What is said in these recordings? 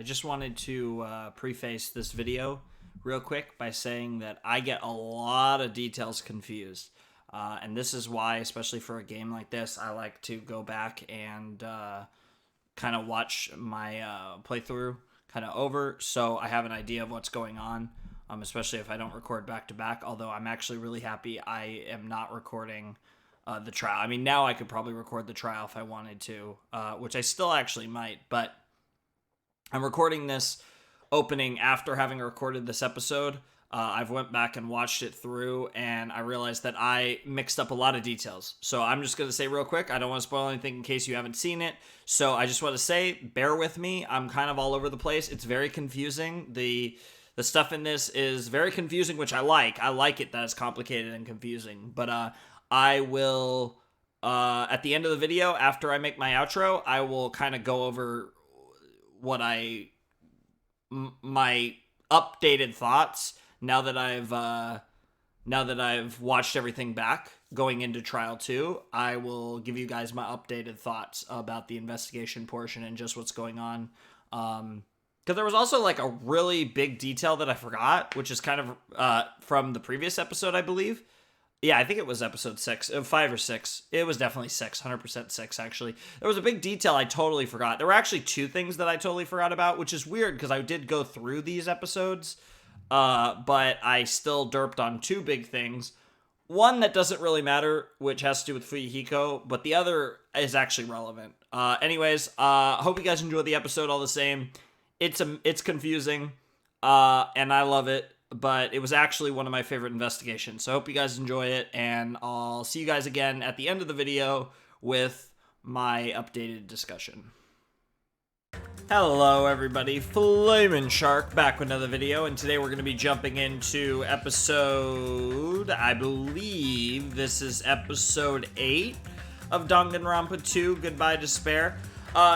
just wanted to preface this video real quick by saying that I get a lot of details confused. And this is why, especially for a game like this, I like to go back and kind of watch my playthrough kind of over so I have an idea of what's going on, especially if I don't record back-to-back, although I'm actually really happy I am not recording the trial. I mean, now I could probably record the trial if I wanted to, which I still actually might, but I'm recording this opening after having recorded this episode. I've went back and watched it through, and I realized that I mixed up a lot of details. So I'm just going to say real quick, I don't want to spoil anything in case you haven't seen it. So I just want to say, bear with me. I'm kind of all over the place. It's very confusing. The stuff in this is very confusing, which I like. I like it that it's complicated and confusing. But I will, at the end of the video, after I make my outro, I will kind of go over what my updated thoughts now that I've watched everything back going into trial 2. I will give you guys my updated thoughts about the investigation portion and just what's going on. Because there was also like a really big detail that I forgot, which is kind of from the previous episode, I believe. Yeah, I think it was episode 6, 5 or 6. It was definitely 6, 100% 6, actually. There was a big detail I totally forgot. There were actually 2 things that I totally forgot about, which is weird because I did go through these episodes, but I still derped on 2 big things. One that doesn't really matter, which has to do with Fuyuhiko, but the other is actually relevant. Anyways, hope you guys enjoy the episode all the same. It's confusing, and I love it. But it was actually one of my favorite investigations. So I hope you guys enjoy it, and I'll see you guys again at the end of the video with my updated discussion. Hello everybody, Flamin' Shark back with another video, and today we're going to be jumping into episode, I believe this is episode 8 of Danganronpa 2, Goodbye Despair.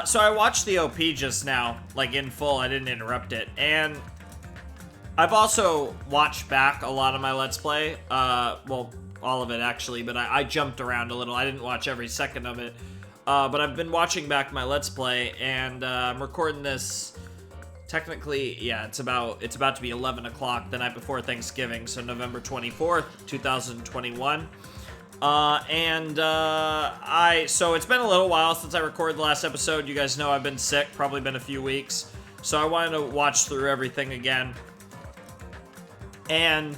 So I watched the OP just now, like in full, I didn't interrupt it, and I've also watched back a lot of my Let's Play, well, all of it actually, but I jumped around a little. I didn't watch every second of it, but I've been watching back my Let's Play, and I'm recording this, technically, yeah, it's about to be 11 o'clock the night before Thanksgiving, so November 24th, 2021, so it's been a little while since I recorded the last episode. You guys know I've been sick, probably been a few weeks, so I wanted to watch through everything again. And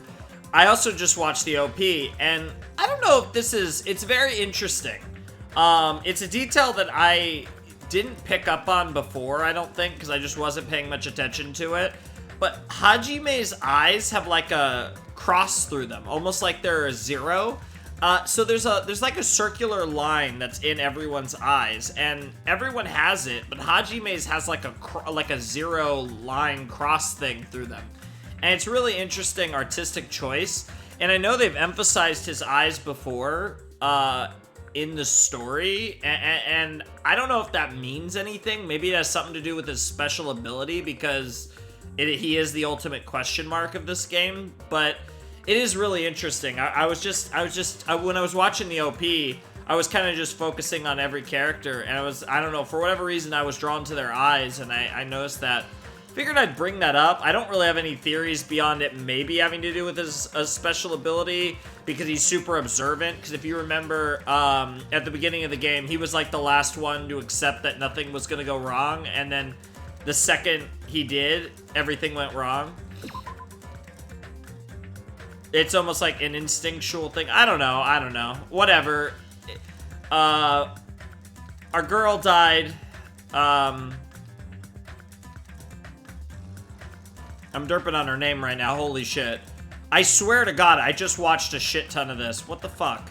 I also just watched the OP, and I don't know if it's very interesting. It's a detail that I didn't pick up on before, I don't think, because I just wasn't paying much attention to it. But Hajime's eyes have like a cross through them, almost like they're a 0. So there's like a circular line that's in everyone's eyes, and everyone has it, but Hajime's has like a 0 line cross thing through them. And it's really interesting artistic choice. And I know they've emphasized his eyes before in the story. And I don't know if that means anything. Maybe it has something to do with his special ability because he is the ultimate question mark of this game. But it is really interesting. When I was watching the OP, I was kind of just focusing on every character. And I don't know, for whatever reason, I was drawn to their eyes. And I noticed that. Figured I'd bring that up. I don't really have any theories beyond it maybe having to do with his special ability because he's super observant. Because if you remember, at the beginning of the game, he was like the last one to accept that nothing was going to go wrong. And then the second he did, everything went wrong. It's almost like an instinctual thing. I don't know. Whatever. Our girl died. I'm derping on her name right now. Holy shit. I swear to God, I just watched a shit ton of this. What the fuck?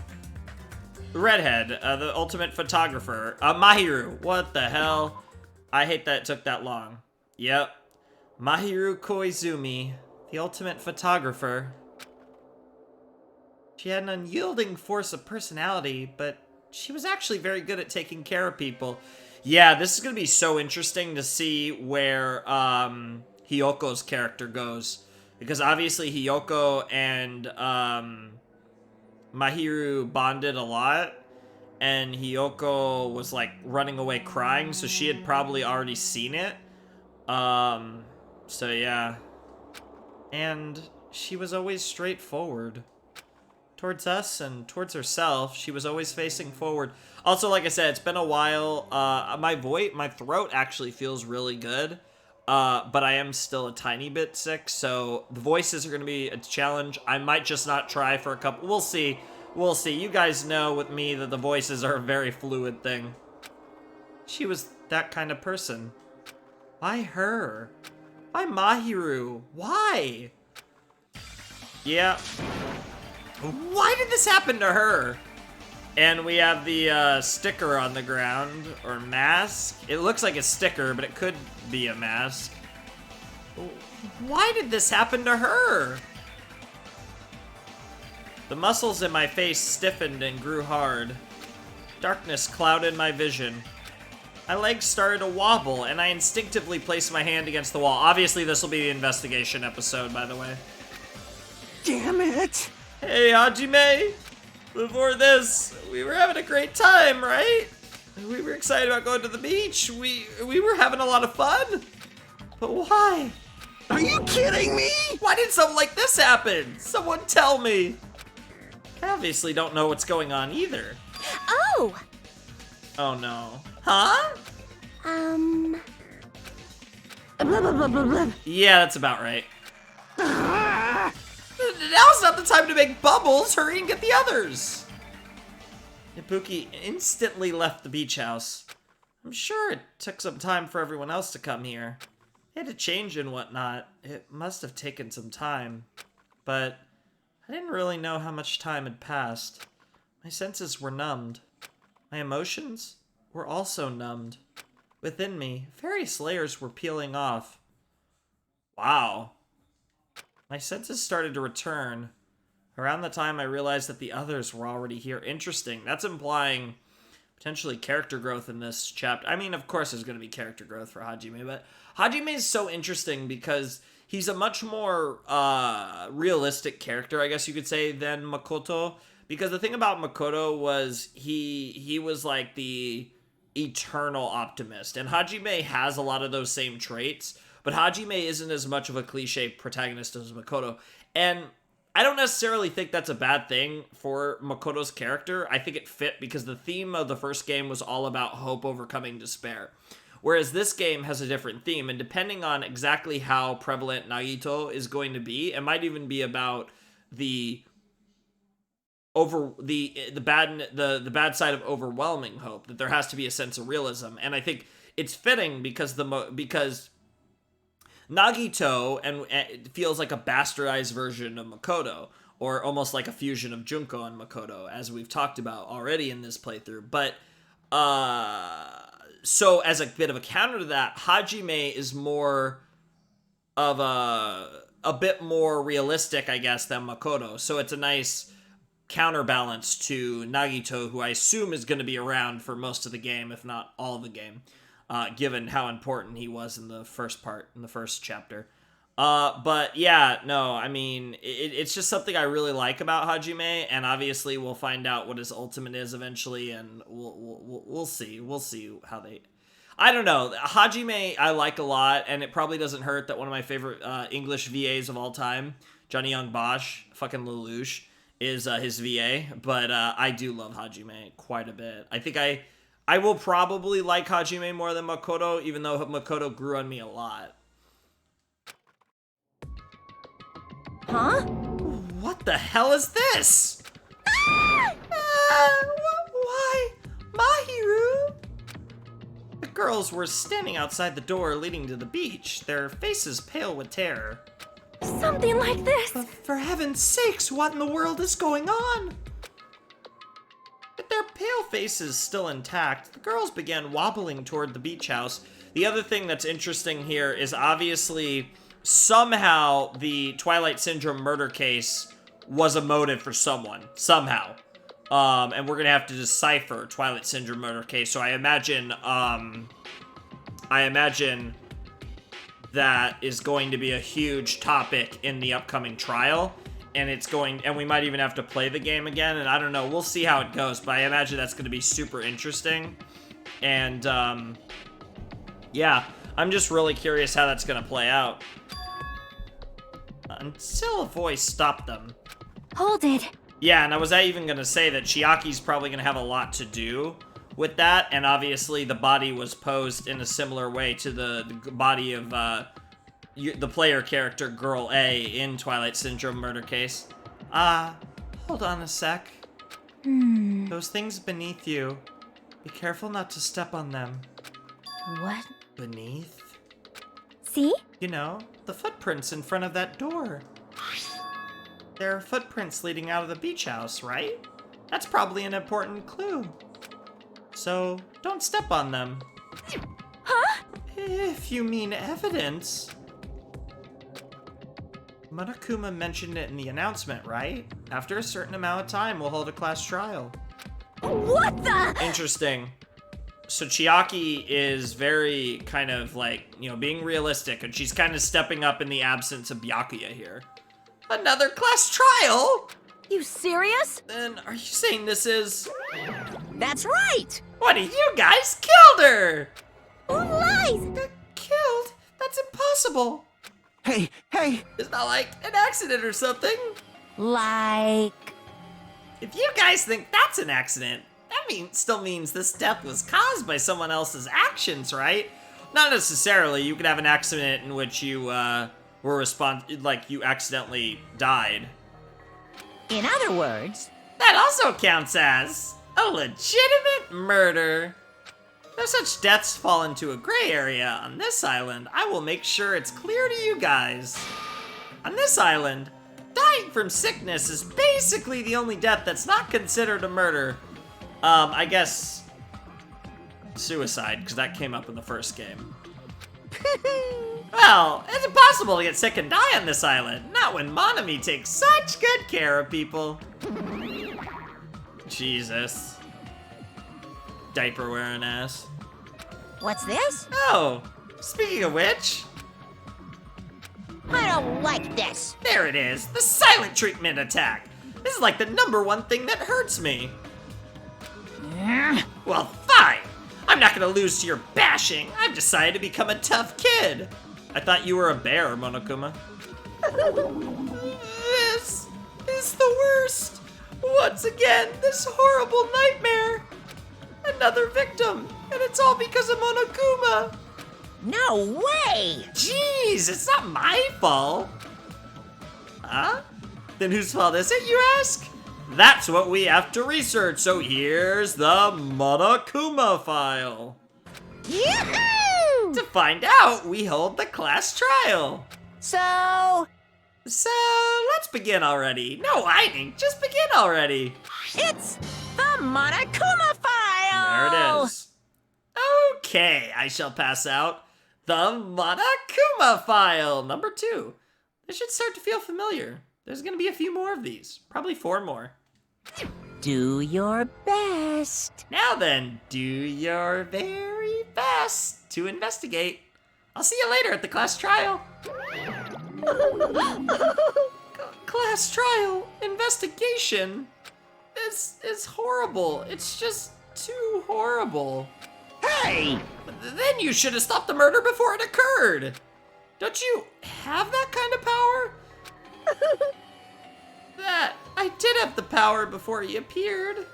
The redhead, the ultimate photographer. Mahiru. What the hell? I hate that it took that long. Yep. Mahiru Koizumi, the ultimate photographer. She had an unyielding force of personality, but she was actually very good at taking care of people. Yeah, this is going to be so interesting to see where, Hiyoko's character goes, because obviously Hiyoko and Mahiru bonded a lot, and Hiyoko was like running away crying, so she had probably already seen it. So yeah. And she was always straightforward. Towards us and towards herself, she was always facing forward. Also, like I said, it's been a while. My throat actually feels really good. But I am still a tiny bit sick, so the voices are going to be a challenge. I might just not try for a couple. We'll see. We'll see. You guys know with me that the voices are a very fluid thing. She was that kind of person. Why her? Why Mahiru? Why? Yeah. Why did this happen to her? And we have the sticker on the ground, or mask. It looks like a sticker, but it could be a mask. Why did this happen to her? The muscles in my face stiffened and grew hard. Darkness clouded my vision. My legs started to wobble, and I instinctively placed my hand against the wall. Obviously, this will be the investigation episode, by the way. Damn it! Hey, Hajime! Before this, we were having a great time, right? We were excited about going to the beach. We were having a lot of fun. But why? Are you kidding me? Why did something like this happen? Someone tell me. I obviously don't know what's going on either. Oh! Oh no. Huh? Blah, blah, blah, blah, blah. Yeah, that's about right. Now's not the time to make bubbles. Hurry and get the others. Ibuki instantly left the beach house. I'm sure it took some time for everyone else to come here. They had to change and whatnot. It must have taken some time. But I didn't really know how much time had passed. My senses were numbed. My emotions were also numbed. Within me, various layers were peeling off. Wow. My senses started to return. Around the time I realized that the others were already here. Interesting. That's implying potentially character growth in this chapter. I mean, of course there's going to be character growth for Hajime, but Hajime is so interesting because he's a much more realistic character, I guess you could say, than Makoto. Because the thing about Makoto was he was like the eternal optimist. And Hajime has a lot of those same traits. But Hajime isn't as much of a cliche protagonist as Makoto. And I don't necessarily think that's a bad thing for Makoto's character. I think it fit because the theme of the first game was all about hope overcoming despair. Whereas this game has a different theme. And depending on exactly how prevalent Nagito is going to be, it might even be about the bad side of overwhelming hope. That there has to be a sense of realism. And I think it's fitting because Nagito it feels like a bastardized version of Makoto, or almost like a fusion of Junko and Makoto, as we've talked about already in this playthrough. But so as a bit of a counter to that, Hajime is more of a bit more realistic, I guess, than Makoto. So it's a nice counterbalance to Nagito, who I assume is going to be around for most of the game, if not all of the game. Given how important he was in the first chapter. But yeah, no, I mean, it's just something I really like about Hajime, and obviously we'll find out what his ultimate is eventually, and we'll see. We'll see how they... I don't know. Hajime I like a lot, and it probably doesn't hurt that one of my favorite English VAs of all time, Johnny Young Bosch, fucking Lelouch, is his VA, but I do love Hajime quite a bit. I think I will probably like Hajime more than Makoto, even though Makoto grew on me a lot. Huh? What the hell is this? Why? Mahiru? The girls were standing outside the door leading to the beach, their faces pale with terror. Something like this. For heaven's sakes, what in the world is going on? With their pale faces still intact, the girls began wobbling toward the beach house. The other thing that's interesting here is obviously somehow the Twilight Syndrome murder case was a motive for someone. Somehow. And we're gonna have to decipher Twilight Syndrome murder case. So I imagine that is going to be a huge topic in the upcoming trial. And we might even have to play the game again, and I don't know, we'll see how it goes, but I imagine that's going to be super interesting. And, yeah, I'm just really curious how that's gonna play out. Until a voice stopped them. Hold it. Yeah, and was I even gonna say that Chiaki's probably gonna have a lot to do with that, and obviously the body was posed in a similar way to the body of the player character Girl A in Twilight Syndrome murder case. Hold on a sec. Those things beneath you, be careful not to step on them. What? Beneath? See? You know, the footprints in front of that door. There are footprints leading out of the beach house, right? That's probably an important clue. So, don't step on them. Huh? If you mean evidence. Monokuma mentioned it in the announcement, right? After a certain amount of time, we'll hold a class trial. What the? Interesting. So Chiaki is very kind of like, you know, being realistic, and she's kind of stepping up in the absence of Byakuya here. Another class trial? You serious? Then are you saying this is... That's right! One of you guys killed her! Who lies? Killed? That's impossible. Hey, hey! It's not like an accident or something. Like... If you guys think that's an accident, that still means this death was caused by someone else's actions, right? Not necessarily. You could have an accident in which you you accidentally died. In other words... That also counts as a legitimate murder. If such deaths fall into a gray area on this island, I will make sure it's clear to you guys. On this island, dying from sickness is basically the only death that's not considered a murder. I guess suicide, because that came up in the first game. Well, it's impossible to get sick and die on this island. Not when Monami takes such good care of people. Jesus. Diaper wearing ass. What's this? Oh, speaking of which, I don't like this. there it is, the silent treatment attack. This is like the #1 thing that hurts me. Well, fine. I'm not gonna lose to your bashing. I've decided to become a tough kid. I thought you were a bear, Monokuma. This is the worst. Once again, this horrible nightmare. Another victim, and it's all because of Monokuma. No way! Jeez, it's not my fault. Huh? Then whose fault is it, you ask? That's what we have to research, so here's the Monokuma File. Yahoo! To find out, we hold the class trial. So let's begin already. No hiding, just begin already. it's the Monokuma File! There it is. Okay, I shall pass out the Monokuma File, #2. This should start to feel familiar. There's gonna be a few more of these, probably 4 more. Do your best. Now then, do your very best to investigate. I'll see you later at the class trial. Class trial investigation. This is horrible. It's just too horrible. Hey! Then you should have stopped the murder before it occurred. Don't you have that kind of power? That I did have the power before he appeared.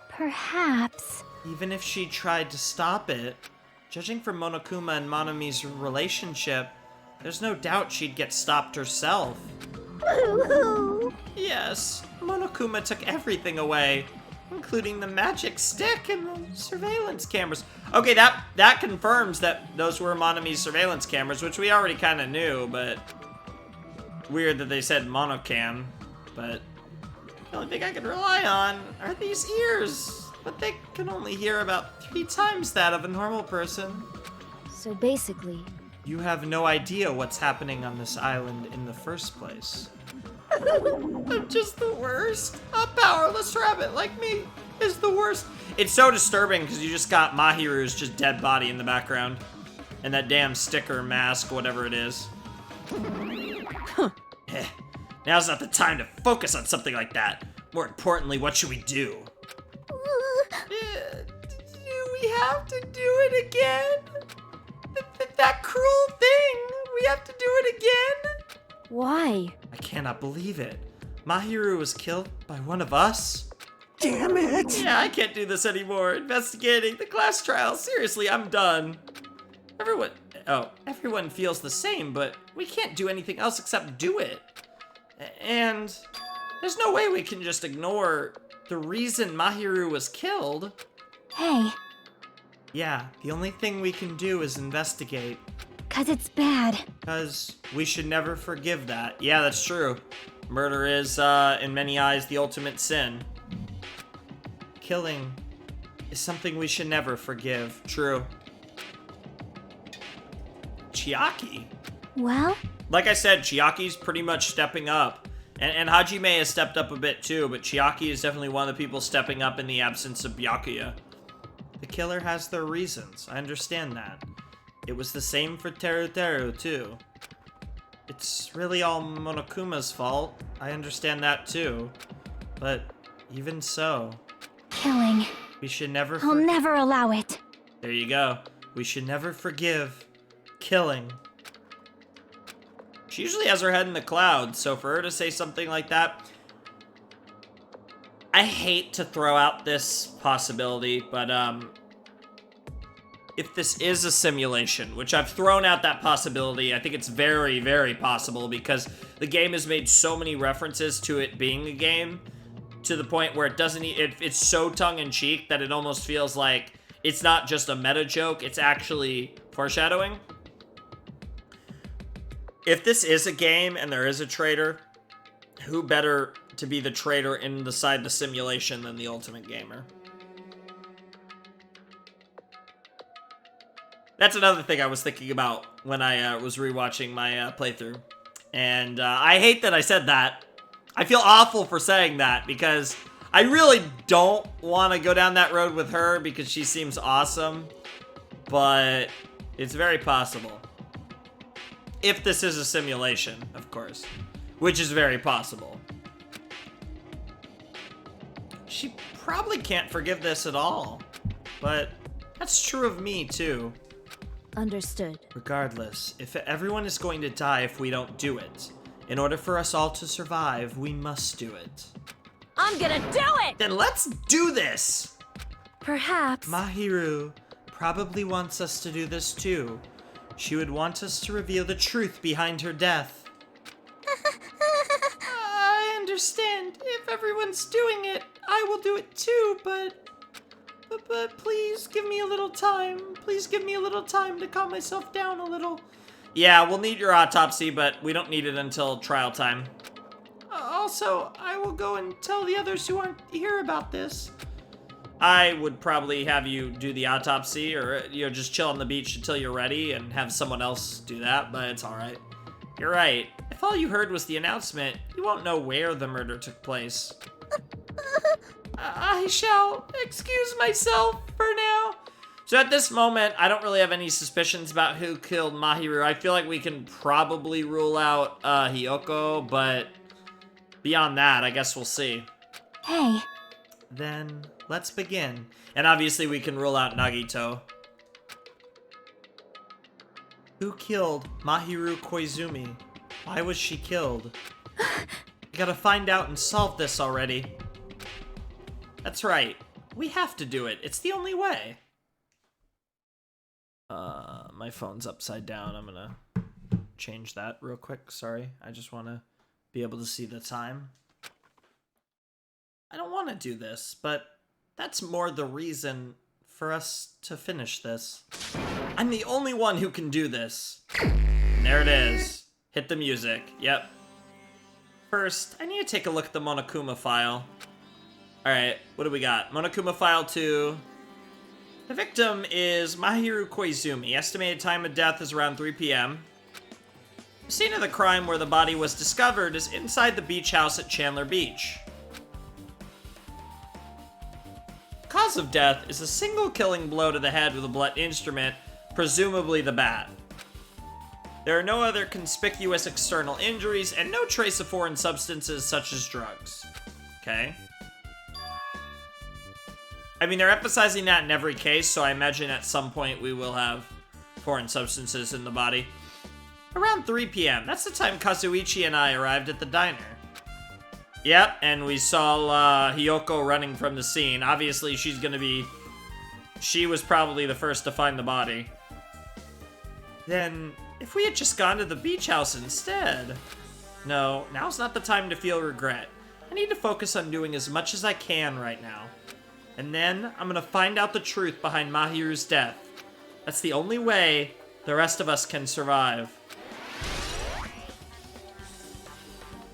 Perhaps. Even if she tried to stop it, judging from Monokuma and Monami's relationship, there's no doubt she'd get stopped herself. Yes, Monokuma took everything away, including the magic stick and the surveillance cameras. Okay, that confirms that those were Monami's surveillance cameras, which we already kind of knew, but weird that they said monocam. But the only thing I can rely on are these ears, but they can only hear about 3 times that of a normal person. So basically... You have no idea what's happening on this island in the first place. I'm just the worst. A powerless rabbit like me is the worst. It's so disturbing because you just got Mahiru's just dead body in the background. And that damn sticker, mask, whatever it is. Now's not the time to focus on something like that. More importantly, what should we do? Do we have to do it again? That cruel thing! We have to do it again? Why? I cannot believe it. Mahiru was killed by one of us? Damn it! Yeah, I can't do this anymore. Investigating the class trial. Seriously, I'm done. Everyone feels the same, but we can't do anything else except do it. And there's no way we can just ignore the reason Mahiru was killed. Hey, Yeah, the only thing we can do is investigate. 'cause it's bad. Because we should never forgive that. Yeah, that's true. Murder is, in many eyes, the ultimate sin. Killing is something we should never forgive. True. Chiaki? Well, Like I said, Chiaki's pretty much stepping up. And Hajime has stepped up a bit too, but Chiaki is definitely one of the people stepping up in the absence of Byakuya. The killer has their reasons. I understand that. It was the same for Teru too. It's really all Monokuma's fault. I understand that too. But even so, killing. we should never I'll never allow it. There you go. We should never forgive killing. She usually has her head in the clouds, so for her to say something like that, I hate to throw out this possibility, but if this is a simulation, which I've thrown out that possibility, I think it's very, very possible because the game has made so many references to it being a game to the point where it's so tongue-in-cheek that it almost feels like it's not just a meta joke, it's actually foreshadowing. If this is a game and there is a traitor, who better to be the traitor inside the simulation than the ultimate gamer? That's another thing I was thinking about when I was rewatching my playthrough. And I hate that I said that. I feel awful for saying that because I really don't want to go down that road with her because she seems awesome. But it's very possible. If this is a simulation, of course. Which is very possible. She probably can't forgive this at all. But that's true of me, too. Understood. Regardless, if everyone is going to die if we don't do it, in order for us all to survive, we must do it. I'm gonna do it! Then let's do this! Perhaps. Mahiru probably wants us to do this too. She would want us to reveal the truth behind her death. I understand. If everyone's doing it, I will do it too, but please give me a little time. Please give me a little time to calm myself down a little. Yeah, we'll need your autopsy, but we don't need it until trial time. Also, I will go and tell the others who aren't here about this. I would probably have you do the autopsy or, just chill on the beach until you're ready and have someone else do that, but it's alright. You're right. If all you heard was the announcement, you won't know where the murder took place. I shall excuse myself for now. So at this moment, I don't really have any suspicions about who killed Mahiru. I feel like we can probably rule out Hiyoko, but beyond that, I guess we'll see. Hey. Then let's begin. And obviously we can rule out Nagito. Who killed Mahiru Koizumi? Why was she killed? We gotta find out and solve this already. That's right. We have to do it. It's the only way. My phone's upside down. I'm gonna change that real quick. Sorry. I just want to be able to see the time. I don't want to do this, but that's more the reason for us to finish this. I'm the only one who can do this. And there it is. Hit the music. Yep. First, I need to take a look at the Monokuma file. Alright, what do we got? Monokuma File 2. The victim is Mahiru Koizumi. Estimated time of death is around 3 p.m. The scene of the crime where the body was discovered is inside the beach house at Chandler Beach. Cause of death is a single killing blow to the head with a blunt instrument, presumably the bat. There are no other conspicuous external injuries and no trace of foreign substances such as drugs. Okay. I mean, they're emphasizing that in every case, so I imagine at some point we will have foreign substances in the body. Around 3 p.m. That's the time Kazuichi and I arrived at the diner. Yep, and we saw Hiyoko running from the scene. Obviously, she was probably the first to find the body. Then, if we had just gone to the beach house instead. No, now's not the time to feel regret. I need to focus on doing as much as I can right now. And then, I'm gonna find out the truth behind Mahiru's death. That's the only way the rest of us can survive.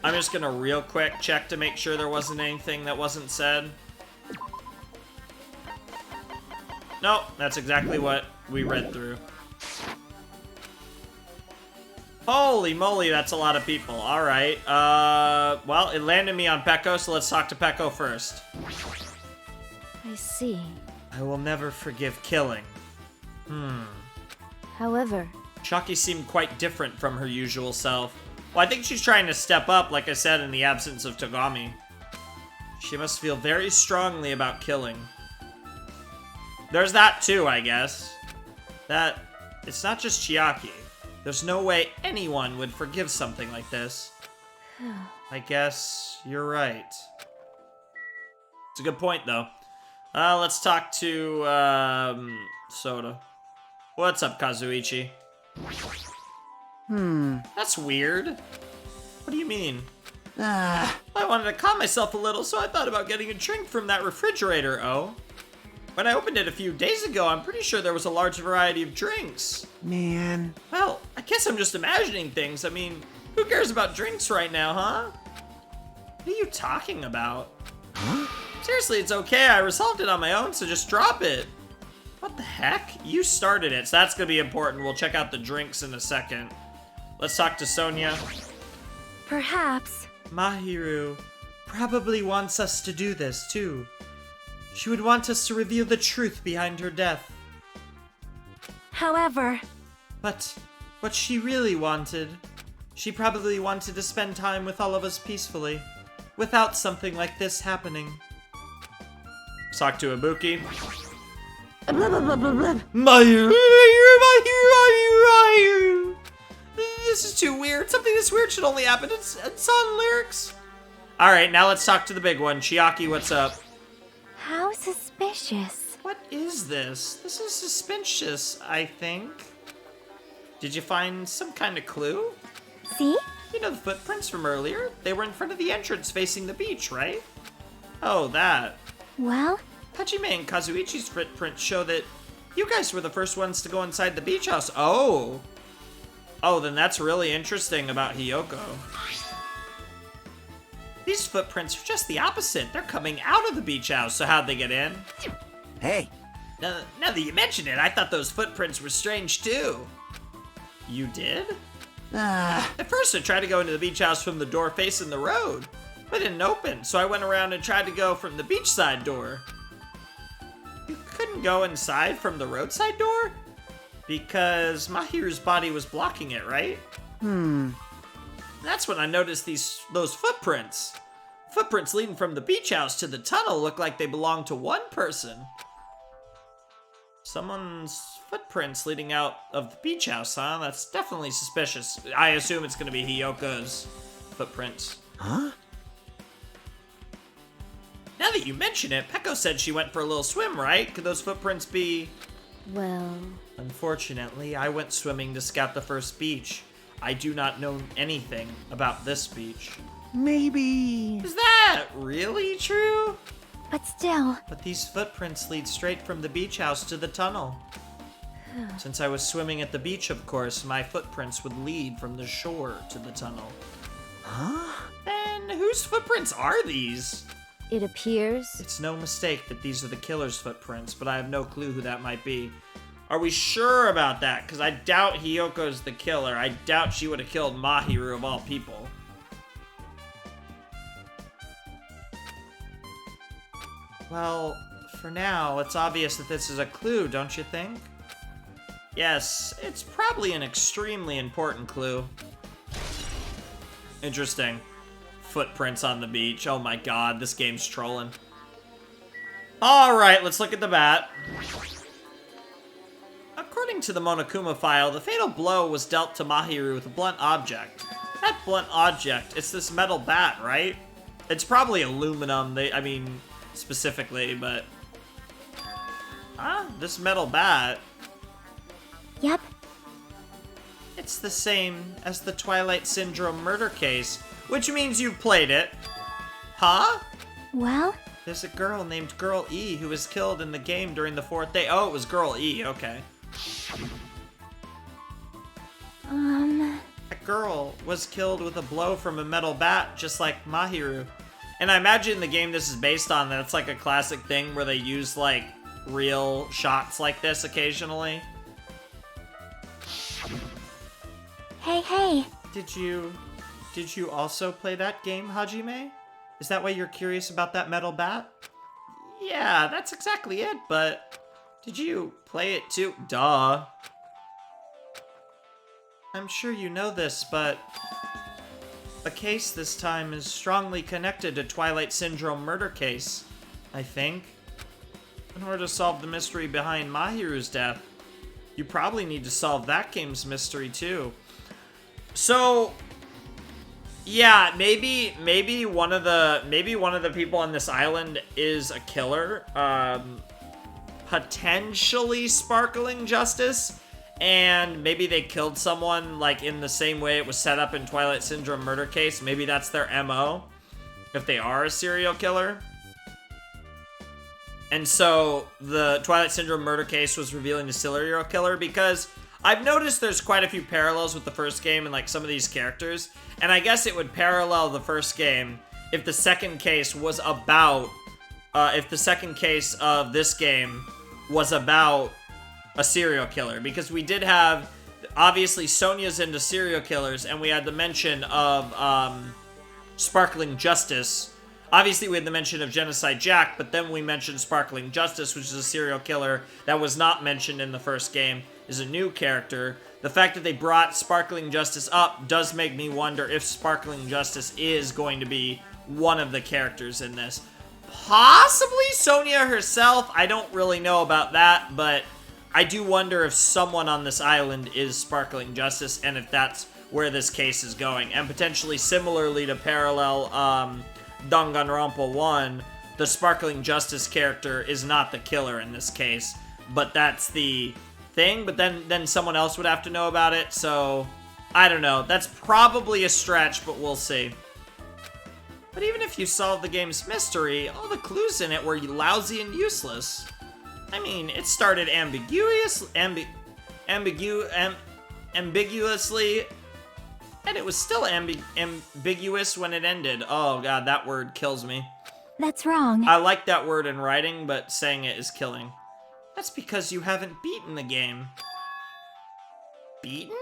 I'm just gonna real quick check to make sure there wasn't anything that wasn't said. Nope, that's exactly what we read through. Holy moly, that's a lot of people. Alright, well, it landed me on Peko, so let's talk to Peko first. I see. I will never forgive killing. However, Shaki seemed quite different from her usual self. Well, I think she's trying to step up, like I said, in the absence of Togami. She must feel very strongly about killing. There's that too, I guess. That it's not just Chiaki. There's no way anyone would forgive something like this. I guess you're right. It's a good point, though. Let's talk to, Soda. What's up, Kazuichi? That's weird. What do you mean? I wanted to calm myself a little, so I thought about getting a drink from that refrigerator, oh. When I opened it a few days ago, I'm pretty sure there was a large variety of drinks. Man. Well, I guess I'm just imagining things. I mean, who cares about drinks right now, huh? What are you talking about? Huh? Seriously, it's okay. I resolved it on my own, so just drop it. What the heck? You started it, so that's gonna be important. We'll check out the drinks in a second. Let's talk to Sonia. perhaps. Mahiru probably wants us to do this, too. She would want us to reveal the truth behind her death. However, But what she really wanted, she probably wanted to spend time with all of us peacefully, without something like this happening. Let's talk to Ibuki. Mahiru. This is too weird. Something this weird should only happen in song lyrics. Alright, now let's talk to the big one. Chiaki, what's up? how suspicious. What is this? This is suspicious, I think. Did you find some kind of clue? See? You know the footprints from earlier? They were in front of the entrance facing the beach, right? Oh, that. Well, Hajime and Kazuichi's footprints show that you guys were the first ones to go inside the beach house. Oh. Oh, then that's really interesting about Hiyoko. These footprints are just the opposite. They're coming out of the beach house, so how'd they get in? Hey. Now that you mention it, I thought those footprints were strange too. You did? At first I tried to go into the beach house from the door facing the road, but it didn't open, so I went around and tried to go from the beachside door. You couldn't go inside from the roadside door? Because Mahiru's body was blocking it, right? That's when I noticed those footprints. Footprints leading from the beach house to the tunnel look like they belong to one person. Someone's footprints leading out of the beach house, huh? That's definitely suspicious. I assume it's gonna be Hiyoko's footprints. Huh? Now that you mention it, Peko said she went for a little swim, right? Could those footprints be... well, Unfortunately, I went swimming to scout the first beach. I do not know anything about this beach. Maybe. Is that really true? but still, But these footprints lead straight from the beach house to the tunnel. Since I was swimming at the beach, of course, my footprints would lead from the shore to the tunnel. Huh? And whose footprints are these? it appears. It's no mistake that these are the killer's footprints, but I have no clue who that might be. Are we sure about that? Because I doubt Hiyoko's the killer. I doubt she would have killed Mahiru of all people. Well, for now, it's obvious that this is a clue, don't you think? Yes, it's probably an extremely important clue. Interesting. Footprints on the beach. Oh my god, this game's trolling. Alright, let's look at the bat. According to the Monokuma File, the fatal blow was dealt to Mahiru with a blunt object. That blunt object, it's this metal bat, right? It's probably aluminum, specifically, but... this metal bat. Yep. It's the same as the Twilight Syndrome murder case, which means you've played it. Huh? Well? There's a girl named Girl E who was killed in the game during the 4th day. Oh, it was Girl E, okay. That girl was killed with a blow from a metal bat, just like Mahiru. And I imagine the game this is based on, that's like a classic thing where they use, like, real shots like this occasionally. Hey. Did you also play that game, Hajime? Is that why you're curious about that metal bat? Yeah, that's exactly it, but did you play it too? Duh. I'm sure you know this, but the case this time is strongly connected to Twilight Syndrome murder case, I think. In order to solve the mystery behind Mahiru's death, you probably need to solve that game's mystery too. So, yeah, maybe one of the people on this island is a killer. Potentially Sparkling Justice, and maybe they killed someone like in the same way it was set up in Twilight Syndrome murder case. Maybe that's their MO, if they are a serial killer. And so the Twilight Syndrome murder case was revealing the serial killer, because I've noticed there's quite a few parallels with the first game and like some of these characters, and I guess it would parallel the first game if the second case was about, if the second case of this game was about a serial killer, because we did have, obviously Sonya's into serial killers, and we had the mention of Sparkling Justice. Obviously, we had the mention of Genocide Jack, but then we mentioned Sparkling Justice, which is a serial killer that was not mentioned in the first game, is a new character. The fact that they brought Sparkling Justice up does make me wonder if Sparkling Justice is going to be one of the characters in this. Possibly Sonya herself. I don't really know about that, but I do wonder if someone on this island is Sparkling Justice, and if that's where this case is going. And potentially similarly to parallel Danganronpa 1, the Sparkling Justice character is not the killer in this case, but that's the thing. But then someone else would have to know about it, so I don't know. That's probably a stretch, but we'll see. But even if you solve the game's mystery, all the clues in it were lousy and useless. I mean, it started ambiguously, and it was still ambiguous when it ended. Oh god, that word kills me. That's wrong. I like that word in writing, but saying it is killing. That's because you haven't beaten the game. Beaten?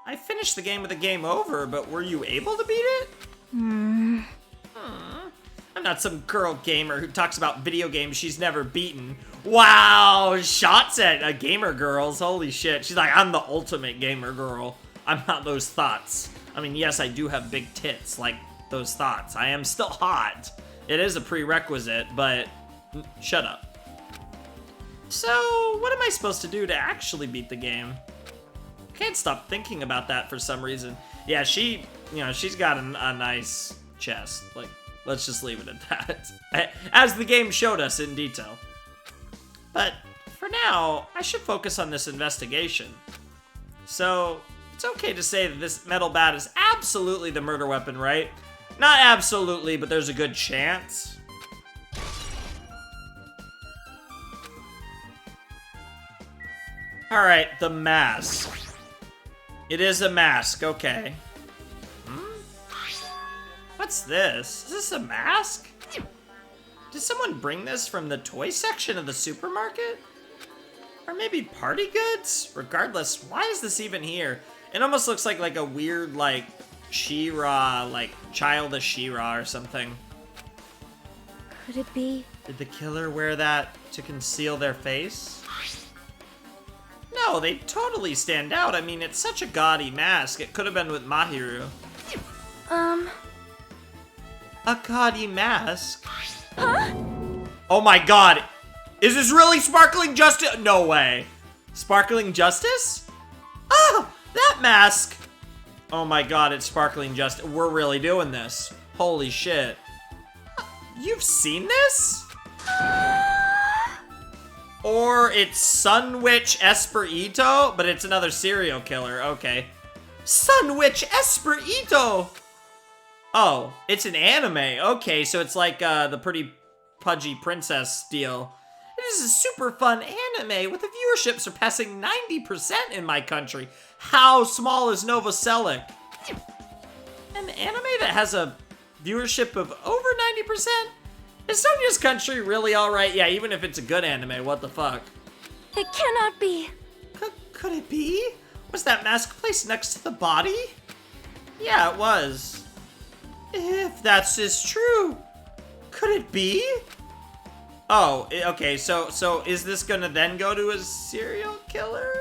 I finished the game with a game over, but were you able to beat it? I'm not some girl gamer who talks about video games she's never beaten. Wow, shots at gamer girls. Holy shit. She's like, I'm the ultimate gamer girl. I'm not those thoughts. I mean, yes, I do have big tits, like those thoughts. I am still hot. It is a prerequisite, but shut up. So, what am I supposed to do to actually beat the game? I can't stop thinking about that for some reason. Yeah, she's got a nice chest. Like, let's just leave it at that. As the game showed us in detail. But for now, I should focus on this investigation. So, it's okay to say that this metal bat is absolutely the murder weapon, right? Not absolutely, but there's a good chance. Alright, the mask. It is a mask, okay. What's this? Is this a mask? Did someone bring this from the toy section of the supermarket? Or maybe party goods? Regardless, why is this even here? It almost looks like a weird, like, She-Ra, like, Child of She-Ra or something. Could it be? Did the killer wear that to conceal their face? No, they totally stand out. I mean, it's such a gaudy mask. It could have been with Mahiru. A gaudy mask? Huh? Oh my god. Is this really Sparkling Justice? No way. Sparkling Justice? Oh, that mask! Oh my god, it's Sparkling Justice. We're really doing this. Holy shit. You've seen this? Or it's Sun Witch Esperito, but it's another serial killer. Okay. Sun Witch Esperito! Oh, it's an anime. Okay, so it's like the pretty pudgy princess deal. It is a super fun anime with a viewership surpassing 90% in my country. How small is Nova Selic? An anime that has a viewership of over 90%? Is Sonia's country really alright? Yeah, even if it's a good anime, what the fuck? It cannot be. Could it be? Was that mask placed next to the body? Yeah, it was. If that's is true, could it be? Oh, okay, so is this gonna then go to a serial killer?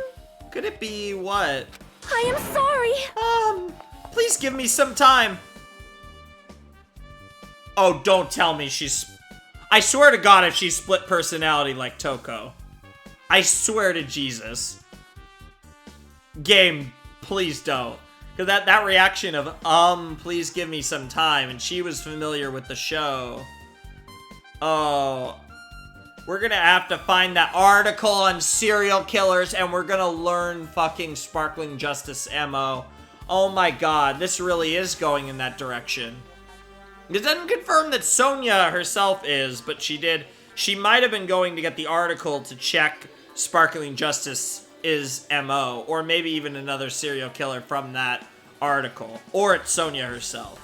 Could it be what? I am sorry. Please give me some time. Oh, don't tell me she's... I swear to God if she's split personality like Toko. I swear to Jesus. Game, please don't. Because that reaction of, please give me some time, and she was familiar with the show. Oh... We're gonna have to find that article on serial killers, and we're gonna learn fucking Sparkling Justice MO. Oh my god, this really is going in that direction. It doesn't confirm that Sonia herself is, but she might have been going to get the article to check Sparkling Justice is MO, or maybe even another serial killer from that article. Or it's Sonia herself.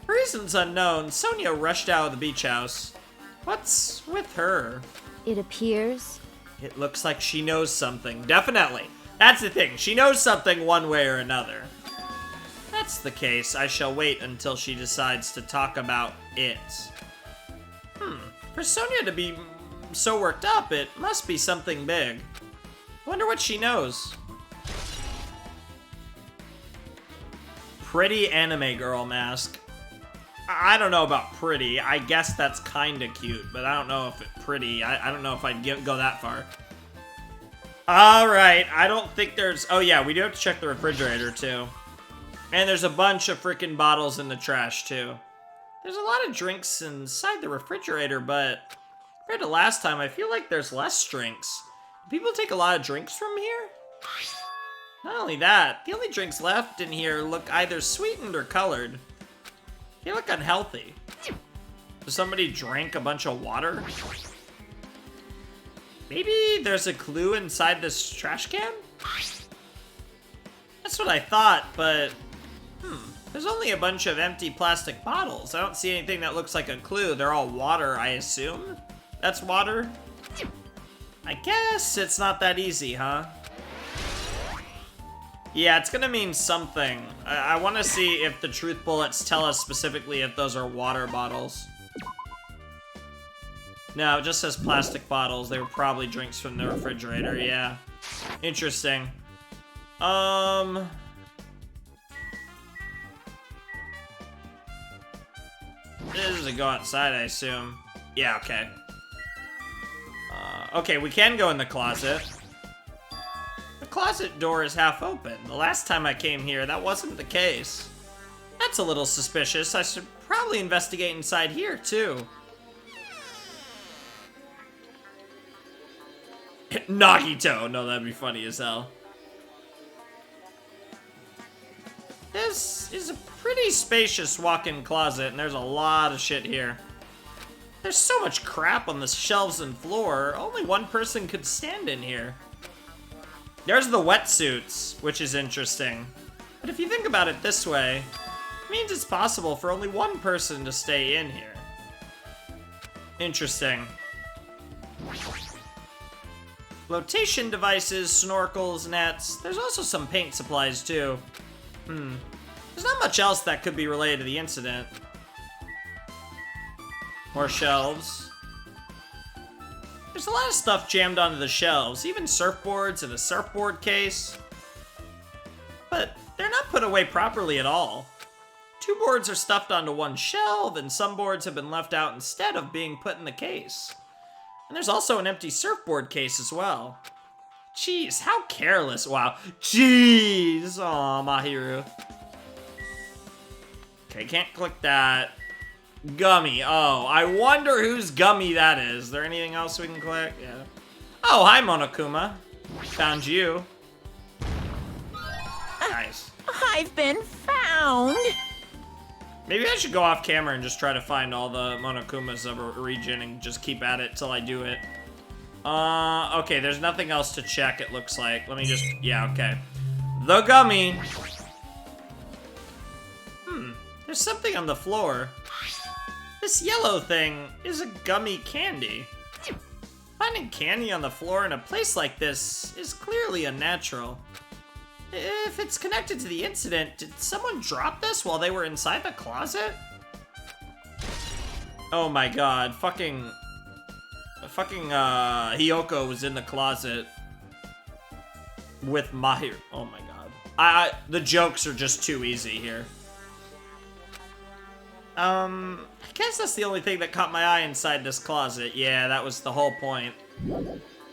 For reasons unknown, Sonia rushed out of the beach house. What's with her? It appears. It looks like she knows something. Definitely. That's the thing. She knows something one way or another. That's the case. I shall wait until she decides to talk about it. For Sonia to be so worked up, it must be something big. Wonder what she knows. Pretty anime girl mask. I don't know about pretty. I guess that's kind of cute, but I don't know if it's pretty. I don't know if I'd go that far. Alright, I don't think there's... Oh yeah, we do have to check the refrigerator too. And there's a bunch of freaking bottles in the trash too. There's a lot of drinks inside the refrigerator, but compared to last time, I feel like there's less drinks. Do people take a lot of drinks from here? Not only that, the only drinks left in here look either sweetened or colored. They look unhealthy. So somebody drank a bunch of water? Maybe there's a clue inside this trash can? That's what I thought, but... There's only a bunch of empty plastic bottles. I don't see anything that looks like a clue. They're all water, I assume? That's water? I guess it's not that easy, huh? Yeah, it's gonna mean something. I want to see if the truth bullets tell us specifically if those are water bottles. No, it just says plastic bottles. They were probably drinks from the refrigerator, yeah. Interesting. This is a go outside, I assume. Yeah, okay. Okay, we can go in the closet. The closet door is half open. The last time I came here, that wasn't the case. That's a little suspicious. I should probably investigate inside here, too. Nagito! No, that'd be funny as hell. This is a pretty spacious walk-in closet, and there's a lot of shit here. There's so much crap on the shelves and floor, only one person could stand in here. There's the wetsuits, which is interesting. But if you think about it this way, it means it's possible for only one person to stay in here. Interesting. Flotation devices, snorkels, nets. There's also some paint supplies, too. There's not much else that could be related to the incident. More shelves. There's a lot of stuff jammed onto the shelves, even surfboards and a surfboard case. But they're not put away properly at all. 2 boards are stuffed onto one shelf, and some boards have been left out instead of being put in the case. And there's also an empty surfboard case as well. Jeez, how careless. Wow. Jeez. Aw, Mahiru. Okay, can't click that. Gummy. Oh, I wonder whose gummy that is. Is there anything else we can click? Yeah. Oh, hi, Monokuma. Found you. Nice. I've been found. Maybe I should go off camera and just try to find all the Monokumas of a region and just keep at it till I do it. Okay, there's nothing else to check, it looks like. Let me just, yeah, okay. The gummy. There's something on the floor. This yellow thing is a gummy candy. Finding candy on the floor in a place like this is clearly unnatural. If it's connected to the incident, did someone drop this while they were inside the closet? Oh my god, fucking Hiyoko was in the closet with Mahiru. Oh my god. The jokes are just too easy here. I guess that's the only thing that caught my eye inside this closet. Yeah, that was the whole point.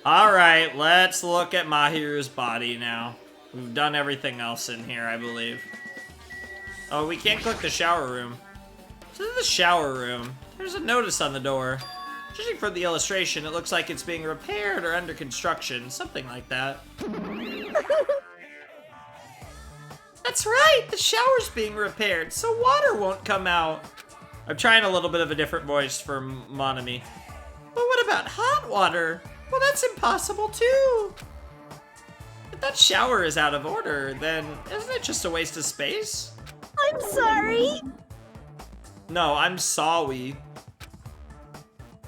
Alright, let's look at Mahiru's body now. We've done everything else in here, I believe. Oh, we can't click the shower room. So this is the shower room. There's a notice on the door. Judging from the illustration, it looks like it's being repaired or under construction. Something like that. That's right! The shower's being repaired, so water won't come out. I'm trying a little bit of a different voice for Monami. But what about hot water? Well, that's impossible too. If that shower is out of order, then isn't it just a waste of space? I'm sorry. No, I'm sorry.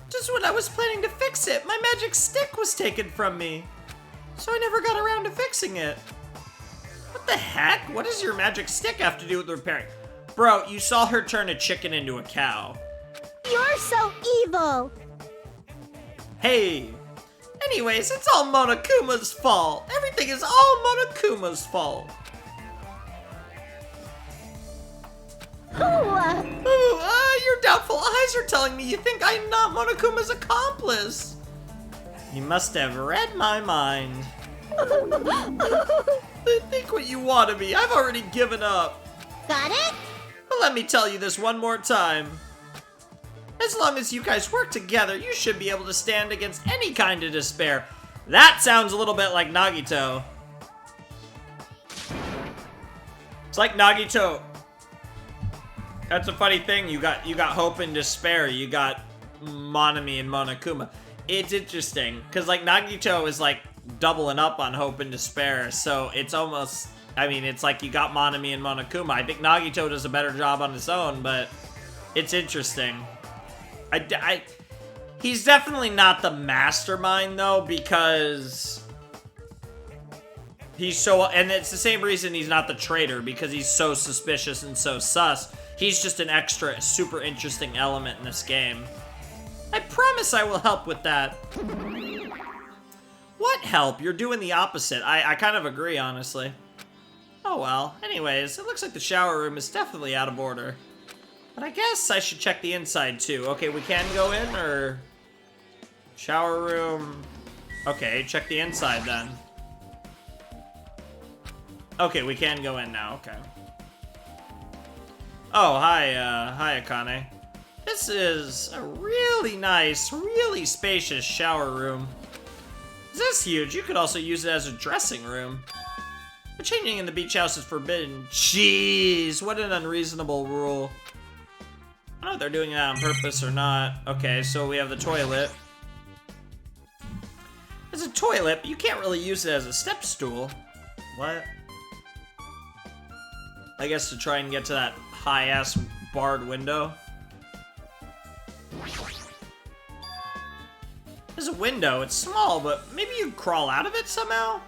Just when I was planning to fix it, my magic stick was taken from me. So I never got around to fixing it. What the heck? What does your magic stick have to do with repairing? Bro, you saw her turn a chicken into a cow. You're so evil. Hey. Anyways, it's all Monokuma's fault. Everything is all Monokuma's fault. Your doubtful eyes are telling me you think I'm not Monokuma's accomplice. You must have read my mind. Think what you want of me. I've already given up. Got it? But let me tell you this one more time. As long as you guys work together, you should be able to stand against any kind of despair. That sounds a little bit like Nagito. It's like Nagito. That's a funny thing. You got hope and despair. You got Monami and Monokuma. It's interesting because like Nagito is like doubling up on hope and despair. So it's almost, I mean, it's like you got Monami and Monokuma. I think Nagito does a better job on his own, but it's interesting. He's definitely not the mastermind though, because he's so, and it's the same reason he's not the traitor, because he's so suspicious and so sus. He's just an extra super interesting element in this game. I promise I will help with that. What help? You're doing the opposite. I kind of agree, honestly. Oh well. Anyways, it looks like the shower room is definitely out of order. But I guess I should check the inside too. Okay, we can go in, or... Shower room... Okay, check the inside then. Okay, we can go in now, okay. Oh, hi Akane. This is a really nice, really spacious shower room. This is huge. You could also use it as a dressing room. But changing in the beach house is forbidden. Jeez, what an unreasonable rule. I don't know if they're doing that on purpose or not. Okay, so we have the toilet. It's a toilet, but you can't really use it as a step stool. What? I guess to try and get to that high-ass barred window. There's a window. It's small, but maybe you crawl out of it somehow?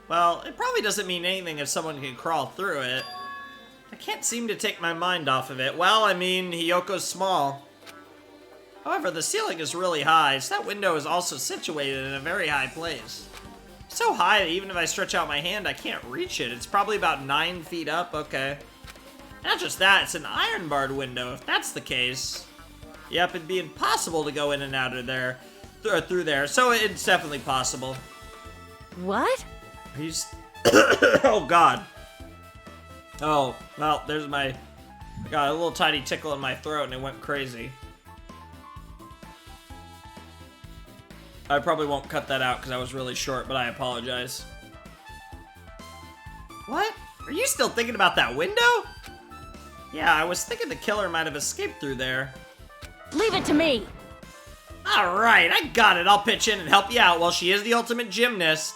Well, it probably doesn't mean anything if someone can crawl through it. I can't seem to take my mind off of it. Well, I mean, Hiyoko's small. However, the ceiling is really high, so that window is also situated in a very high place. So high that even if I stretch out my hand, I can't reach it. It's probably about 9 feet up. Okay. Not just that, it's an iron-barred window, if that's the case. Yep, it'd be impossible to go in and out of there, through there, so it's definitely possible. What? He's... Oh, God. Oh, well, there's my... I got a little tiny tickle in my throat and it went crazy. I probably won't cut that out because I was really short, but I apologize. What? Are you still thinking about that window? Yeah, I was thinking the killer might have escaped through there. Leave it to me. Alright, I got it. I'll pitch in and help you out while she is the ultimate gymnast.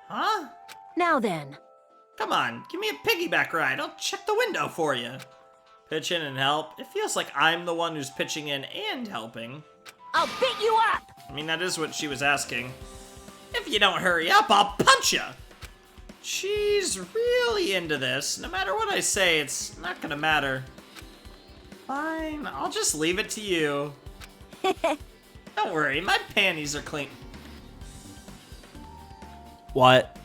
Huh? Now then. Come on, give me a piggyback ride. I'll check the window for you. Pitch in and help? It feels like I'm the one who's pitching in and helping. I'll beat you up. I mean, that is what she was asking. If you don't hurry up, I'll punch you. She's really into this. No matter what I say, it's not gonna matter. Fine, I'll just leave it to you. Don't worry, my panties are clean. What?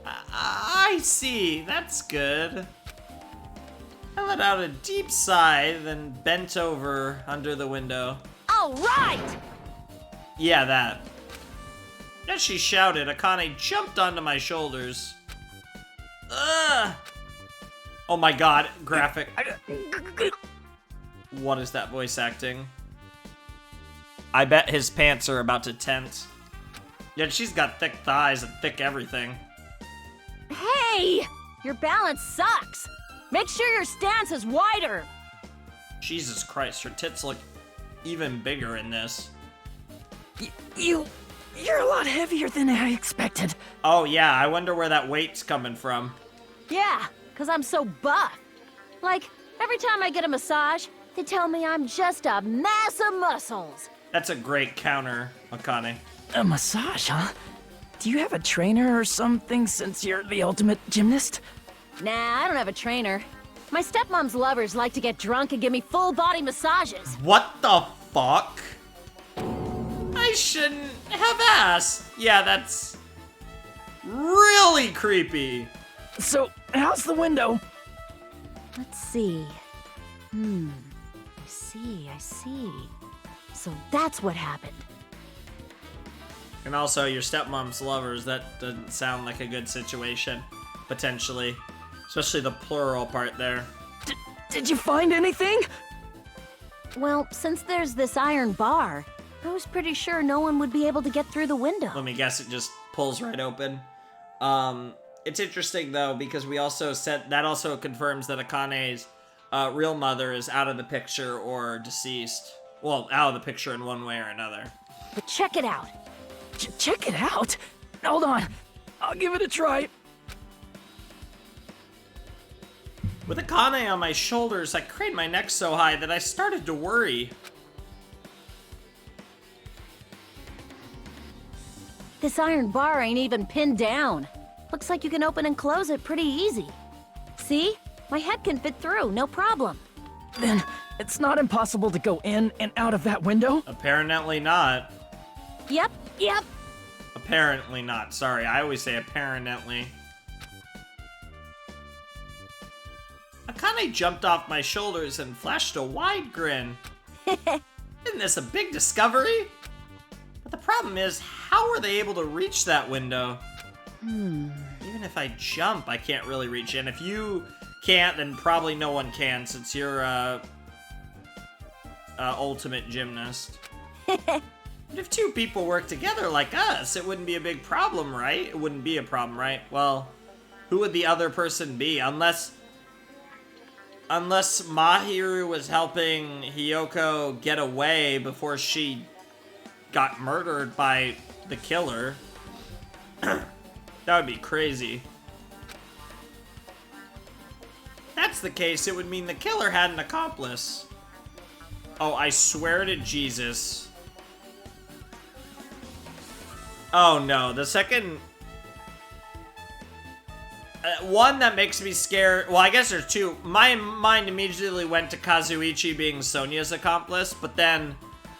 I see, that's good. I let out a deep sigh, then bent over under the window. All right. Yeah, that. As she shouted, Akane jumped onto my shoulders. Ugh! Oh my god, graphic. What is that voice acting? I bet his pants are about to tent. Yet she's got thick thighs and thick everything. Hey! Your balance sucks. Make sure your stance is wider. Jesus Christ, her tits look even bigger in this. You're a lot heavier than I expected. Oh yeah, I wonder where that weight's coming from. Yeah, 'cause I'm so buff. Like, every time I get a massage, they tell me I'm just a mass of muscles. That's a great counter, Akane. A massage, huh? Do you have a trainer or something since you're the ultimate gymnast? Nah, I don't have a trainer. My stepmom's lovers like to get drunk and give me full body massages. What the fuck? I shouldn't have asked. Yeah, that's really creepy. So, how's the window? Let's see. I see. So that's what happened. And also, your stepmom's lovers, that doesn't sound like a good situation, potentially. Especially the plural part there. Did you find anything? Well, since there's this iron bar, I was pretty sure no one would be able to get through the window. Let me guess, it just pulls right open. It's interesting, though, because we also said, that also confirms that Akane's real mother is out of the picture or deceased. Well, out of the picture in one way or another. But check it out. Check it out. Hold on. I'll give it a try. With Akane on my shoulders, I craned my neck so high that I started to worry. This iron bar ain't even pinned down. Looks like you can open and close it pretty easy. See? My head can fit through, no problem. Then, it's not impossible to go in and out of that window? Apparently not. Yep. Apparently not. Sorry, I always say apparently. Akane jumped off my shoulders and flashed a wide grin. Isn't this a big discovery? But the problem is, how were they able to reach that window? Even if I jump, I can't really reach it. And if you can't, then probably no one can, since you're ultimate gymnast. But if two people work together like us, it wouldn't be a big problem, right? It wouldn't be a problem, right? Well, who would the other person be? Unless Mahiru was helping Hiyoko get away before she got murdered by the killer. That would be crazy. If that's the case, it would mean the killer had an accomplice. Oh, I swear to Jesus. Oh no, the second... one that makes me scared... Well, I guess there's two. My mind immediately went to Kazuichi being Sonya's accomplice, but then...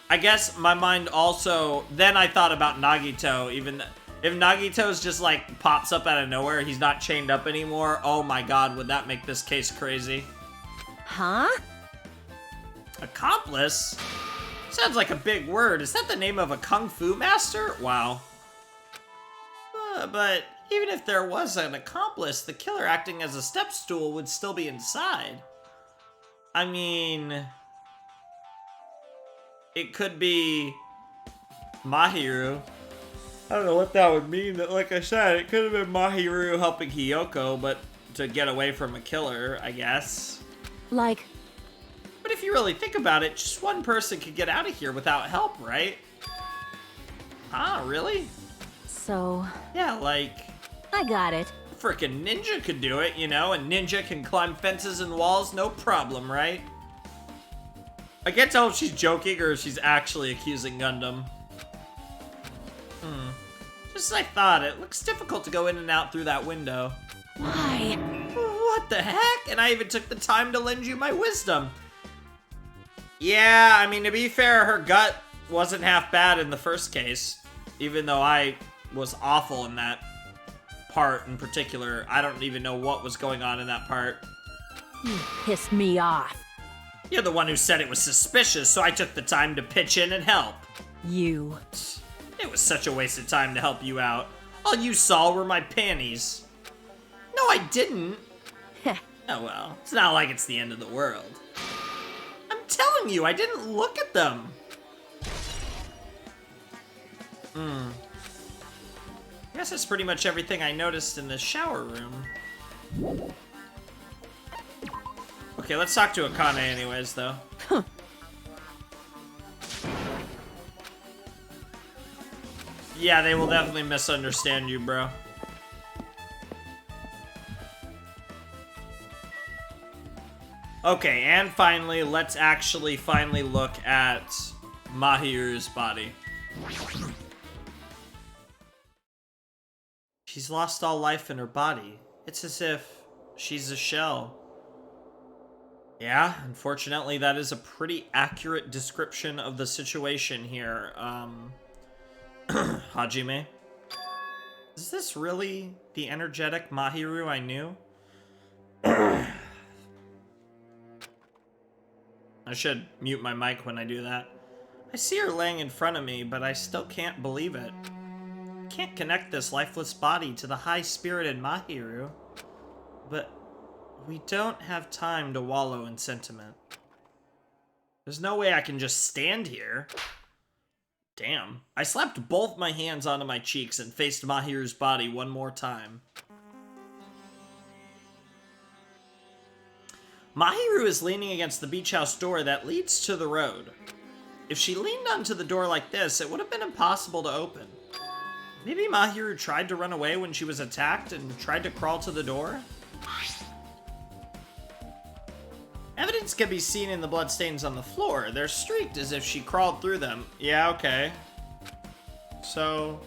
I guess my mind also... Then I thought about Nagito, even... If Nagito's just, like, pops up out of nowhere, he's not chained up anymore, oh my god, would that make this case crazy? Huh? Accomplice? Sounds like a big word. Is that the name of a kung fu master? Wow. But even if there was an accomplice, the killer acting as a step stool would still be inside. I mean, it could be Mahiru. I don't know what that would mean. Like I said, it could have been Mahiru helping Hiyoko, but to get away from a killer, I guess. Like, But if you really think about it, just one person could get out of here without help, right? Ah, really? so... Yeah, like, I got it. a frickin' ninja could do it, you know? A ninja can climb fences and walls, no problem, right? I can't tell if she's joking or if she's actually accusing Gundam. Just as I thought, it looks difficult to go in and out through that window. Why? What the heck? And I even took the time to lend you my wisdom. Yeah, I mean, to be fair, her gut wasn't half bad in the first case. Even though I was awful in that part in particular. I don't even know what was going on in that part. You pissed me off. You're the one who said it was suspicious, so I took the time to pitch in and help. You. It was such a waste of time to help you out. All you saw were my panties. No, I didn't. Heh. Oh well, it's not like it's the end of the world. I'm telling you, I didn't look at them. I guess that's pretty much everything I noticed in the shower room. Okay, let's talk to Akane anyways, though. Yeah, they will definitely misunderstand you, bro. Okay, and finally, let's actually finally look at Mahiru's body. She's lost all life in her body. It's as if she's a shell. Yeah, unfortunately, that is a pretty accurate description of the situation here. Hajime. Is this really the energetic Mahiru I knew? I should mute my mic when I do that. I see her laying in front of me, but I still can't believe it. I can't connect this lifeless body to the high-spirited Mahiru. But we don't have time to wallow in sentiment. There's no way I can just stand here. Damn. I slapped both my hands onto my cheeks and faced Mahiru's body one more time. Mahiru is leaning against the beach house door that leads to the road. If she leaned onto the door like this, it would have been impossible to open. Maybe Mahiru tried to run away when she was attacked and tried to crawl to the door? Evidence can be seen in the bloodstains on the floor. They're streaked as if she crawled through them. Yeah, okay. So,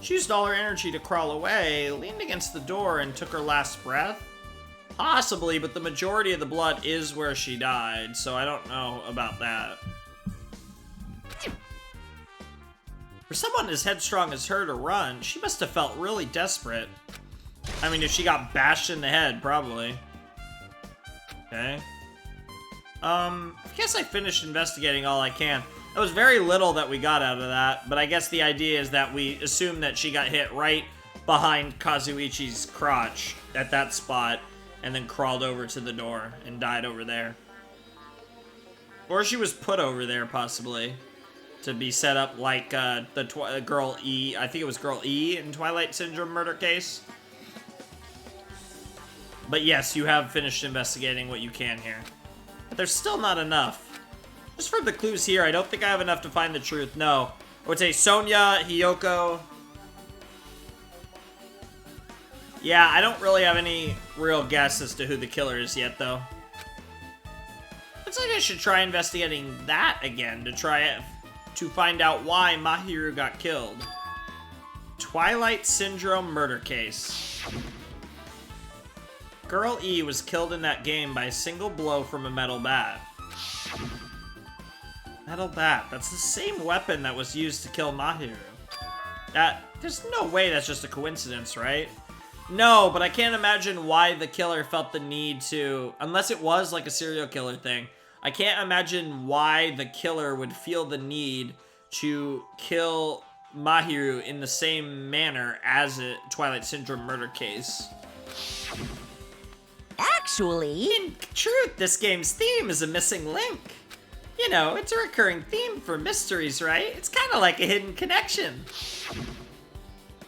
she used all her energy to crawl away, leaned against the door, and took her last breath? Possibly, but the majority of the blood is where she died, so I don't know about that. For someone as headstrong as her to run, she must have felt really desperate. I mean, if she got bashed in the head, probably. Okay. I guess I finished investigating all I can. There was very little that we got out of that, but I guess the idea is that we assume that she got hit right behind Kazuichi's crotch at that spot, and then crawled over to the door and died over there. Or she was put over there, possibly, to be set up like the girl E, I think it was girl E in Twilight Syndrome murder case. But yes, you have finished investigating what you can here. But there's still not enough. Just from the clues here, I don't think I have enough to find the truth. No. I would say Sonya, Hiyoko. Yeah, I don't really have any real guess as to who the killer is yet, though. Looks like I should try investigating that again to find out why Mahiru got killed. Twilight Syndrome murder case. Girl E was killed in that game by a single blow from a metal bat. Metal bat. That's the same weapon that was used to kill Mahiru. There's no way that's just a coincidence, right? No, but I can't imagine why the killer felt the need to, unless it was like a serial killer thing. I can't imagine why the killer would feel the need to kill Mahiru in the same manner as a Twilight Syndrome murder case. Actually... In truth, this game's theme is a missing link. You know, it's a recurring theme for mysteries, right? It's kind of like a hidden connection.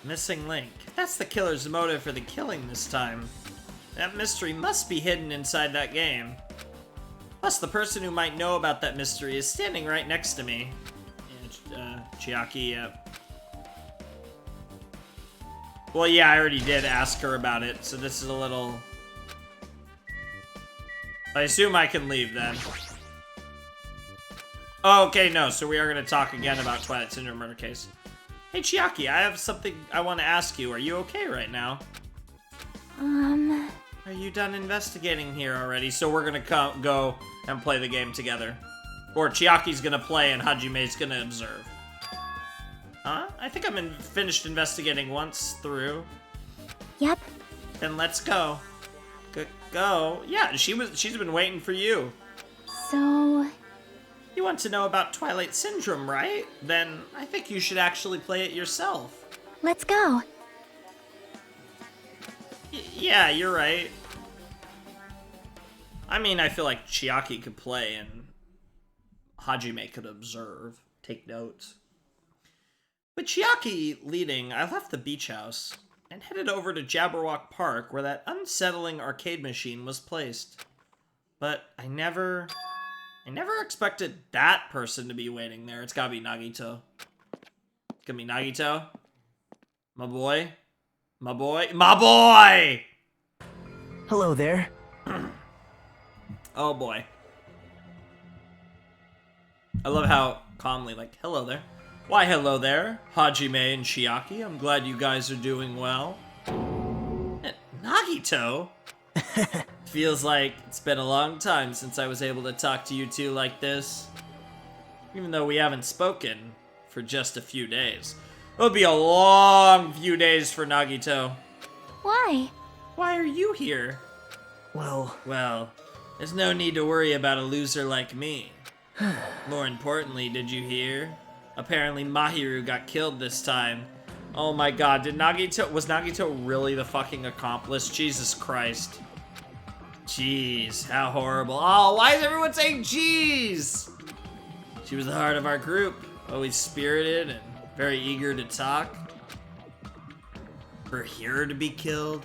Missing link. That's the killer's motive for the killing this time. That mystery must be hidden inside that game. Plus, the person who might know about that mystery is standing right next to me. Yeah, Chiaki, yeah. Well, yeah, I already did ask her about it, so this is a little... I assume I can leave then. Oh, okay, no, so we are going to talk again about Twilight Syndrome murder case. Hey, Chiaki, I have something I want to ask you. Are you okay right now? Are you done investigating here already? So we're going to go and play the game together. Or Chiaki's going to play and Hajime's going to observe. Huh? I think I'm finished investigating once through. Yep. Then let's go. Go. Yeah, she's been waiting for you. So... You want to know about Twilight Syndrome, right? Then I think you should actually play it yourself. let's go. Yeah, you're right. I mean, I feel like Chiaki could play and Hajime could observe, take notes. With Chiaki leading, I left the beach house and headed over to Jabberwock Park where that unsettling arcade machine was placed. But I never expected that person to be waiting there. It's gotta be Nagito. It's gonna be Nagito. My boy. My boy. My boy! Hello there. Oh boy. I love how calmly, like, hello there. Why, hello there, Hajime and Chiaki. I'm glad you guys are doing well. Nagito? Feels like it's been a long time since I was able to talk to you two like this. Even though we haven't spoken for just a few days. It'll be a long few days for Nagito. Why? Why are you here? Well, There's no need to worry about a loser like me. More importantly, did you hear? Apparently Mahiru got killed this time. Oh my god, was Nagito really the fucking accomplice? Jesus Christ. Jeez, how horrible. Oh, why is everyone saying jeez? She was the heart of our group, always spirited and very eager to talk. For her to be killed?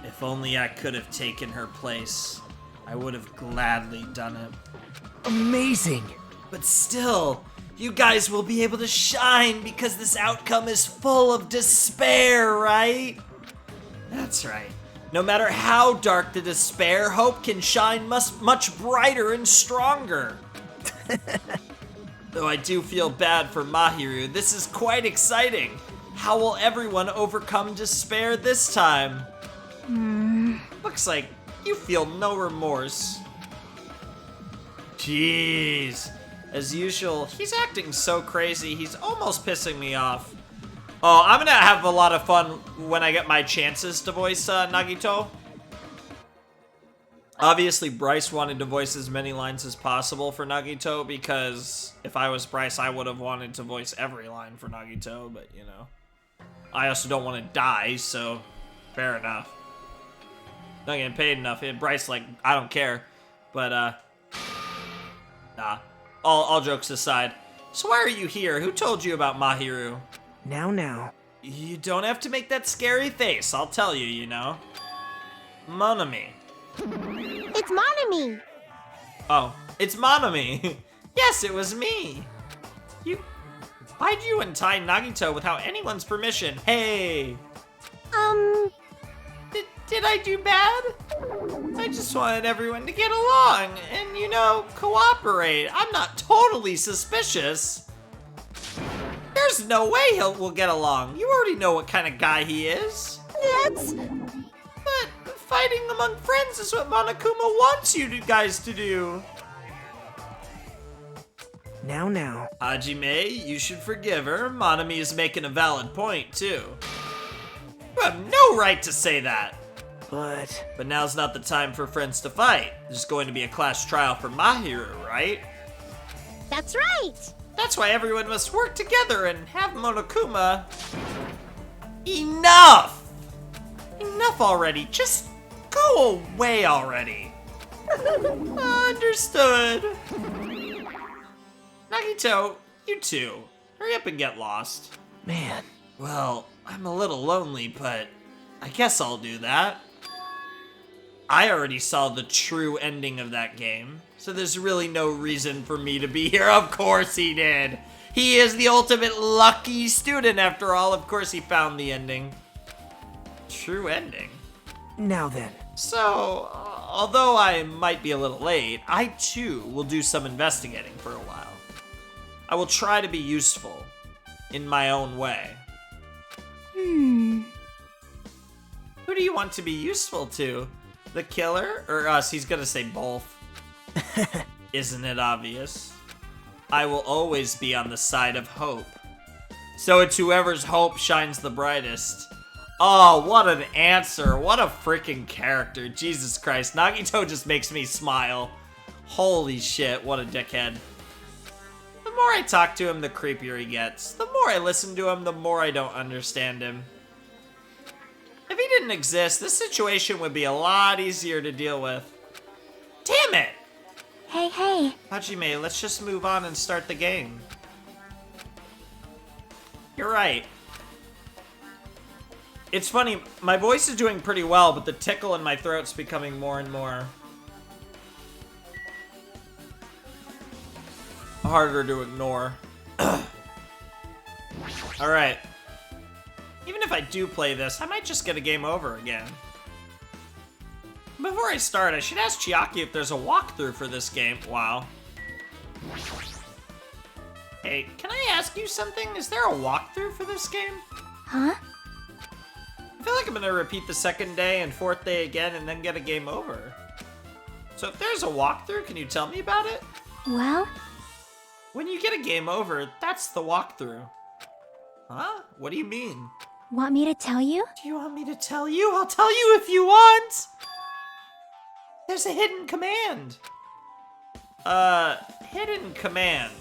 If only I could have taken her place. I would have gladly done it. amazing. But still, you guys will be able to shine because this outcome is full of despair, right? That's right. No matter how dark the despair, hope can shine much brighter and stronger. Though I do feel bad for Mahiru, this is quite exciting. How will everyone overcome despair this time? Looks like you feel no remorse. Jeez. As usual, he's acting so crazy, he's almost pissing me off. Oh, I'm gonna have a lot of fun when I get my chances to voice Nagito. Obviously, Bryce wanted to voice as many lines as possible for Nagito, because if I was Bryce, I would have wanted to voice every line for Nagito, but, you know. I also don't want to die, so fair enough. Not getting paid enough. Bryce, like, I don't care. But, nah. All jokes aside. So why are you here? Who told you about Mahiru? Now. You don't have to make that scary face. I'll tell you, you know. Monami. It's Monami. Oh, it's Monami. Yes, it was me. Why'd you untie Nagito without anyone's permission? Hey. Did I do bad? I just wanted everyone to get along and, you know, cooperate. I'm not totally suspicious. There's no way we'll get along. You already know what kind of guy he is. But fighting among friends is what Monokuma wants you guys to do. Now. Hajime, you should forgive her. Monami is making a valid point, too. You have no right to say that. But now's not the time for friends to fight. There's going to be a class trial for Mahiru, right? That's right. That's why everyone must work together and have Monokuma. Enough! Enough already. Just go away already. Understood. Nagito, you too. Hurry up and get lost. Man, Well, I'm a little lonely, but I guess I'll do that. I already saw the true ending of that game, so there's really no reason for me to be here. Of course he did. He is the ultimate lucky student after all. Of course he found the ending. True ending. now then. So, although I might be a little late, I too will do some investigating for a while. I will try to be useful in my own way. Who do you want to be useful to? The killer or us? He's gonna say both. Isn't it obvious? I will always be on the side of hope. So it's whoever's hope shines the brightest. Oh, what an answer. What a freaking character. Jesus Christ. Nagito just makes me smile. Holy shit, what a dickhead. The more I talk to him, the creepier he gets. The more I listen to him, the more I don't understand him. If he didn't exist, this situation would be a lot easier to deal with. Damn it! Hey. Hajime, let's just move on and start the game. You're right. It's funny, my voice is doing pretty well, but the tickle in my throat's becoming more and more harder to ignore. Alright. Even if I do play this, I might just get a game over again. Before I start, I should ask Chiaki if there's a walkthrough for this game. Wow. Hey, can I ask you something? Is there a walkthrough for this game? Huh? I feel like I'm gonna repeat the second day and fourth day again and then get a game over. So if there's a walkthrough, can you tell me about it? Well, When you get a game over, that's the walkthrough. Huh? What do you mean? want me to tell you? Do you want me to tell you? I'll tell you if you want! There's a hidden command. Hidden command.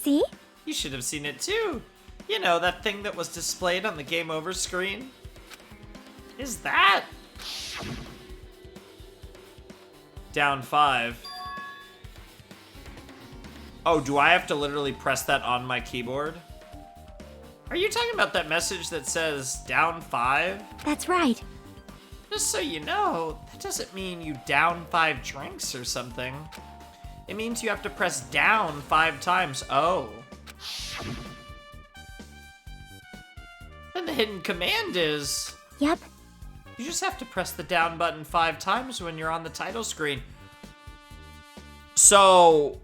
See? You should have seen it too. You know, that thing that was displayed on the game over screen? Is that? Down 5. Oh, do I have to literally press that on my keyboard? Are you talking about that message that says down 5? That's right. Just so you know, that doesn't mean you down 5 drinks or something. It means you have to press down 5 times. Oh. Then the hidden command is... Yep. You just have to press the down button 5 times when you're on the title screen. So...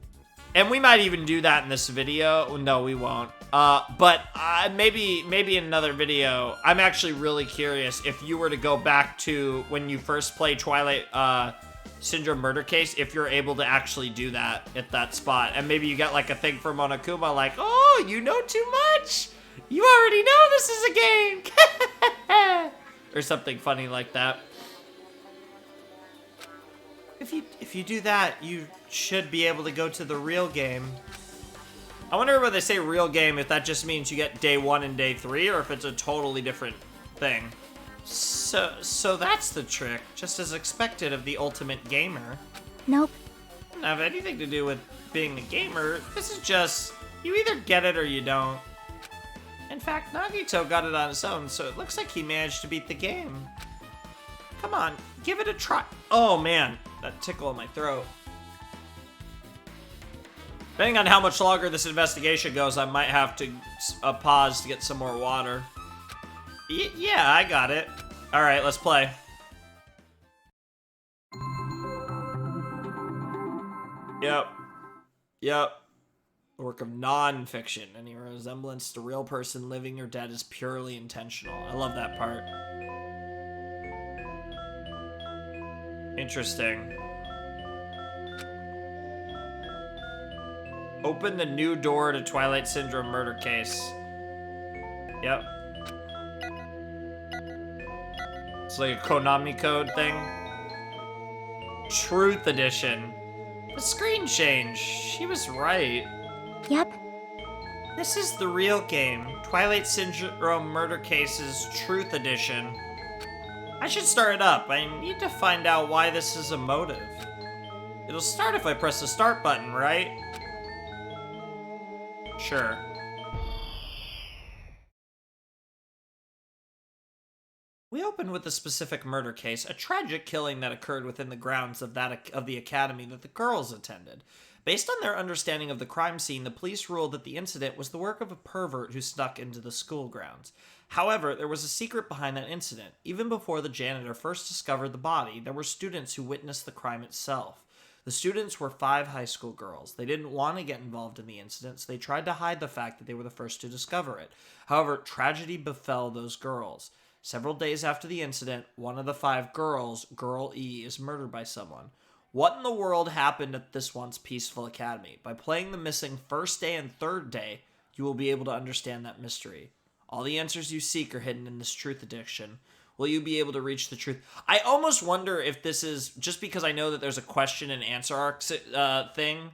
And we might even do that in this video. No, we won't. But maybe in another video. I'm actually really curious if you were to go back to when you first played Twilight Syndrome Murder Case, if you're able to actually do that at that spot. And maybe you get like a thing from Monokuma like, oh, you know too much. You already know this is a game. Or something funny like that. If you do that, you should be able to go to the real game. I wonder when they say real game, if that just means you get day 1 and day 3, or if it's a totally different thing. So that's the trick, just as expected of the ultimate gamer. Nope. Doesn't have anything to do with being a gamer. This is just, you either get it or you don't. In fact, Nagito got it on his own, so it looks like he managed to beat the game. Come on, give it a try. Oh man, that tickle in my throat. Depending on how much longer this investigation goes, I might have to pause to get some more water. Yeah, I got it. All right, let's play. Yep. The work of non-fiction. Any resemblance to real person living or dead is purely intentional. I love that part. Interesting. Open the new door to Twilight Syndrome Murder Case. Yep. It's like a Konami code thing. Truth Edition. The screen changed. She was right. Yep. This is the real game. Twilight Syndrome Murder Cases Truth Edition. I should start it up. I need to find out why this is a motive. It'll start if I press the start button, right? Sure. We open with a specific murder case, a tragic killing that occurred within the grounds of the academy that the girls attended. Based on their understanding of the crime scene, the police ruled that the incident was the work of a pervert who snuck into the school grounds. However, there was a secret behind that incident. Even before the janitor first discovered the body, there were students who witnessed the crime itself. The students were 5 high school girls. They didn't want to get involved in the incident, so they tried to hide the fact that they were the first to discover it. However, tragedy befell those girls. Several days after the incident, one of the 5 girls, Girl E, is murdered by someone. What in the world happened at this once peaceful academy? By playing the missing first day and third day, you will be able to understand that mystery. All the answers you seek are hidden in this truth edition. Will you be able to reach the truth? I almost wonder if this is, just because I know that there's a question and answer arc thing,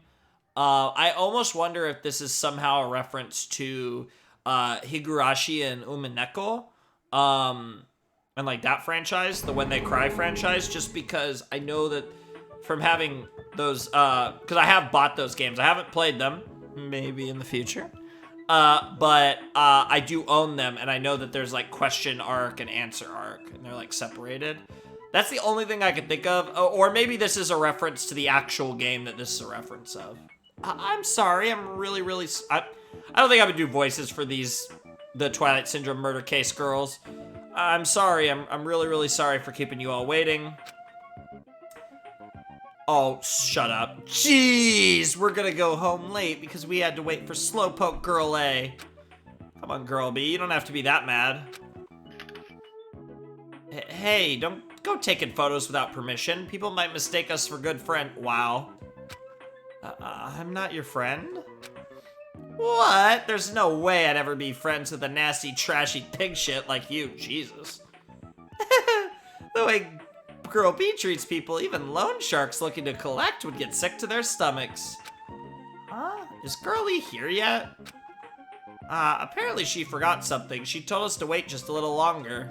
I almost wonder if this is somehow a reference to Higurashi and Umineko, and like that franchise, the When They Cry franchise, just because I know that from having those, because I have bought those games. I haven't played them, maybe in the future. But I do own them, and I know that there's like question arc and answer arc, and they're like separated. That's the only thing I could think of. Or maybe this is a reference to the actual game that this is a reference of. I'm sorry, I'm really, I don't think I would do voices for the Twilight Syndrome murder case girls. I'm sorry, I'm really sorry for keeping you all waiting. Oh, shut up. Jeez, we're gonna go home late because we had to wait for Slowpoke Girl A. Come on, Girl B, you don't have to be that mad. Hey, don't go taking photos without permission. People might mistake us for good friend. Wow. I'm not your friend? What? There's no way I'd ever be friends with a nasty, trashy pig shit like you. Jesus. The way Girl B treats people, even loan sharks looking to collect would get sick to their stomachs. Huh? Is Girlie here yet? Apparently she forgot something. She told us to wait just a little longer.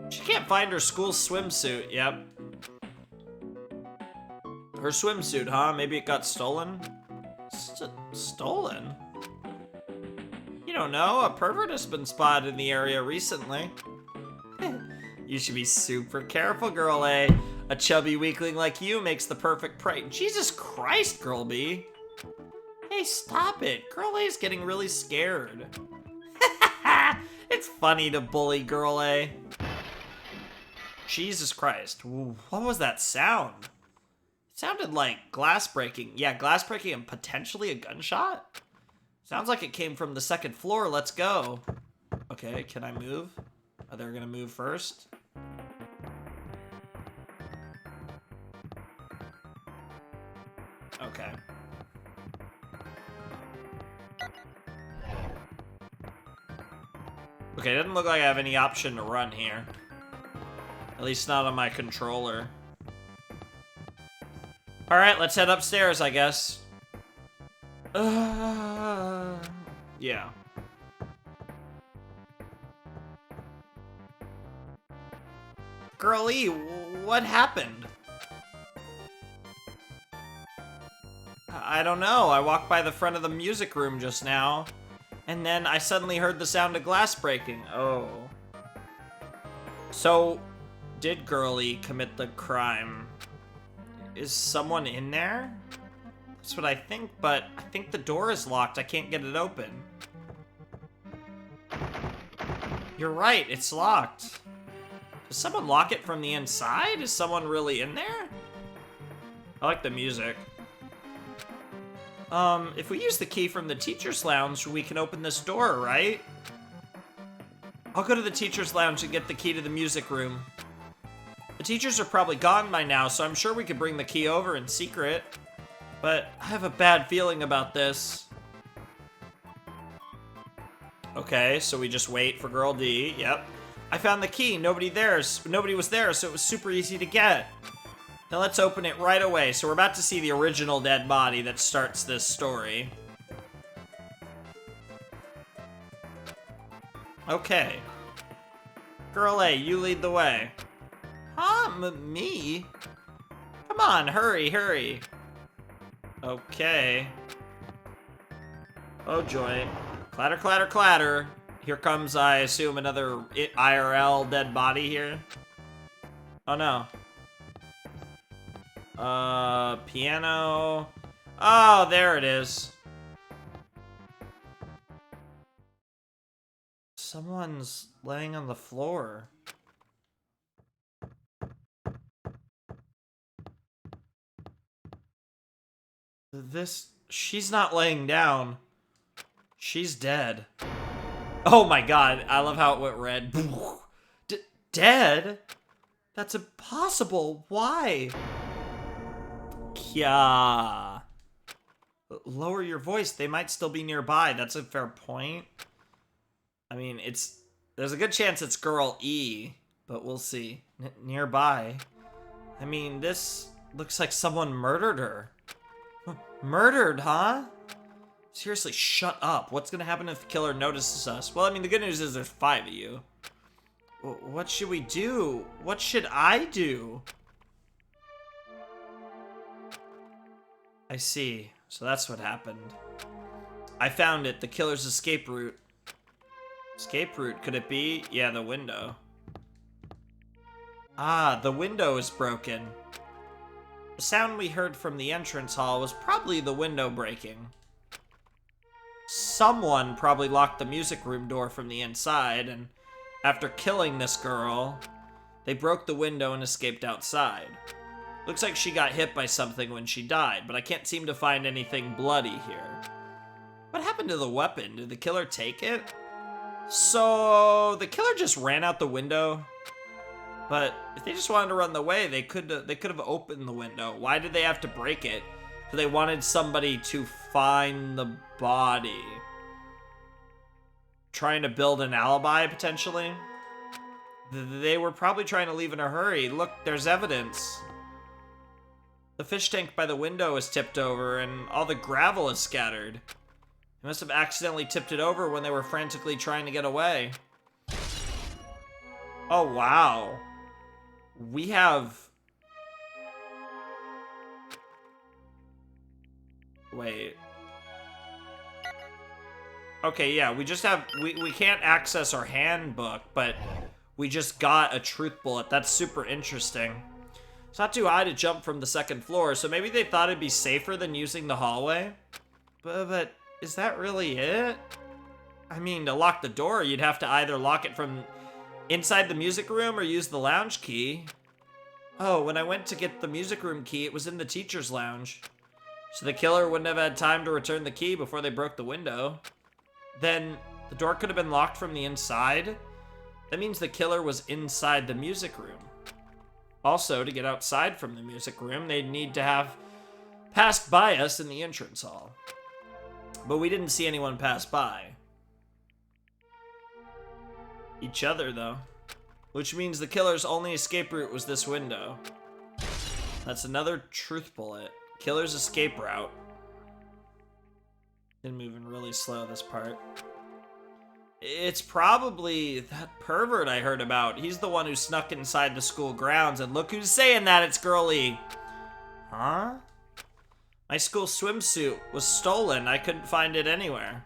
She can't find her school swimsuit. Yep. Her swimsuit, huh? Maybe it got stolen? Stolen? You don't know, a pervert has been spotted in the area recently. You should be super careful, Girl A. A chubby weakling like you makes the perfect prey. Jesus Christ, Girl B. Hey, stop it. Girl A is getting really scared. It's funny to bully Girl A. Jesus Christ. What was that sound? It sounded like glass breaking. Yeah, glass breaking and potentially a gunshot? Sounds like it came from the 2nd floor. Let's go. Okay, can I move? Are they gonna move first? Okay. Okay, it doesn't look like I have any option to run here. At least not on my controller. Alright, let's head upstairs, I guess. Yeah. Girlie, what happened? I don't know. I walked by the front of the music room just now, and then I suddenly heard the sound of glass breaking. Oh. So, did Girlie commit the crime? Is someone in there? That's what I think, but I think the door is locked. I can't get it open. You're right, it's locked. Does someone lock it from the inside? Is someone really in there? I like the music. If we use the key from the teacher's lounge, we can open this door, right? I'll go to the teacher's lounge and get the key to the music room. The teachers are probably gone by now, so I'm sure we could bring the key over in secret. But I have a bad feeling about this. Okay, so we just wait for Girl D. Yep. I found the key. Nobody was there, so it was super easy to get. Now let's open it right away. So we're about to see the original dead body that starts this story. Okay. Girl A, you lead the way. Huh? Me? Come on, hurry, hurry. Okay. Oh joy. Clatter, clatter, clatter. Here comes, I assume, another IRL dead body here. Oh no. Piano. Oh, there it is. Someone's laying on the floor. She's not laying down. She's dead. Oh my god, I love how it went red. Dead? That's impossible. Why? Kya. Lower your voice. They might still be nearby. That's a fair point. I mean, there's a good chance it's girl E, but we'll see. Nearby. I mean, this looks like someone murdered her. Murdered, huh? Seriously, shut up. What's gonna happen if the killer notices us? Well, I mean, the good news is there's 5 of you. What should we do? What should I do? I see. So that's what happened. I found it. The killer's escape route. Escape route. Could it be? Yeah, the window. Ah, the window is broken. The sound we heard from the entrance hall was probably the window breaking. Someone probably locked the music room door from the inside, and after killing this girl, they broke the window and escaped outside. Looks like she got hit by something when she died, but I can't seem to find anything bloody here. What happened to the weapon? Did the killer take it? So, the killer just ran out the window? But if they just wanted to run away, they could have opened the window. Why did they have to break it? Because they wanted somebody to find the body. Trying to build an alibi, potentially? They were probably trying to leave in a hurry. Look, there's evidence. The fish tank by the window is tipped over, and all the gravel is scattered. They must have accidentally tipped it over when they were frantically trying to get away. Oh, wow. We have... Wait. Okay, yeah, we just have... We can't access our handbook, but we just got a truth bullet. That's super interesting. It's not too high to jump from the second floor, so maybe they thought it'd be safer than using the hallway? But is that really it? I mean, to lock the door, you'd have to either lock it from inside the music room or use the lounge key. Oh, when I went to get the music room key, it was in the teacher's lounge. So the killer wouldn't have had time to return the key before they broke the window. Then the door could have been locked from the inside. That means the killer was inside the music room. Also, to get outside from the music room, they'd need to have passed by us in the entrance hall. But we didn't see anyone pass by. Each other, though. Which means the killer's only escape route was this window. That's another truth bullet. Killer's escape route. Been moving really slow, this part. It's probably that pervert I heard about. He's the one who snuck inside the school grounds, and look who's saying that, it's Girly. Huh? My school swimsuit was stolen. I couldn't find it anywhere.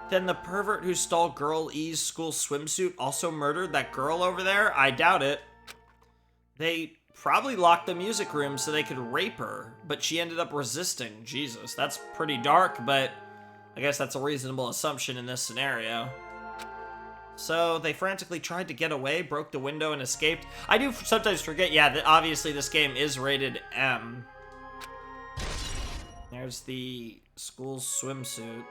Then the pervert who stole Girl E's school swimsuit also murdered that girl over there? I doubt it. They probably locked the music room so they could rape her, but she ended up resisting. Jesus, that's pretty dark, but I guess that's a reasonable assumption in this scenario. So they frantically tried to get away, broke the window, and escaped. I do sometimes forget, yeah, that obviously this game is rated M. There's the school swimsuit.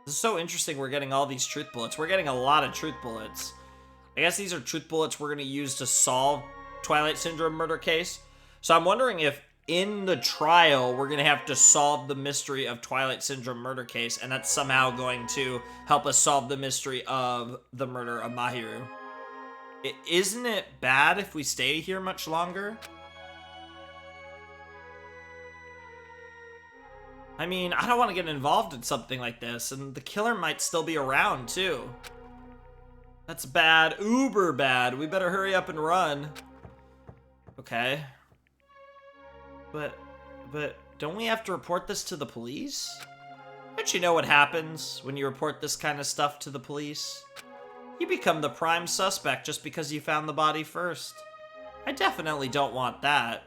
This is so interesting we're getting all these truth bullets. We're getting a lot of truth bullets. I guess these are truth bullets we're going to use to solve Twilight Syndrome murder case. So I'm wondering if in the trial we're going to have to solve the mystery of Twilight Syndrome murder case, and that's somehow going to help us solve the mystery of the murder of Mahiru. Isn't it bad if we stay here much longer? I mean, I don't want to get involved in something like this, and the killer might still be around, too. That's bad. Uber bad. We better hurry up and run. Okay. But don't we have to report this to the police? Don't you know what happens when you report this kind of stuff to the police? You become the prime suspect just because you found the body first. I definitely don't want that.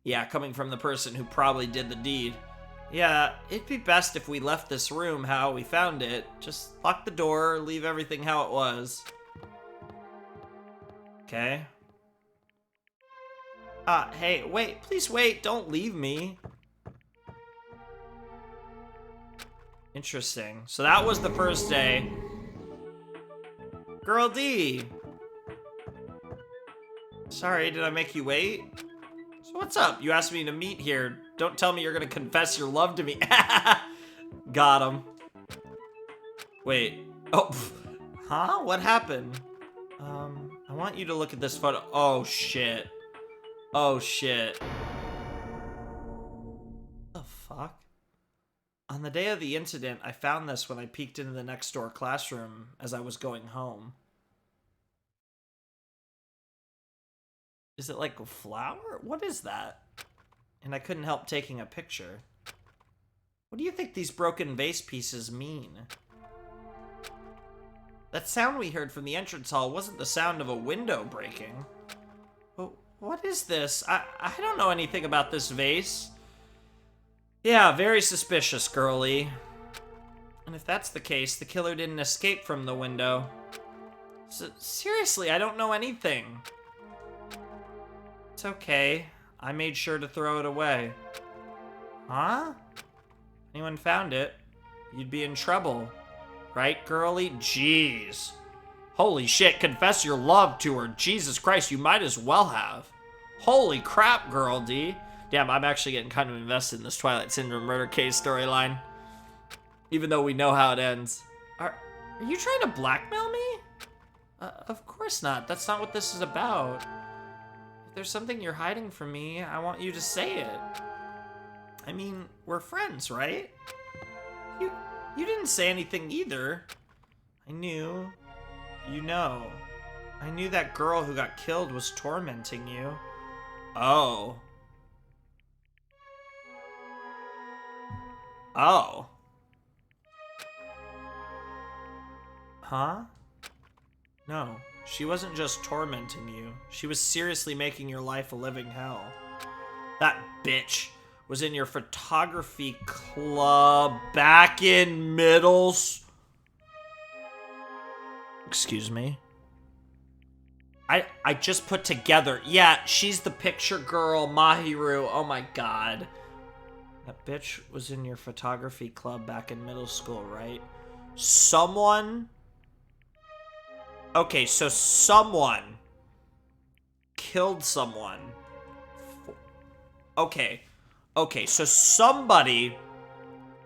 Yeah, coming from the person who probably did the deed. Yeah, it'd be best if we left this room how we found it. Just lock the door, leave everything how it was. Okay. Hey, wait, please wait, don't leave me. Interesting. So that was the first day. Girl D. Sorry, did I make you wait? So what's up? You asked me to meet here. Don't tell me you're gonna confess your love to me. Got him. Wait. Oh, huh? What happened? I want you to look at this photo. Oh, shit. Oh, shit. What the fuck? On the day of the incident, I found this when I peeked into the next door classroom as I was going home. Is it like a flower? What is that? And I couldn't help taking a picture. What do you think these broken vase pieces mean? That sound we heard from the entrance hall wasn't the sound of a window breaking. But what is this? I don't know anything about this vase. Yeah, very suspicious, girlie. And if that's the case, the killer didn't escape from the window. So, seriously, I don't know anything. It's okay. I made sure to throw it away. Huh? Anyone found it, you'd be in trouble. Right, girlie? Jeez. Holy shit, confess your love to her. Jesus Christ, you might as well have. Holy crap, girl D. Damn, I'm actually getting kind of invested in this Twilight Syndrome murder case storyline. Even though we know how it ends. Are you trying to blackmail me? Of course not. That's not what this is about. If there's something you're hiding from me, I want you to say it. I mean, we're friends, right? You didn't say anything either. I knew. You know. I knew that girl who got killed was tormenting you. Oh. Oh. Huh? No, she wasn't just tormenting you. She was seriously making your life a living hell. That bitch was in your photography club back in Excuse me? I just put together. Yeah, she's the picture girl, Mahiru. Oh my god. That bitch was in your photography club back in middle school, right? Someone... Okay, so someone killed someone. Okay, so somebody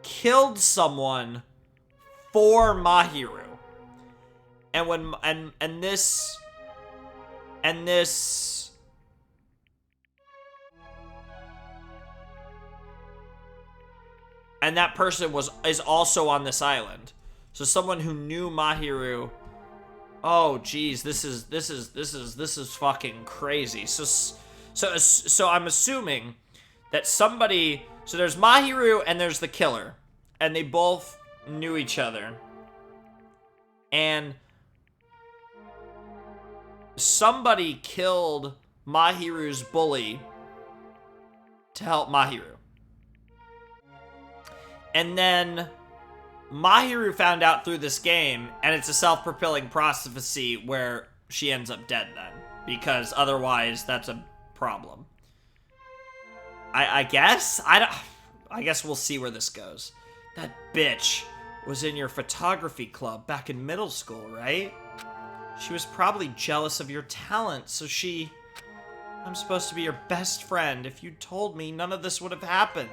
killed someone for Mahiru. And when and this and that person is also on this island. So someone who knew Mahiru. Oh geez, this is fucking crazy. So I'm assuming that somebody, so there's Mahiru and there's the killer, and they both knew each other. And somebody killed Mahiru's bully to help Mahiru. And then Mahiru found out through this game, and it's a self-propelling prophecy where she ends up dead then. Because otherwise, that's a problem. I guess? I guess we'll see where this goes. That bitch was in your photography club back in middle school, right? She was probably jealous of your talent, so I'm supposed to be your best friend. If you'd told me, none of this would have happened.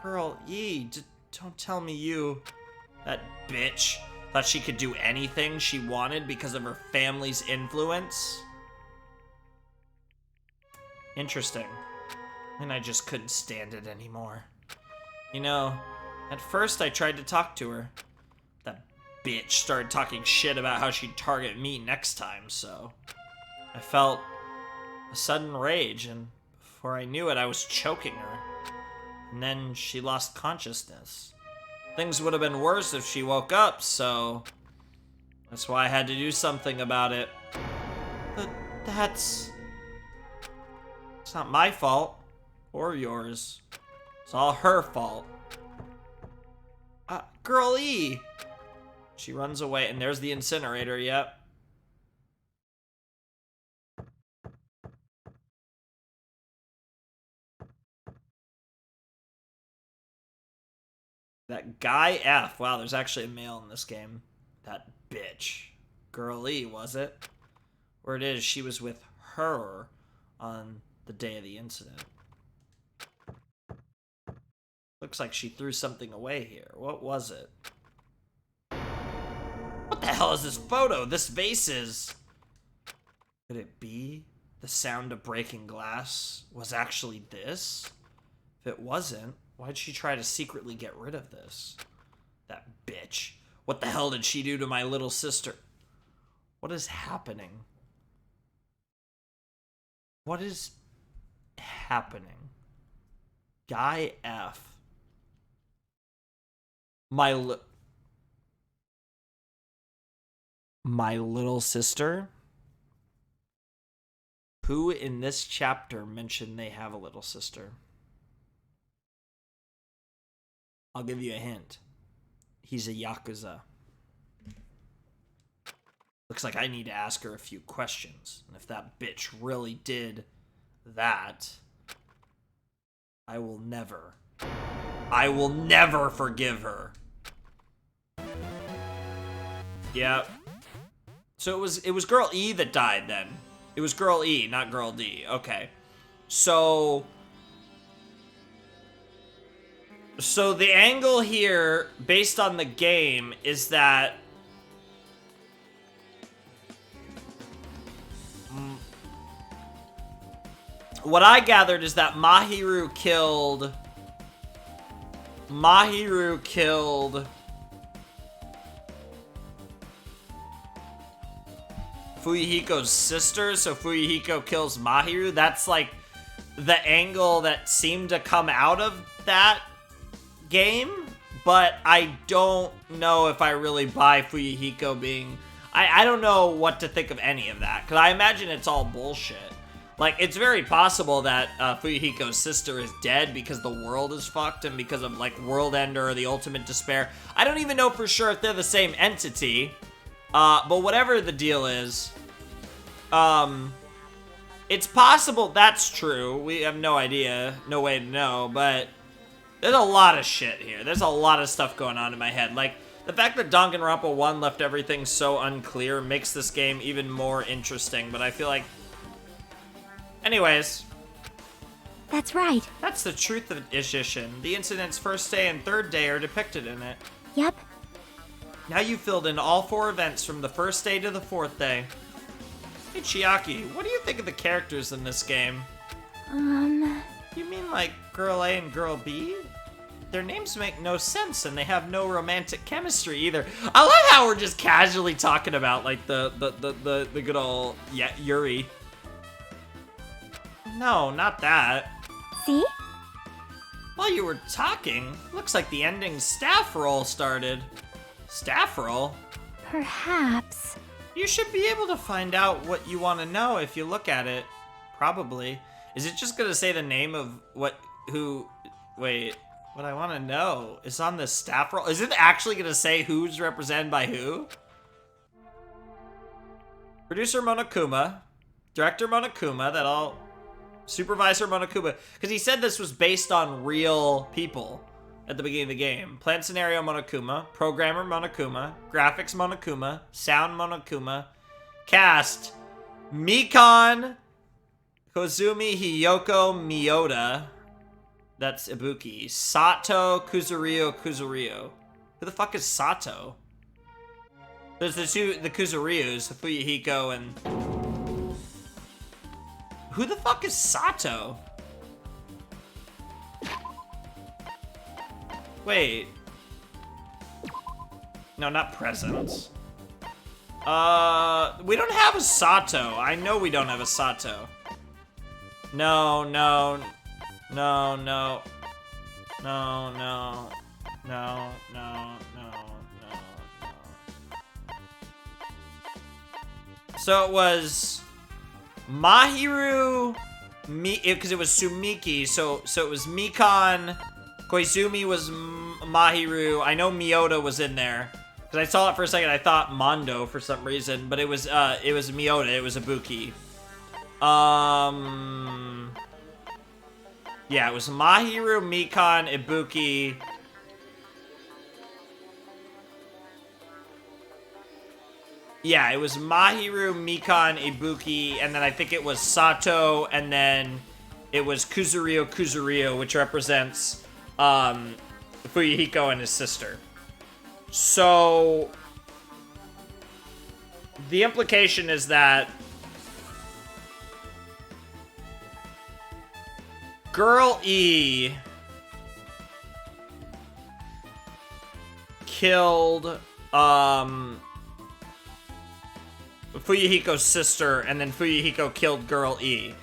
Girl, don't tell me that bitch, thought she could do anything she wanted because of her family's influence. Interesting. And I just couldn't stand it anymore. You know, at first I tried to talk to her. That bitch started talking shit about how she'd target me next time, so... I felt a sudden rage, and before I knew it, I was choking her. And then she lost consciousness. Things would have been worse if she woke up, so... That's why I had to do something about it. But that's... It's not my fault. Or yours. It's all her fault. Girl E! She runs away, and there's the incinerator, yep. That guy F. Wow, there's actually a male in this game. That bitch. Girl E, was it? Or it is, she was with her on the day of the incident. Looks like she threw something away here. What was it? What the hell is this photo? This vase is... Could it be the sound of breaking glass was actually this? If it wasn't, why'd she try to secretly get rid of this? That bitch. What the hell did she do to my little sister? What is happening? What is happening? Guy F. My little sister? Who in this chapter mentioned they have a little sister? I'll give you a hint. He's a Yakuza. Looks like I need to ask her a few questions. And if that bitch really did that, I will never forgive her. Yep. So it was girl E that died then. It was girl E, not girl D. Okay. So the angle here, based on the game, is that what I gathered is that Mahiru killed Fuyuhiko's sister, so Fuyuhiko kills Mahiru. That's like the angle that seemed to come out of that game, but I don't know if I really buy Fuyuhiko being... I don't know what to think of any of that, because I imagine it's all bullshit. Like, it's very possible that Fuyuhiko's sister is dead because the world is fucked and because of, like, World Ender or the Ultimate Despair. I don't even know for sure if they're the same entity, but whatever the deal is, it's possible that's true. We have no idea, no way to know, but there's a lot of shit here. There's a lot of stuff going on in my head. Like, the fact that Danganronpa 1 left everything so unclear makes this game even more interesting, but I feel like... Anyways. That's right. That's the truth of Ishishin. The incident's first day and third day are depicted in it. Yep. Now you filled in all 4 events from the first day to the 4th day. Hey, Chiaki, what do you think of the characters in this game? You mean like Girl A and Girl B? Their names make no sense, and they have no romantic chemistry either. I love how we're just casually talking about, like, the good old Yuri. No, not that. See? While you were talking, looks like the ending staff roll started. Staff roll? Perhaps. You should be able to find out what you want to know if you look at it. Probably. Is it just gonna say the name of what I want to know is on the staff roll? Is it actually gonna say who's represented by who? Producer Monokuma, Director Monokuma, Supervisor Monokuma, because he said this was based on real people at the beginning of the game. Plan Scenario Monokuma, Programmer Monokuma, Graphics Monokuma, Sound Monokuma, Cast, Mikon, Kozumi Hiyoko Miyoda, that's Ibuki, Sato Kuzurio. Who the fuck is Sato? There's the Kuzuryus, Fuyuhiko and... Who the fuck is Sato? Wait. No, not presents. We don't have a Sato. I know we don't have a Sato. No, no. No, no. No, no. No, no, no, no, no. So it was Mahiru, because it was Sumiki, so it was Mikan, Koizumi was Mahiru. I know Miyota was in there. Because I saw it for a second, I thought Mondo for some reason, but it was Miyota, it was Ibuki. Yeah, it was Mahiru, Mikan, Ibuki. Yeah, it was Mahiru, Mikan, Ibuki, and then I think it was Sato, and then it was Kuzurio, which represents Fuyuhiko and his sister. So the implication is that Girl E killed Fuyuhiko's sister, and then Fuyuhiko killed Girl E.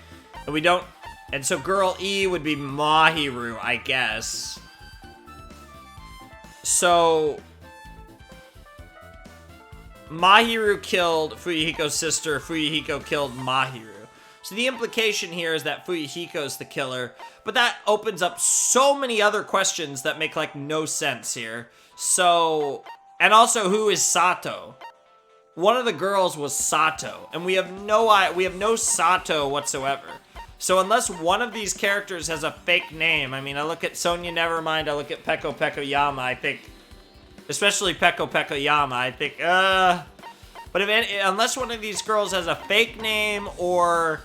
And so Girl E would be Mahiru, I guess. So Mahiru killed Fuyuhiko's sister, Fuyuhiko killed Mahiru. So the implication here is that Fuyuhiko's the killer, but that opens up so many other questions that make, like, no sense here. So, and also, who is Sato? One of the girls was Sato, and we have no Sato whatsoever. So unless one of these characters has a fake name, I mean, I look at Sonya Nevermind, I look at Peko Yama, I think, especially Peko Yama, I think, but unless one of these girls has a fake name, or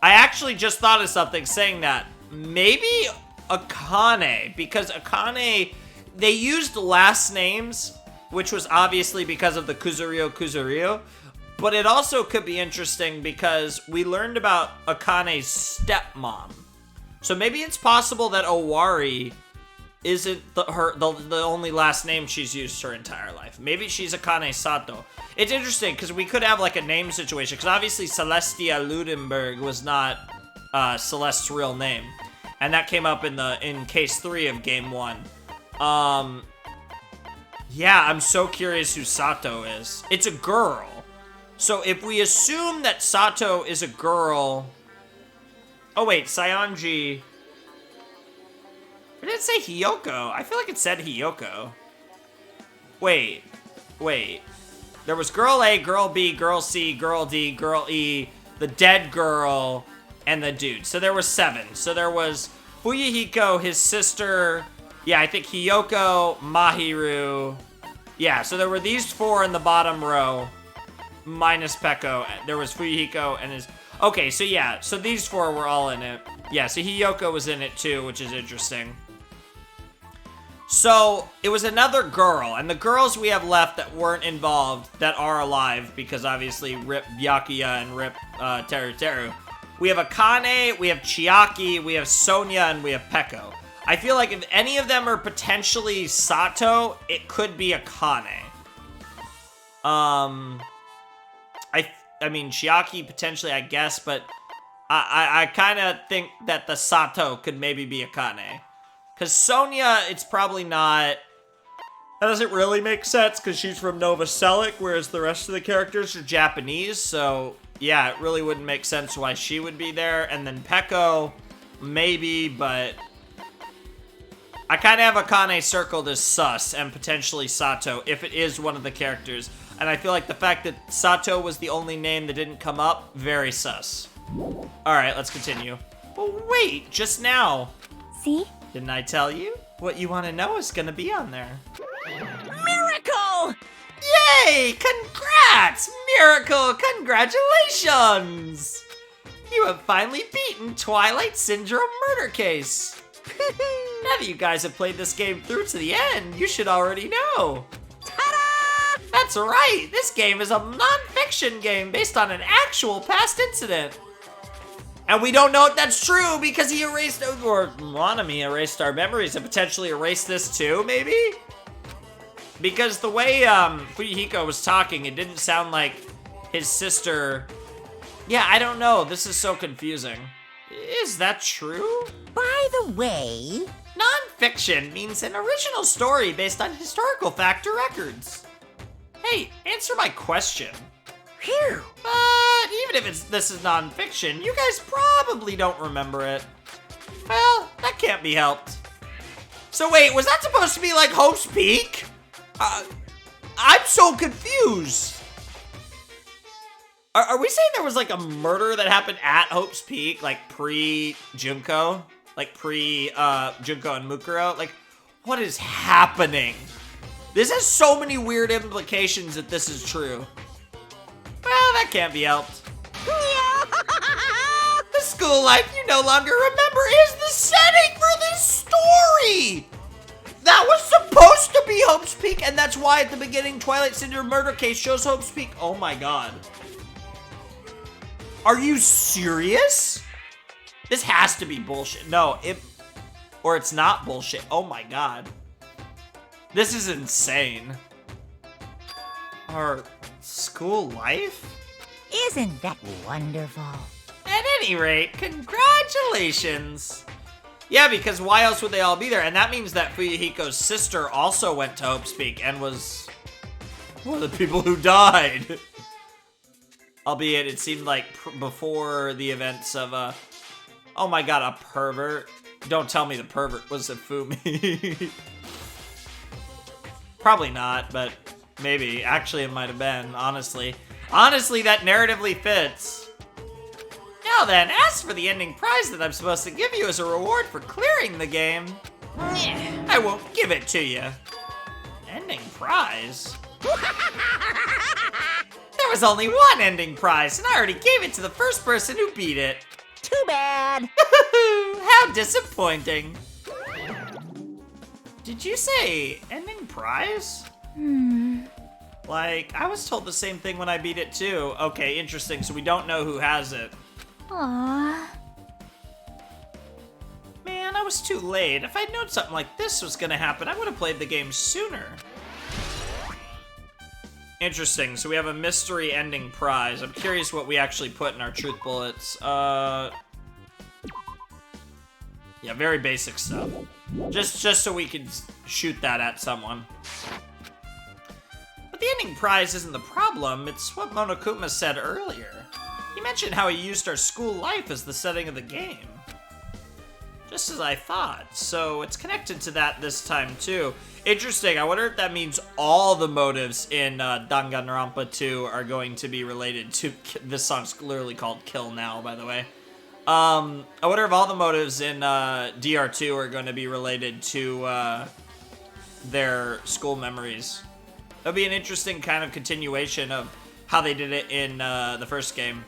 I actually just thought of something saying that. Maybe Akane, because Akane, they used last names, which was obviously because of the Kuzurio, but it also could be interesting because we learned about Akane's stepmom. So maybe it's possible that Owari isn't the only last name she's used her entire life. Maybe she's Akane Sato. It's interesting because we could have like a name situation, because obviously Celestia Ludenberg was not Celeste's real name, and that came up in case 3 of game 1. Yeah, I'm so curious who Sato is. It's a girl. So if we assume that Sato is a girl... Oh wait, Saionji... Did it say Hiyoko? I feel like it said Hiyoko. Wait. There was Girl A, Girl B, Girl C, Girl D, Girl E, the dead girl, and the dude. So there were 7. So there was Fuyuhiko, his sister... Yeah, I think Hiyoko, Mahiru. Yeah, so there were these 4 in the bottom row, minus Peko. There was Fuyuhiko and his... Okay, so yeah, so these 4 were all in it. Yeah, so Hiyoko was in it too, which is interesting. So, it was another girl, and the girls we have left that weren't involved, that are alive, because obviously RIP Byakuya and RIP Teru. We have Akane, we have Chiaki, we have Sonya, and we have Peko. I feel like if any of them are potentially Sato, it could be Akane. I mean, Chiaki potentially, I guess, but I kind of think that the Sato could maybe be Akane. Because Sonya, it's probably not... That doesn't really make sense, because she's from Nova Celic, whereas the rest of the characters are Japanese, so... Yeah, it really wouldn't make sense why she would be there. And then Peko, maybe, but... I kind of have Akane circled as sus, and potentially Sato, if it is one of the characters. And I feel like the fact that Sato was the only name that didn't come up, very sus. Alright, let's continue. Well, wait, just now. See? Didn't I tell you? What you want to know is gonna be on there. Miracle! Yay! Congrats! Miracle! Congratulations! You have finally beaten Twilight Syndrome Murder Case. Now that you guys have played this game through to the end, you should already know. Ta-da! That's right! This game is a non-fiction game based on an actual past incident. And we don't know if that's true because he erased, or Monami erased our memories and potentially erased this too, maybe? Because the way Fuyuhiko was talking, it didn't sound like his sister... Yeah, I don't know. This is so confusing. Is that true? By the way... Non-fiction means an original story based on historical fact or records. Hey, answer my question. Phew. But even if this is non-fiction, you guys probably don't remember it. Well, that can't be helped. So wait, was that supposed to be like Hope's Peak? I'm so confused. Are we saying there was like a murder that happened at Hope's Peak, like pre-Junko? Like pre-Junko and Mukuro? Like, what is happening? This has so many weird implications that this is true. Well, that can't be helped. The school life you no longer remember is the setting for this story! That was supposed to be Hope's Peak, and that's why at the beginning Twilight Syndrome murder case shows Hope's Peak. Oh my god. Are you serious? This has to be bullshit. No, or it's not bullshit. Oh my god. This is insane. Our school life? Isn't that wonderful? At any rate, congratulations. Yeah, because why else would they all be there? And that means that Fuyuhiko's sister also went to Hope's Peak and was one of the people who died. Albeit, it seemed like before the events of, oh my god, a pervert. Don't tell me the pervert was a Fumi. Probably not, but maybe. Actually, it might have been, honestly. Honestly, that narratively fits. Now then, as for the ending prize that I'm supposed to give you as a reward for clearing the game, I won't give it to you. Ending prize? There was only one ending prize, and I already gave it to the first person who beat it. Too bad. How disappointing. Did you say ending prize? Like, I was told the same thing when I beat it too. Okay, interesting, so we don't know who has it. Aww. Man, I was too late. If I'd known something like this was gonna happen, I would have played the game sooner. Interesting, so we have a mystery ending prize. I'm curious what we actually put in our truth bullets. Yeah, very basic stuff. Just so we could shoot that at someone. But the ending prize isn't the problem, it's what Monokuma said earlier. He mentioned how he used our school life as the setting of the game. Just as I thought, so it's connected to that this time too. Interesting, I wonder if that means all the motives in Danganronpa 2 are going to be related to... This song's literally called Kill Now, by the way. I wonder if all the motives in DR2 are going to be related to their school memories. That'd be an interesting kind of continuation of how they did it in the first game.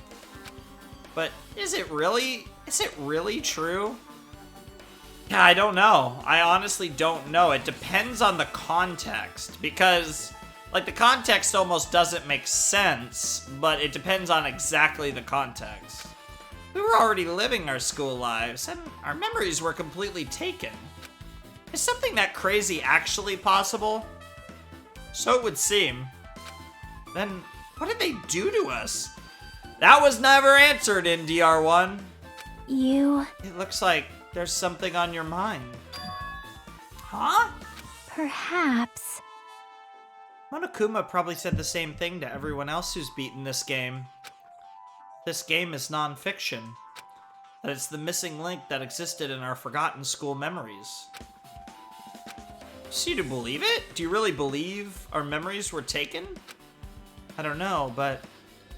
But is it really true? Yeah, I don't know. I honestly don't know. It depends on the context, because, like, the context almost doesn't make sense, but it depends on exactly the context. We were already living our school lives, and our memories were completely taken. Is something that crazy actually possible? So it would seem. Then, what did they do to us? That was never answered in DR1. It looks like there's something on your mind. Huh? Perhaps. Monokuma probably said the same thing to everyone else who's beaten this game. This game is non-fiction. That it's the missing link that existed in our forgotten school memories. So you do believe it? Do you really believe our memories were taken? I don't know, but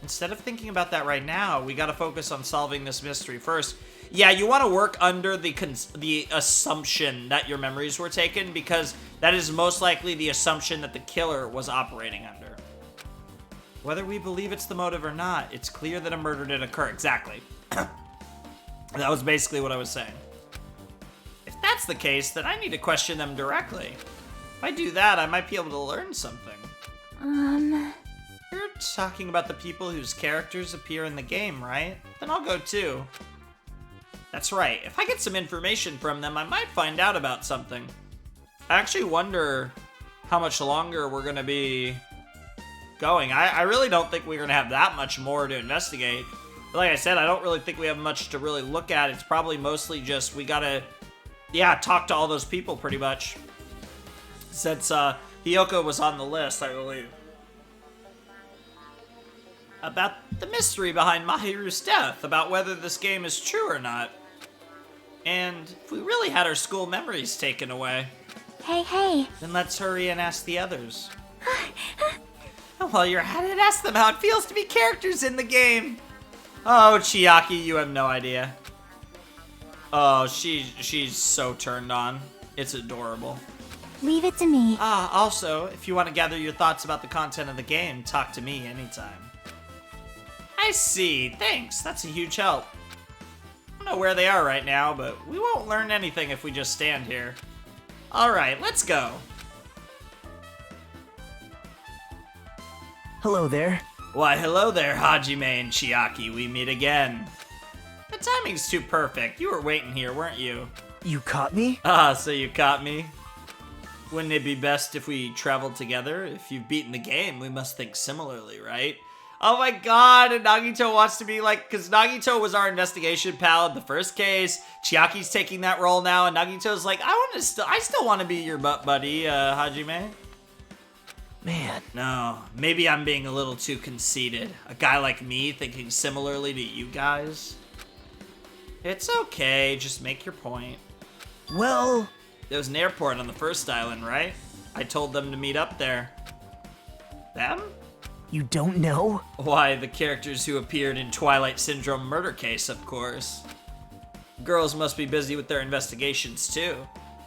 instead of thinking about that right now, we gotta focus on solving this mystery first. Yeah, you want to work under the assumption that your memories were taken, because that is most likely the assumption that the killer was operating under. Whether we believe it's the motive or not, it's clear that a murder did occur. Exactly. That was basically what I was saying. If that's the case, then I need to question them directly. If I do that, I might be able to learn something. You're talking about the people whose characters appear in the game, right? Then I'll go too. That's right. If I get some information from them, I might find out about something. I actually wonder how much longer we're gonna be going. I really don't think we're gonna have that much more to investigate. But like I said, I don't really think we have much to really look at. It's probably mostly just we gotta, yeah, talk to all those people pretty much. Since Hiyoko was on the list, I believe. About the mystery behind Mahiru's death, about whether this game is true or not. And if we really had our school memories taken away, Hey. then let's hurry and ask the others. And while you're at it, ask them how it feels to be characters in the game. Oh, Chiaki, you have no idea. Oh, she's so turned on. It's adorable. Leave it to me. Also, if you want to gather your thoughts about the content of the game, talk to me anytime. I see. Thanks. That's a huge help. I don't know where they are right now, but we won't learn anything if we just stand here. Alright, let's go. Hello there. Why, hello there, Hajime and Chiaki. We meet again. The timing's too perfect. You were waiting here, weren't you? You caught me? So you caught me? Wouldn't it be best if we traveled together? If you've beaten the game, we must think similarly, right? Oh my god, and Nagito wants to be like, because Nagito was our investigation pal in the first case. Chiaki's taking that role now, and Nagito's like, I still want to be your butt buddy, Hajime. Man. No, maybe I'm being a little too conceited. A guy like me thinking similarly to you guys. It's okay, just make your point. Well, There was an airport on the first island, right? I told them to meet up there. Them? you don't know? Why, the characters who appeared in Twilight Syndrome murder case, of course. Girls must be busy with their investigations, too.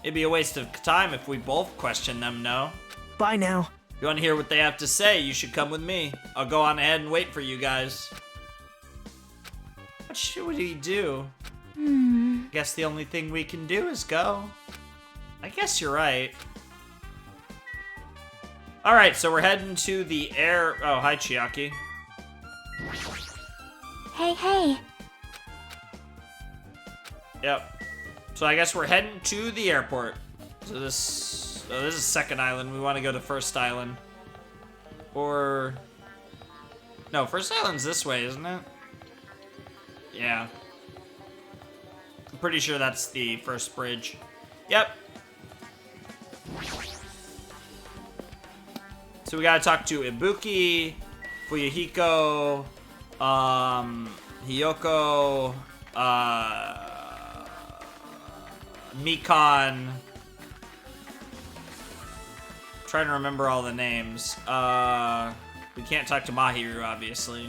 It'd be a waste of time if we both question them, no? Bye now. If you want to hear what they have to say, you should come with me. I'll go on ahead and wait for you guys. What should we do? Guess the only thing we can do is go. I guess you're right. Alright, so we're heading to the air... Oh, hi, Chiaki. Hey. Yep. So I guess we're heading to the airport. So this is second island. We want to go to first island. Or... No, first island's this way, isn't it? Yeah. I'm pretty sure that's the first bridge. Yep. So we gotta talk to Ibuki, Fuyuhiko, Hiyoko, Mikan. Trying to remember all the names. We can't talk to Mahiru, obviously.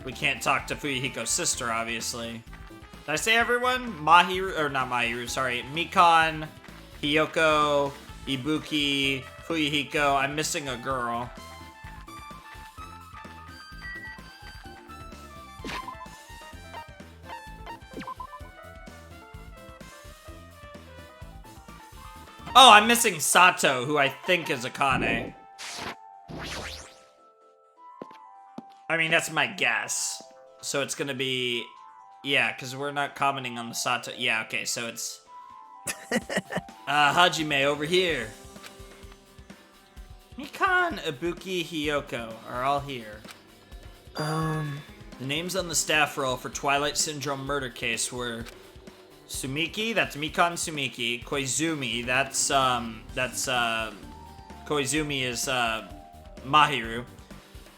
We can't talk to Fuyuhiko's sister, obviously. Did I say everyone? Mahiru, or not Mahiru, sorry. Mikan, Hiyoko, Ibuki, Fuyuhiko. I'm missing a girl. Oh, I'm missing Sato, who I think is Akane. I mean, that's my guess. So it's gonna be... Yeah, because we're not commenting on the Sato. Yeah, okay, so it's... Hajime, over here. Mikan, Ibuki, Hiyoko are all here. The names on the staff roll for Twilight Syndrome murder case were... Sumiki, that's Mikan Sumiki. Koizumi, that's Koizumi is, Mahiru.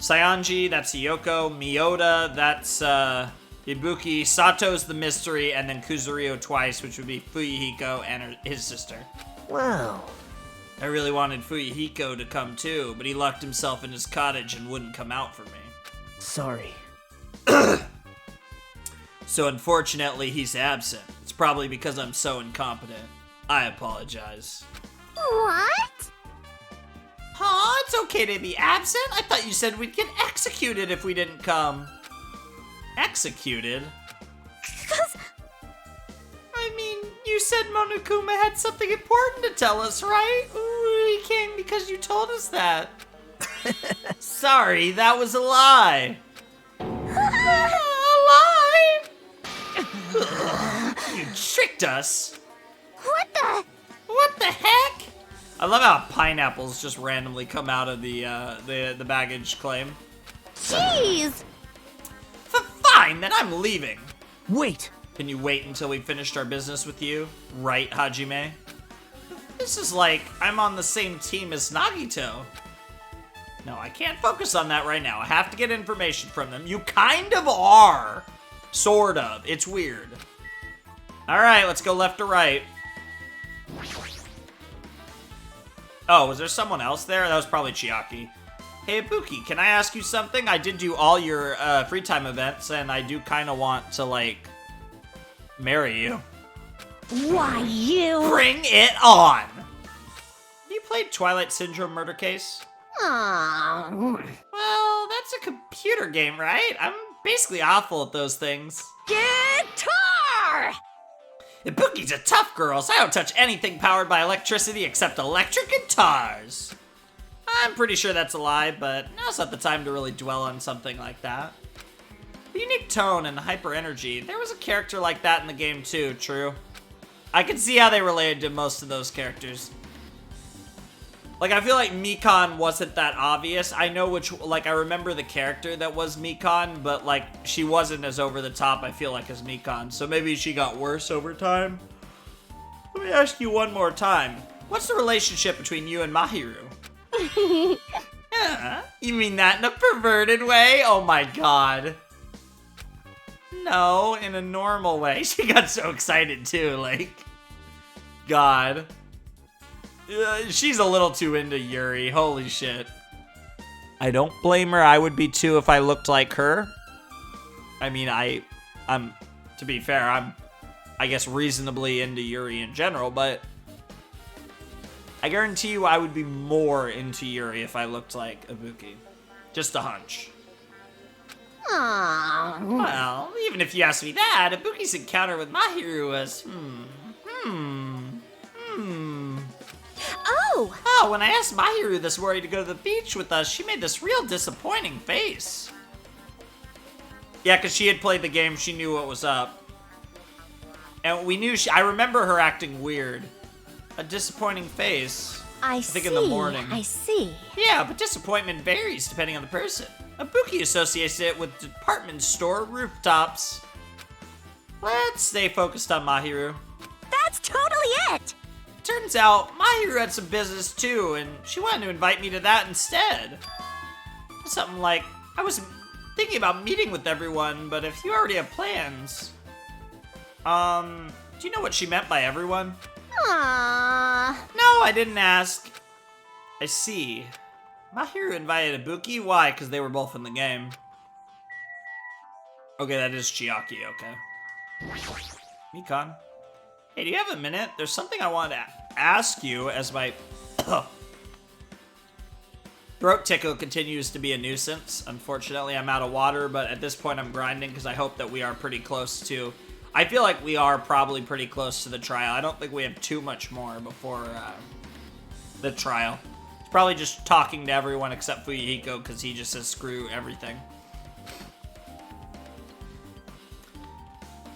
Saionji, that's Hiyoko. Miyota, that's, Ibuki. Sato's the mystery, and then Kuzurio twice, which would be Fuyuhiko and his sister. Wow. I really wanted Fuyuhiko to come too, but he locked himself in his cottage and wouldn't come out for me. Sorry. So unfortunately, he's absent. It's probably because I'm so incompetent. I apologize. What? Huh? It's okay to be absent? I thought you said we'd get executed if we didn't come. Executed? I mean, you said Monokuma had something important to tell us, right? We came because you told us that. Sorry, that was a lie. A lie? tricked us. What the? What the heck? I love how pineapples just randomly come out of the baggage claim. Jeez! Fine, then I'm leaving. Wait. Can you wait until we finished our business with you? Right, Hajime? This is like I'm on the same team as Nagito. No, I can't focus on that right now. I have to get information from them. You kind of are. Sort of. It's weird. Alright, let's go left to right. Oh, was there someone else there? That was probably Chiaki. Hey, Ibuki, can I ask you something? I did do all your free time events, and I do kind of want to, like, marry you. Why, you? Bring it on! You played Twilight Syndrome Murder Case? Aw. Well, that's a computer game, right? I'm basically awful at those things. Guitar! Ibuki's a tough girl, so I don't touch anything powered by electricity except electric guitars. I'm pretty sure that's a lie, but now's not the time to really dwell on something like that. The unique tone and hyper energy, there was a character like that in the game too, true. I can see how they related to most of those characters. Like, I feel like Mikan wasn't that obvious. I know which, like, I remember the character that was Mikan, but, like, she wasn't as over the top, I feel like, as Mikan. So maybe she got worse over time. Let me ask you one more time. What's the relationship between you and Mahiru? You mean that in a perverted way? Oh my god. No, in a normal way. She got so excited too, like, God. She's a little too into Yuri, holy shit. I don't blame her, I would be too if I looked like her. I mean, I'm, to be fair, I'm, I guess, reasonably into Yuri in general, but I guarantee you I would be more into Yuri if I looked like Ibuki. Just a hunch. Aw. Well, even if you ask me that, Ibuki's encounter with Mahiru was, Oh! Oh, when I asked Mahiru this morning to go to the beach with us, she made this real disappointing face. Yeah, because she had played the game, she knew what was up. And we knew I remember her acting weird. A disappointing face. I think in the morning. I see. Yeah, but disappointment varies depending on the person. Ibuki associates it with department store rooftops. Let's stay focused on Mahiru. That's totally it! Turns out, Mahiru had some business too, and she wanted to invite me to that instead. Something like, I was thinking about meeting with everyone, but if you already have plans... do you know what she meant by everyone? Aww. No, I didn't ask. I see. Mahiru invited Ibuki? Why? Because they were both in the game. Okay, that is Chiaki, okay. Mikan. Hey, do you have a minute? There's something I wanted to ask you as my throat tickle continues to be a nuisance. Unfortunately, I'm out of water, but at this point I'm grinding because I hope that we are pretty close to... I feel like we are probably pretty close to the trial. I don't think we have too much more before the trial. It's probably just talking to everyone except Fuyuhiko because he just says screw everything.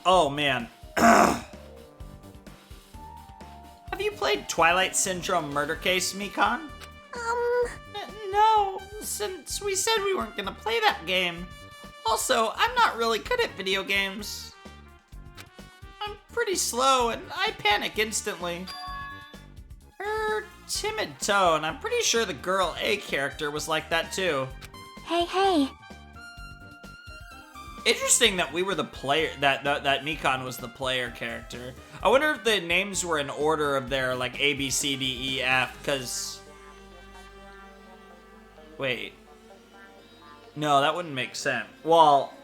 Oh, man. Have you played Twilight Syndrome Murder Case, Mikan? No, since we said we weren't gonna play that game. Also, I'm not really good at video games. I'm pretty slow and I panic instantly. Her timid tone, I'm pretty sure the girl A character was like that too. Hey. Interesting that we were the player, that Mikan was the player character. I wonder if the names were in order of their, like, A, B, C, D, E, F, because... Wait. No, that wouldn't make sense. Well,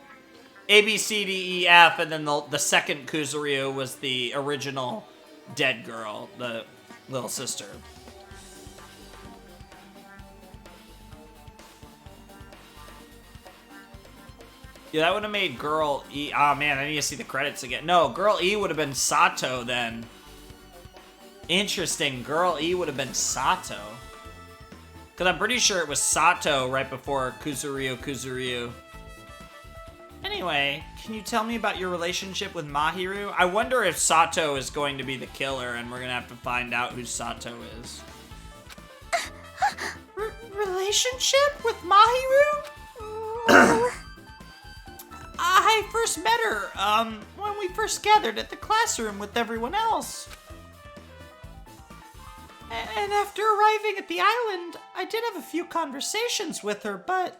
A, B, C, D, E, F, and then the second Kuzuryu was the original dead girl, the little sister. Yeah, that would have made Girl E... Oh, man, I need to see the credits again. No, Girl E would have been Sato, then. Interesting. Girl E would have been Sato. Because I'm pretty sure it was Sato right before Kuzuryu. Anyway. Anyway, can you tell me about your relationship with Mahiru? I wonder if Sato is going to be the killer and we're gonna have to find out who Sato is. Relationship with Mahiru? I first met her, when we first gathered at the classroom with everyone else. And after arriving at the island, I did have a few conversations with her, but...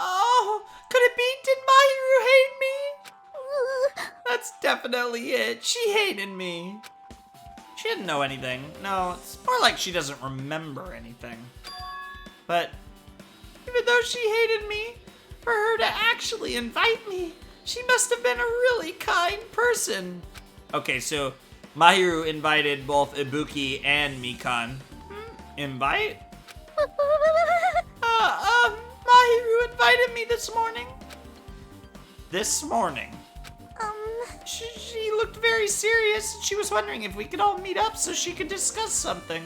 Oh, could it be? Did Mahiru hate me? That's definitely it. She hated me. She didn't know anything. No, it's more like she doesn't remember anything. But even though she hated me, for her to actually invite me, she must have been a really kind person. Okay, so Mahiru invited both Ibuki and Mikan. Invite? Mahiru invited me this morning. This morning? She looked very serious. She was wondering if we could all meet up so she could discuss something.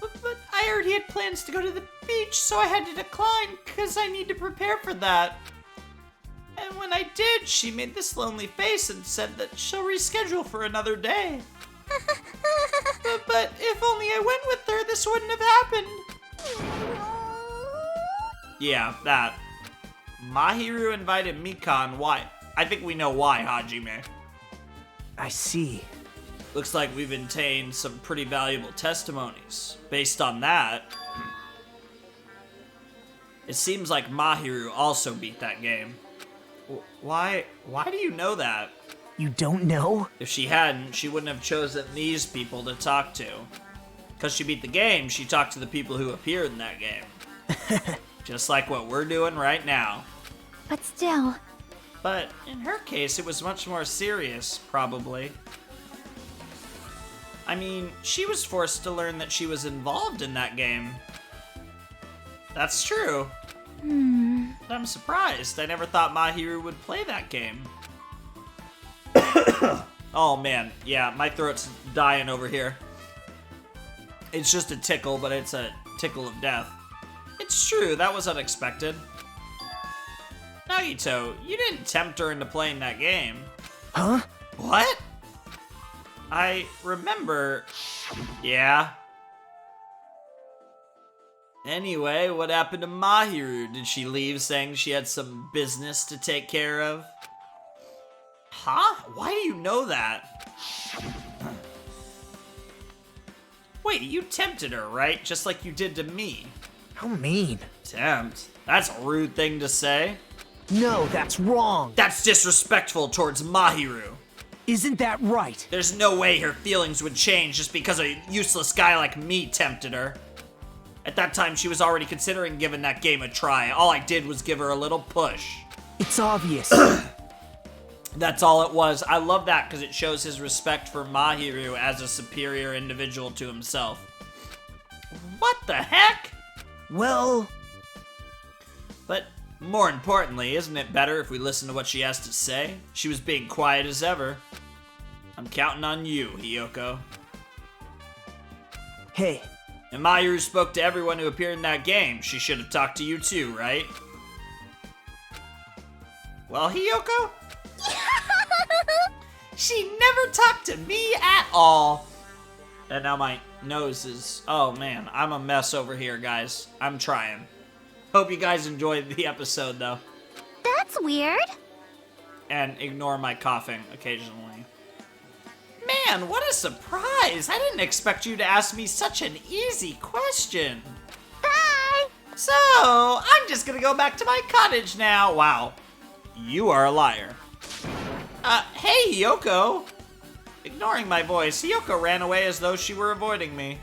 But I heard he had plans to go to the beach, so I had to decline because I need to prepare for that. And when I did, she made this lonely face and said that she'll reschedule for another day. But if only I went with her, this wouldn't have happened. Yeah, that. Mahiru invited Mikan. Why? I think we know why, Hajime. I see. Looks like we've obtained some pretty valuable testimonies. Based on that, it seems like Mahiru also beat that game. Why do you know that? You don't know? If she hadn't, she wouldn't have chosen these people to talk to. Because she beat the game, she talked to the people who appeared in that game. Just like what we're doing right now. But still, But in her case, it was much more serious, probably. I mean, she was forced to learn that she was involved in that game. That's true. But I'm surprised. I never thought Mahiru would play that game. Oh man, yeah, my throat's dying over here. It's just a tickle, but it's a tickle of death. It's true, that was unexpected. Nagito, you didn't tempt her into playing that game. Huh? What? I remember... Yeah. Anyway, what happened to Mahiru? Did she leave saying she had some business to take care of? Huh? Why do you know that? Wait, you tempted her, right? Just like you did to me. How mean. Tempt? That's a rude thing to say. No, that's wrong. That's disrespectful towards Mahiru. Isn't that right? There's no way her feelings would change just because a useless guy like me tempted her. At that time, she was already considering giving that game a try. All I did was give her a little push. It's obvious. That's all it was. I love that because it shows his respect for Mahiru as a superior individual to himself. What the heck? Well... But more importantly, isn't it better if we listen to what she has to say? She was being quiet as ever. I'm counting on you, Hiyoko. Hey, And Mahiru spoke to everyone who appeared in that game. She should have talked to you too, right? Well, Hiyoko? She never talked to me at all. And now my nose is... Oh man, I'm a mess over here, guys. I'm trying. Hope you guys enjoyed the episode, though. that's weird. And ignore my coughing occasionally. Man, what a surprise! I didn't expect you to ask me such an easy question. Bye. So, I'm just gonna go back to my cottage now. Wow, you are a liar. Hey, Hiyoko. Ignoring my voice, Hiyoko ran away as though she were avoiding me.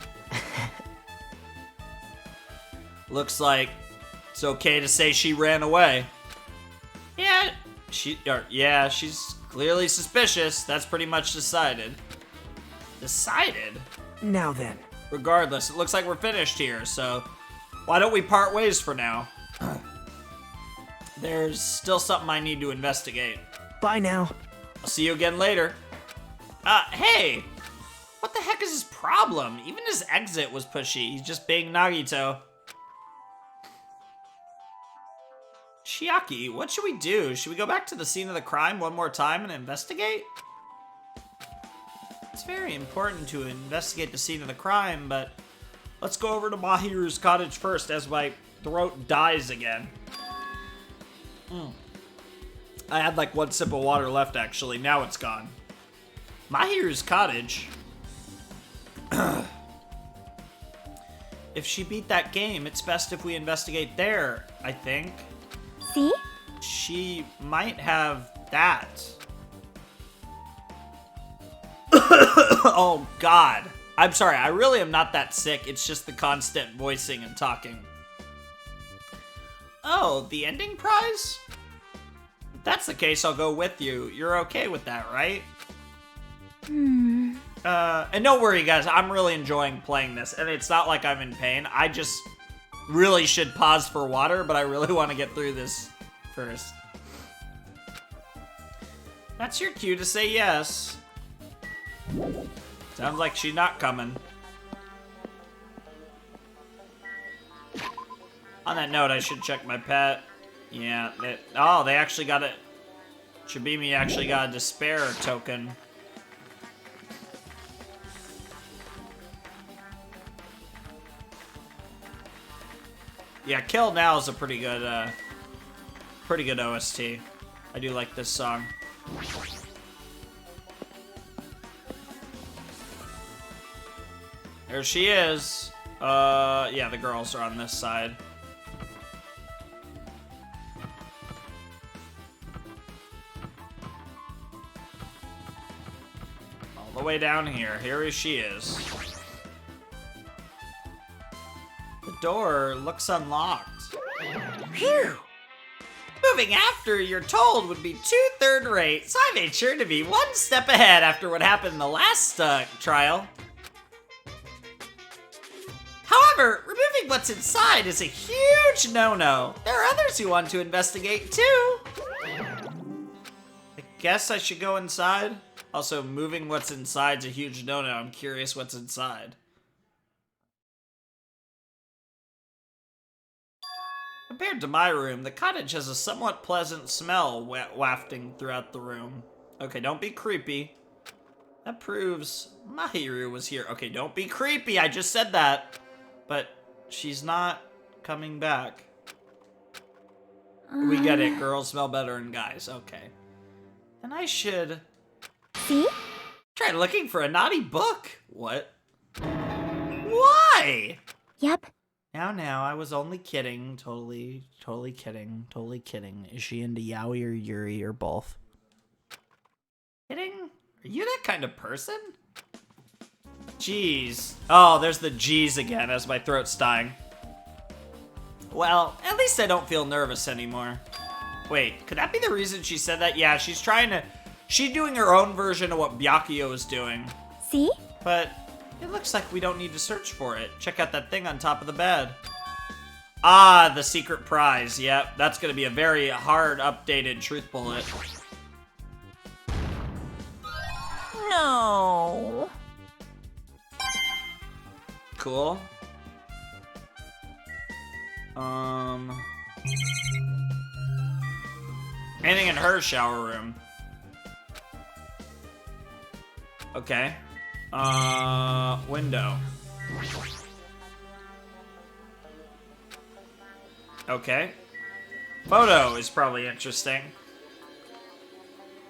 Looks like it's okay to say she ran away. Yeah, she's clearly suspicious. That's pretty much decided. Decided? now then. Regardless, it looks like we're finished here, so why don't we part ways for now? There's still something I need to investigate. Bye now. I'll see you again later. Hey! What the heck is his problem? Even his exit was pushy. He's just being Nagito. Chiaki, what should we do? Should we go back to the scene of the crime one more time and investigate? It's very important to investigate the scene of the crime, but let's go over to Mahiru's cottage first as my throat dies again. I had like one sip of water left, actually. Now it's gone. Mahiru's cottage. If she beat that game, it's best if we investigate there, I think. See? She might have that. Oh, God. I'm sorry, I really am not that sick. It's just the constant voicing and talking. Oh, the ending prize? If that's the case, I'll go with you. You're okay with that, right? And don't worry, guys. I'm really enjoying playing this. And it's not like I'm in pain. I just really should pause for water, but I really want to get through this first. That's your cue to say yes. Sounds like she's not coming. On that note, I should check my pet. Yeah. They actually got it. Chibimi actually got a despair token. Yeah, Kill Now is a pretty good OST. I do like this song. There she is. Yeah, the girls are on this side. All the way down here. Here she is. The door looks unlocked. Phew! Moving after you're told would be 2 third rate, so I made sure to be 1 step ahead after what happened in the last trial. However, removing what's inside is a huge no-no. There are others who want to investigate too. I guess I should go inside. Also, moving what's inside's a huge no-no. I'm curious what's inside. Compared to my room, the cottage has a somewhat pleasant smell wafting throughout the room. Okay, don't be creepy. That proves Mahiru was here. Okay, don't be creepy. I just said that. But she's not coming back. We get it. Girls smell better than guys. Okay. Then I should... See? Try looking for a naughty book. What? Why? Yep. Now, I was only kidding. Totally kidding. Is she into yaoi or yuri or both? Kidding? Are you that kind of person? Jeez. Oh, there's the G's again as my throat's dying. Well, at least I don't feel nervous anymore. Wait, could that be the reason she said that? Yeah, she's doing her own version of what Byakuya is doing. See? But it looks like we don't need to search for it. Check out that thing on top of the bed. Ah, the secret prize. Yep, that's gonna be a very hard updated truth bullet. No. Cool. Anything in her shower room. Okay. Window. Okay. Photo is probably interesting.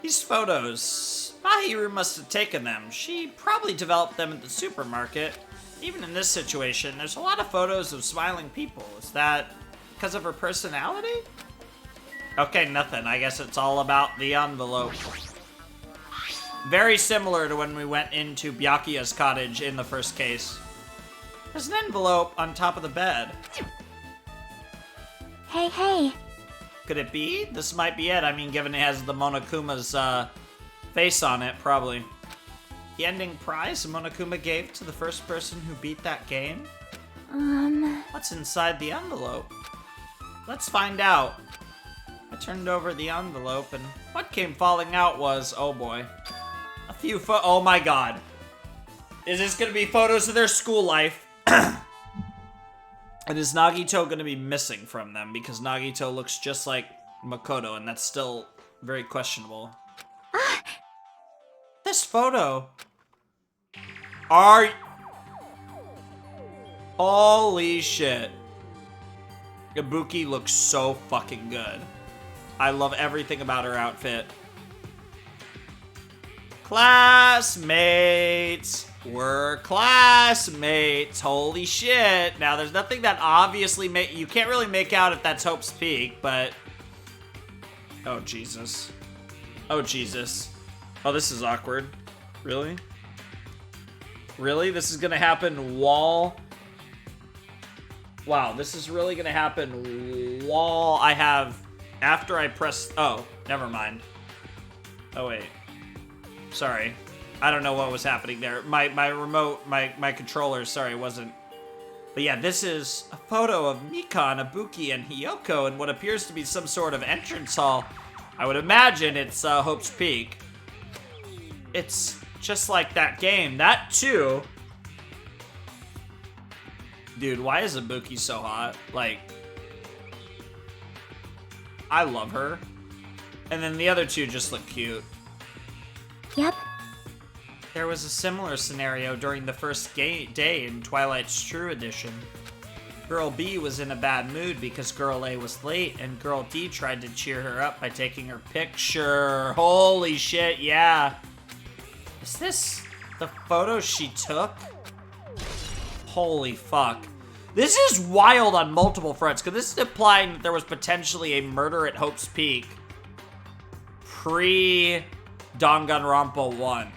These photos, Mahiru must have taken them. She probably developed them at the supermarket. Even in this situation, there's a lot of photos of smiling people. Is that because of her personality? Okay, nothing. I guess it's all about the envelope. Very similar to when we went into Byakuya's cottage in the first case. There's an envelope on top of the bed. Hey. Could it be? This might be it. I mean, given it has the Monokuma's face on it, probably. The ending prize Monokuma gave to the first person who beat that game? What's inside the envelope? Let's find out. I turned over the envelope, and what came falling out was, oh boy, a few oh my god. Is this gonna be photos of their school life? And is Nagito going to be missing from them? Because Nagito looks just like Makoto, and that's still very questionable. This photo. Holy shit. Ibuki looks so fucking good. I love everything about her outfit. Classmates. We're classmates. Holy shit. Now, there's nothing that obviously you can't really make out if that's Hope's Peak, but... Oh, Jesus. Oh, Jesus. Oh, this is awkward. Really? Really? This is gonna happen while... Wow, this is really gonna happen while I have... After I press... Oh, never mind. Oh, wait. Sorry. I don't know what was happening there. My remote, my controller, sorry, wasn't... But yeah, this is a photo of Mikan, Ibuki, and Hiyoko in what appears to be some sort of entrance hall. I would imagine it's Hope's Peak. It's just like that game. That, too... Dude, why is Ibuki so hot? Like... I love her. And then the other two just look cute. Yep. There was a similar scenario during the first day in Twilight's True Edition. Girl B was in a bad mood because Girl A was late, and Girl D tried to cheer her up by taking her picture. Holy shit, yeah. Is this the photo she took? Holy fuck. This is wild on multiple fronts, because this is implying that there was potentially a murder at Hope's Peak pre-Danganronpa 1.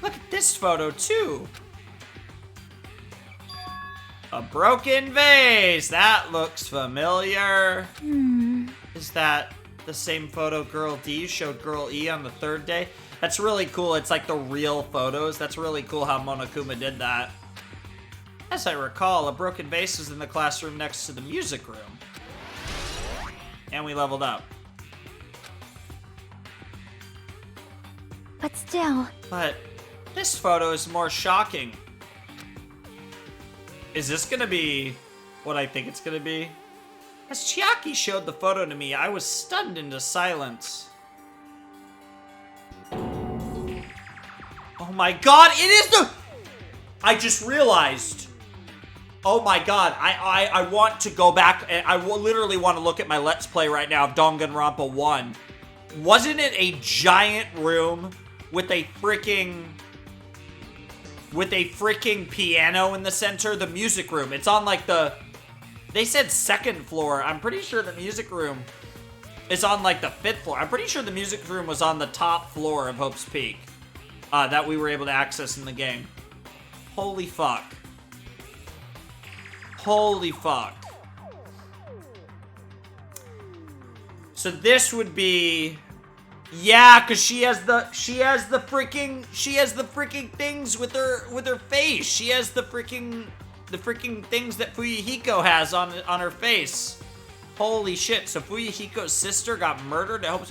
Look at this photo, too. A broken vase. That looks familiar. Is that the same photo Girl D showed Girl E on the third day? That's really cool. It's like the real photos. That's really cool how Monokuma did that. As I recall, a broken vase was in the classroom next to the music room. And we leveled up. But still. But this photo is more shocking. Is this gonna be what I think it's gonna be? As Chiaki showed the photo to me, I was stunned into silence. Oh my god, it is the... I just realized. Oh my god, I want to go back, and I literally want to look at my Let's Play right now of Danganronpa 1. Wasn't it a giant room with a freaking piano in the center? The music room. It's on like the... They said second floor. I'm pretty sure the music room is on like the 5th floor. I'm pretty sure the music room was on the top floor of Hope's Peak. That we were able to access in the game. Holy fuck. Holy fuck. So this would be... Yeah, cause she has the freaking things with her face. She has the freaking things that Fuyuhiko has on her face. Holy shit! So Fuyuhiko's sister got murdered. I hope.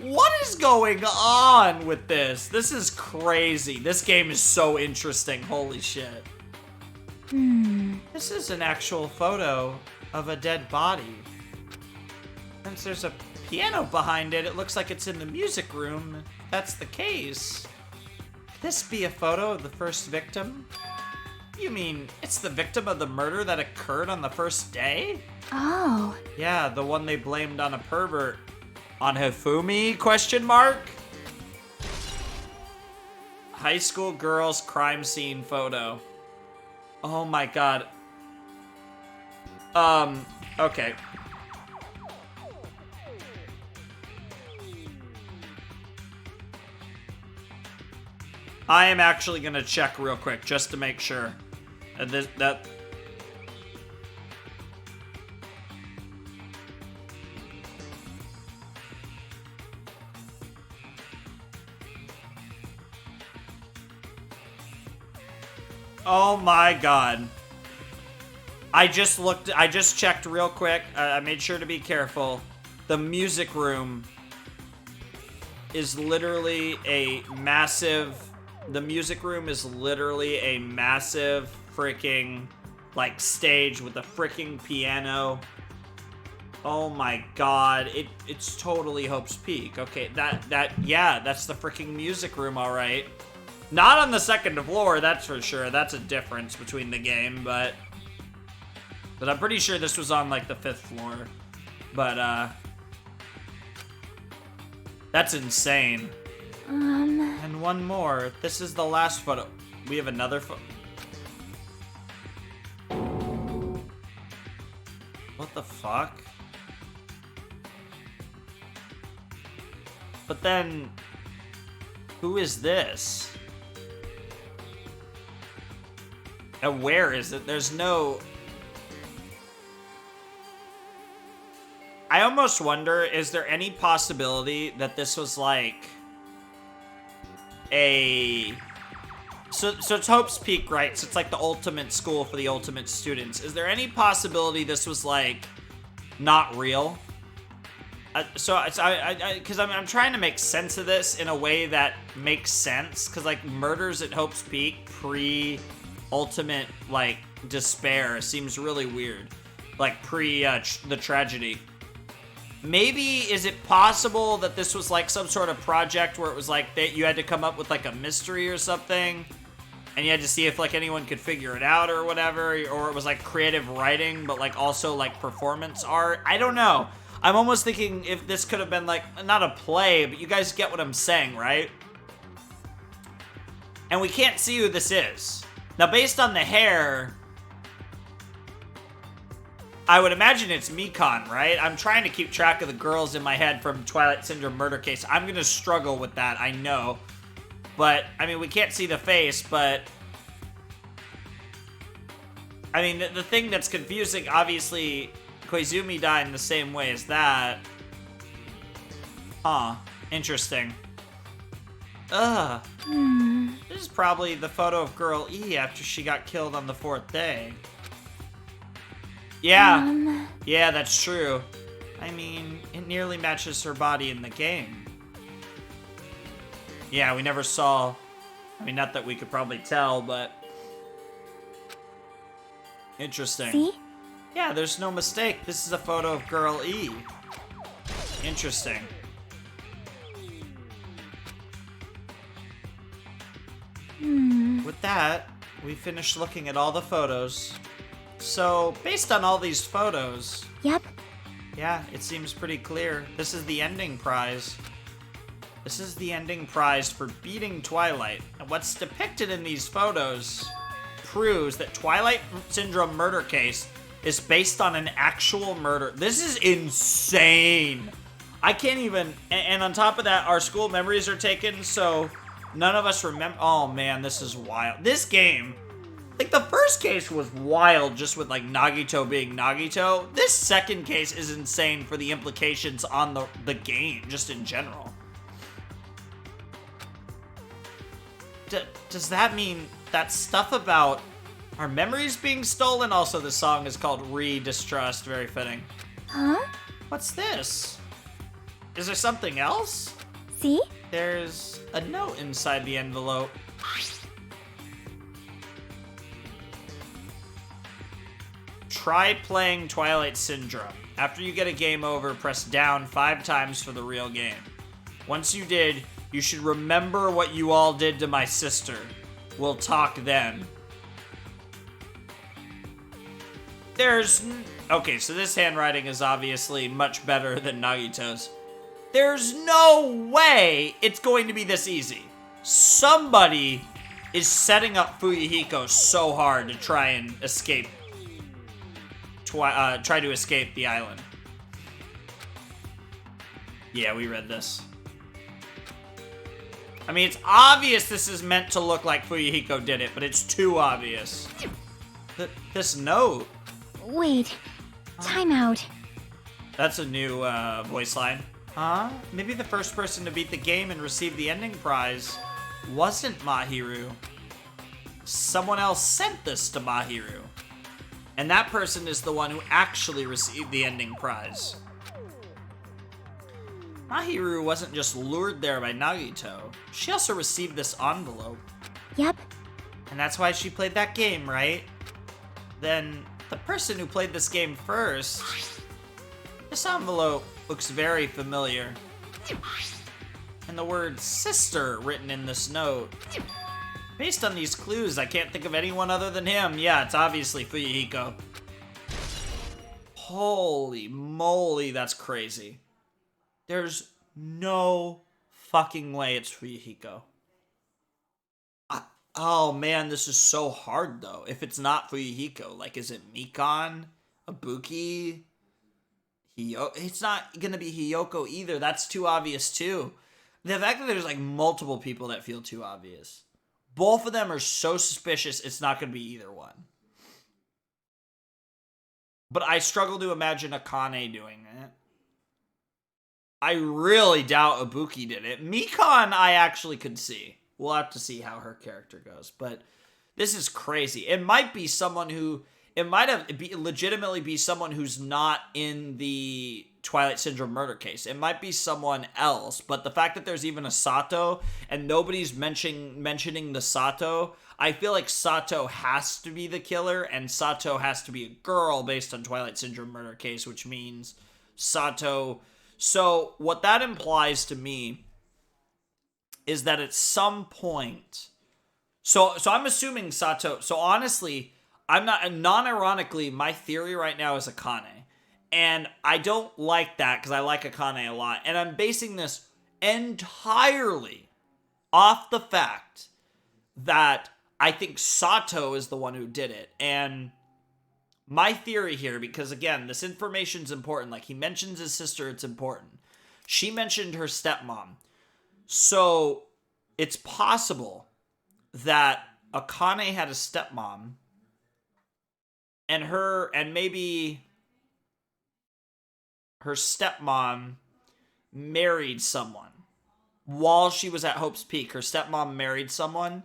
What is going on with this? This is crazy. This game is so interesting. Holy shit. This is an actual photo of a dead body. Since there's a piano behind it, it looks like it's in the music room. If that's the case. Could this be a photo of the first victim? You mean it's the victim of the murder that occurred on the first day? Oh. Yeah, the one they blamed on a pervert. On Hifumi, question mark? High school girls crime scene photo. Oh my god. Okay. I am actually gonna check real quick just to make sure. That Oh my god. I just checked real quick. I made sure to be careful. The music room is literally a massive The music room is literally a massive freaking, like, stage with a freaking piano. Oh my god, it's totally Hope's Peak. Okay, yeah, that's the freaking music room, alright. Not on the second floor, that's for sure. That's a difference between the game, but I'm pretty sure this was on, like, the 5th floor. But, that's insane. And one more. This is the last photo. We have another photo. What the fuck? But then, who is this? And where is it? There's no... I almost wonder, is there any possibility that this was like a... So it's Hope's Peak, right? So it's like the ultimate school for the ultimate students. Is there any possibility this was like not real? Because I'm trying to make sense of this in a way that makes sense. Because like murders at Hope's Peak pre-ultimate like despair seems really weird. Like pre the tragedy. Maybe, is it possible that this was like some sort of project where it was like that you had to come up with like a mystery or something, and you had to see if like anyone could figure it out or whatever, or it was like creative writing but like also like performance art? I don't know. I'm almost thinking if this could have been like, not a play, but you guys get what I'm saying, right? And we can't see who this is. Now, based on the hair, I would imagine it's Mikon, right? I'm trying to keep track of the girls in my head from Twilight Syndrome murder case. I'm going to struggle with that, I know. But, I mean, we can't see the face, but... I mean, the thing that's confusing, obviously, Koizumi died in the same way as that. Huh. Interesting. Ugh. This is probably the photo of Girl E after she got killed on the 4th day. Yeah. Yeah, that's true. I mean, it nearly matches her body in the game. Yeah, we never saw... I mean, not that we could probably tell, but... Interesting. See? Yeah, there's no mistake. This is a photo of Girl E. Interesting. With that, we finished looking at all the photos. So, based on all these photos... Yep. Yeah, it seems pretty clear. This is the ending prize. This is the ending prize for beating Twilight. And what's depicted in these photos proves that Twilight Syndrome murder case is based on an actual murder. This is insane. I can't even... And on top of that, our school memories are taken, so none of us remember... Oh, man, this is wild. This game... Like, the first case was wild just with, like, Nagito being Nagito. This second case is insane for the implications on the game, just in general. Does that mean that stuff about our memories being stolen? Also, the song is called Re-Distrust. Very fitting. Huh? What's this? Is there something else? See? There's a note inside the envelope. Try playing Twilight Syndrome. After you get a game over, press down 5 times for the real game. Once you did, you should remember what you all did to my sister. We'll talk then. Okay, so this handwriting is obviously much better than Nagito's. There's no way it's going to be this easy. Somebody is setting up Fuyuhiko so hard to try and escape. Try to escape the island. Yeah, we read this. I mean, it's obvious this is meant to look like Fuyuhiko did it, but it's too obvious. This note. Wait. Time out. That's a new voice line. Huh? Maybe the first person to beat the game and receive the ending prize wasn't Mahiru. Someone else sent this to Mahiru. And that person is the one who actually received the ending prize. Mahiru wasn't just lured there by Nagito. She also received this envelope. Yep. And that's why she played that game, right? Then the person who played this game first... This envelope looks very familiar. And the word sister written in this note. Based on these clues, I can't think of anyone other than him. Yeah, it's obviously Fuyuhiko. Holy moly, that's crazy. There's no fucking way it's Fuyuhiko. Oh man, this is so hard though. If it's not Fuyuhiko, like, is it Mikan? Ibuki? It's not gonna be Hiyoko either. That's too obvious too. The fact that there's like multiple people that feel too obvious. Both of them are so suspicious, it's not gonna be either one. But I struggle to imagine Akane doing it. I really doubt Ibuki did it. Mikan, I actually could see. We'll have to see how her character goes. But this is crazy. It might be someone who... It might have legitimately be someone who's not in the Twilight Syndrome murder case. It might be someone else. But the fact that there's even a Sato and nobody's mentioning the Sato... I feel like Sato has to be the killer, and Sato has to be a girl based on Twilight Syndrome murder case, which means Sato... So, what that implies to me is that at some point... So I'm assuming Sato... So, honestly, I'm not... Non-ironically, my theory right now is Akane. And I don't like that, because I like Akane a lot. And I'm basing this entirely off the fact that I think Sato is the one who did it. And my theory here, because again, this information's important. Like, he mentions his sister, it's important. She mentioned her stepmom. So, it's possible that Akane had a stepmom, and maybe her stepmom married someone. While she was at Hope's Peak, her stepmom married someone,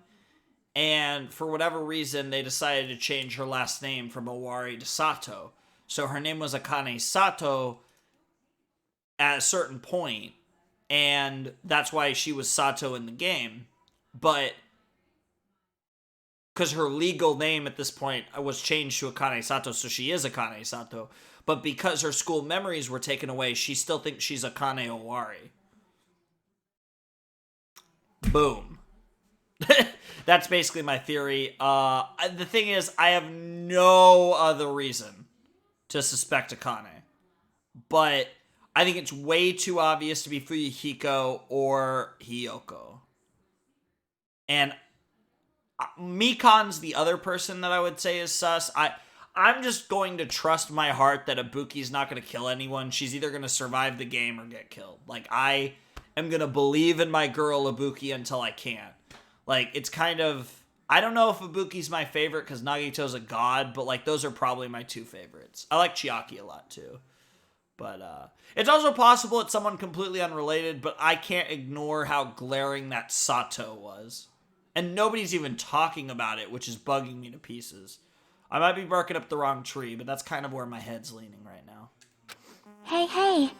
and for whatever reason, they decided to change her last name from Owari to Sato. So her name was Akane Sato at a certain point, and that's why she was Sato in the game. But because her legal name at this point was changed to Akane Sato, so she is Akane Sato. But because her school memories were taken away, she still thinks she's Akane Owari. Boom. That's basically my theory. The thing is, I have no other reason to suspect Akane. But I think it's way too obvious to be Fuyuhiko or Hiyoko. And Mikan's the other person that I would say is sus. I'm just going to trust my heart that Ibuki's not going to kill anyone. She's either going to survive the game or get killed. Like, I am going to believe in my girl Ibuki until I can't. Like, it's kind of... I don't know if Ibuki's my favorite because Nagito's a god, but, like, those are probably my two favorites. I like Chiaki a lot, too. But, it's also possible it's someone completely unrelated, but I can't ignore how glaring that Sato was. And nobody's even talking about it, which is bugging me to pieces. I might be barking up the wrong tree, but that's kind of where my head's leaning right now. Hey.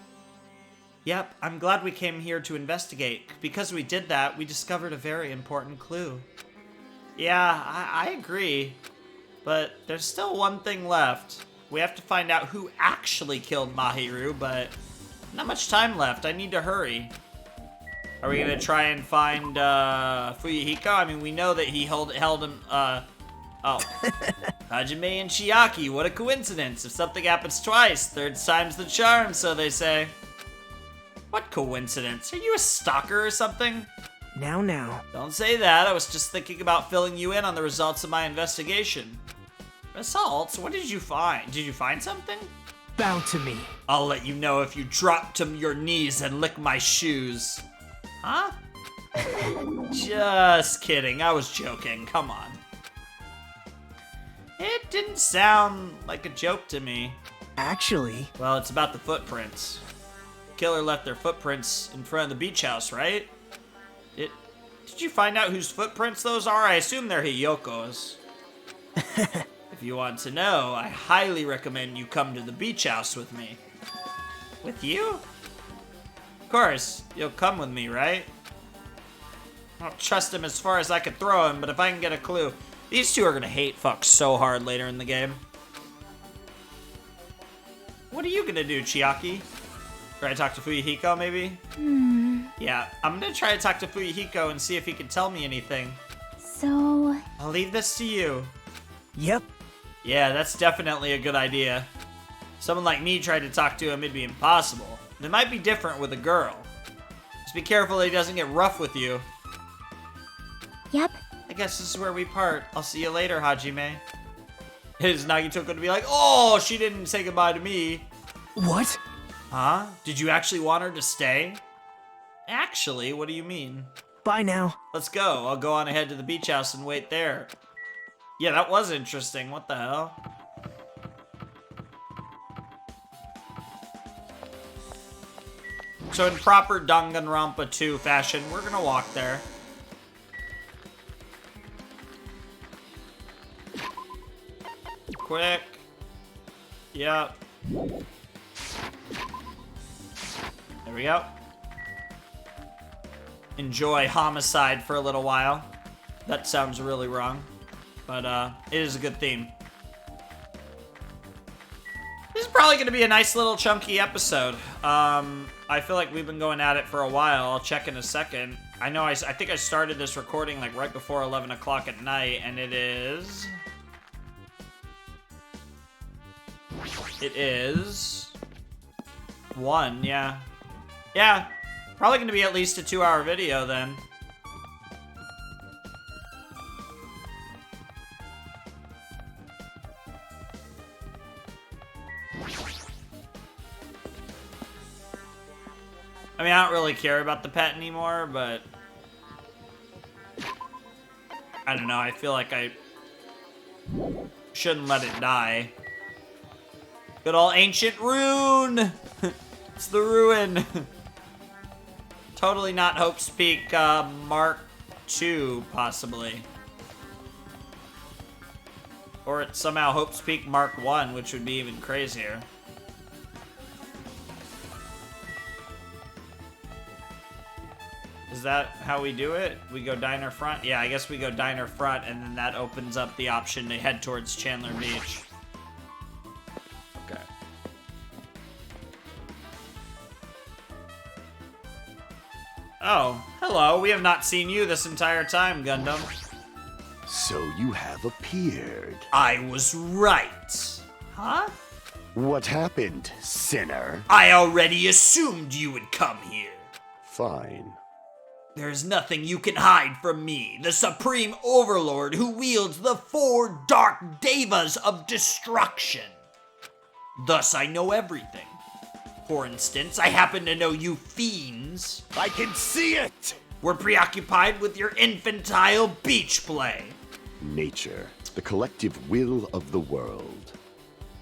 Yep, I'm glad we came here to investigate. Because we did that, we discovered a very important clue. Yeah, I agree. But there's still one thing left. We have to find out who actually killed Mahiru, but not much time left. I need to hurry. Are we gonna try and find Fuyuhiko? I mean, we know that he held him. Oh, Hajime and Chiaki. What a coincidence! If something happens twice, third time's the charm, so they say. What coincidence? Are you a stalker or something? Now. Don't say that. I was just thinking about filling you in on the results of my investigation. Results? What did you find? Did you find something? Bow to me. I'll let you know if you drop to your knees and lick my shoes. Huh? Just kidding. I was joking. Come on. It didn't sound like a joke to me. Actually... Well, it's about the footprints. Killer left their footprints in front of the beach house, right? Did you find out whose footprints those are? I assume they're Hiyoko's. If you want to know, I highly recommend you come to the beach house with me. With you? Of course, you'll come with me, right? I don't trust him as far as I could throw him, but if I can get a clue. These two are gonna hate fuck so hard later in the game. What are you gonna do, Chiaki? Try to talk to Fuyuhiko, maybe? Yeah, I'm gonna try to talk to Fuyuhiko and see if he can tell me anything. So, I'll leave this to you. Yep. Yeah, that's definitely a good idea. Someone like me tried to talk to him, it'd be impossible. It might be different with a girl. Just be careful that he doesn't get rough with you. yep. I guess this is where we part. I'll see you later, Hajime. Is Nagito going to be like, oh, she didn't say goodbye to me? What? Huh? Did you actually want her to stay? Actually, what do you mean? Bye now. Let's go. I'll go on ahead to the beach house and wait there. Yeah, that was interesting. What the hell? So in proper Danganronpa 2 fashion, we're gonna walk there. Quick. Yep. There we go. Enjoy homicide for a little while. That sounds really wrong. But it is a good theme. This is probably gonna be a nice little chunky episode. I feel like we've been going at it for a while. I'll check in a second. I know I think I started this recording like right before 11 o'clock at night, and it is 1, yeah. Yeah, probably gonna be at least a 2-hour video then. I mean, I don't really care about the pet anymore, but I don't know, I feel like I shouldn't let it die. Good old ancient rune! It's the ruin! Totally not Hope's Peak Mark II, possibly. Or it's somehow Hope's Peak Mark I, which would be even crazier. Is that how we do it? We go diner front? Yeah, I guess we go diner front, and then that opens up the option to head towards Chandler Beach. Okay. Oh, hello. We have not seen you this entire time, Gundam. So you have appeared. I was right. Huh? What happened, sinner? I already assumed you would come here. Fine. There's nothing you can hide from me, the Supreme Overlord who wields the 4 Dark Devas of Destruction. Thus, I know everything. For instance, I happen to know you fiends I can see it! were preoccupied with your infantile beach play. Nature, the collective will of the world.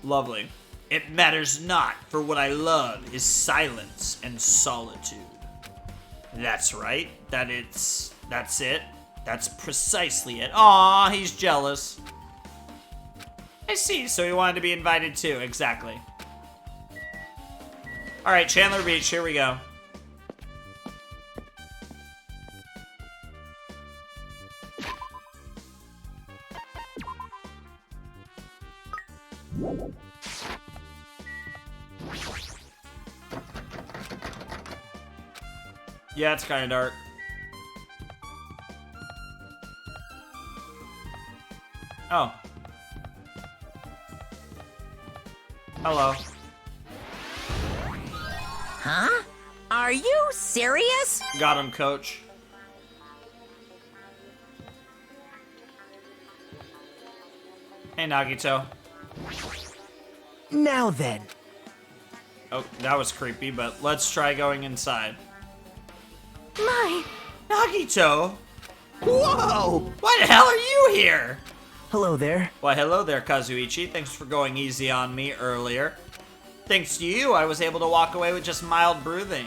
Lovely. It matters not, for what I love is silence and solitude. That's right. That's it. That's precisely it. Aw, he's jealous. I see, so he wanted to be invited too, exactly. Alright, Chandler Beach, here we go. Yeah, it's kind of dark. Oh. Hello. Huh? Are you serious? Got him, coach. Hey, Nagito. Now then. Oh, that was creepy, but let's try going inside. My, Nagito! Whoa! Why the hell are you here? Hello there. Why, hello there, Kazuichi. Thanks for going easy on me earlier. Thanks to you, I was able to walk away with just mild bruising.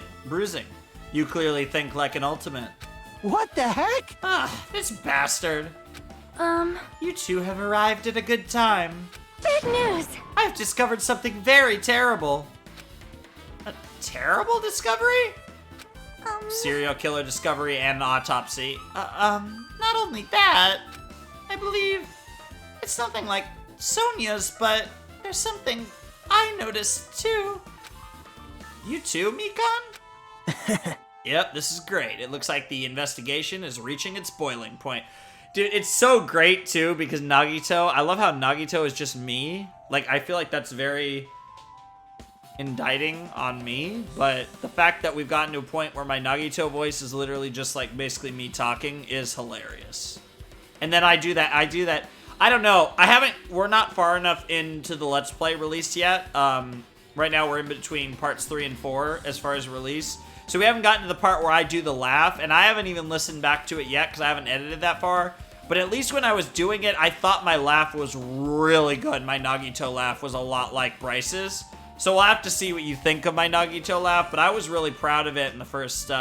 You clearly think like an ultimate. What the heck? Ah, this bastard. You two have arrived at a good time. big news. I've discovered something very terrible. A terrible discovery? Serial killer discovery and autopsy. Not only that, I believe it's something like Sonia's, but there's something I noticed too. You too, Mikan? Yep, this is great. It looks like the investigation is reaching its boiling point. Dude, it's so great too because Nagito, I love how Nagito is just me. Like, I feel like that's very indicting on me, but the fact that we've gotten to a point where my Nagito voice is literally just like basically me talking is hilarious. And then I do that, I don't know, we're not far enough into the Let's Play release yet. Right now we're in between parts 3 and 4 as far as release. So we haven't gotten to the part where I do the laugh, and I haven't even listened back to it yet because I haven't edited that far. But at least when I was doing it, I thought my laugh was really good. My Nagito laugh was a lot like Bryce's. So we'll have to see what you think of my Nagito laugh, but I was really proud of it in the first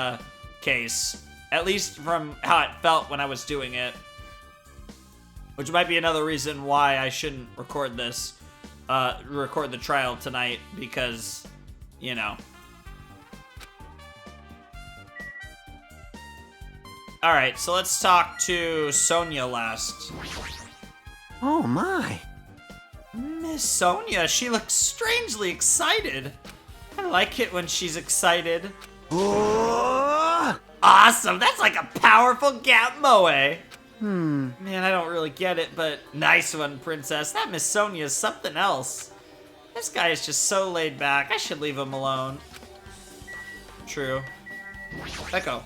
case. At least from how it felt when I was doing it. Which might be another reason why I shouldn't record this, record the trial tonight, because, you know. Alright, so let's talk to Sonia last. Oh my. Miss Sonia, she looks strangely excited. I like it when she's excited. Oh! Awesome, that's like a powerful Gap Moe. Man, I don't really get it, but nice one, princess. That Miss Sonia is something else. This guy is just so laid back. I should leave him alone. True. Echo.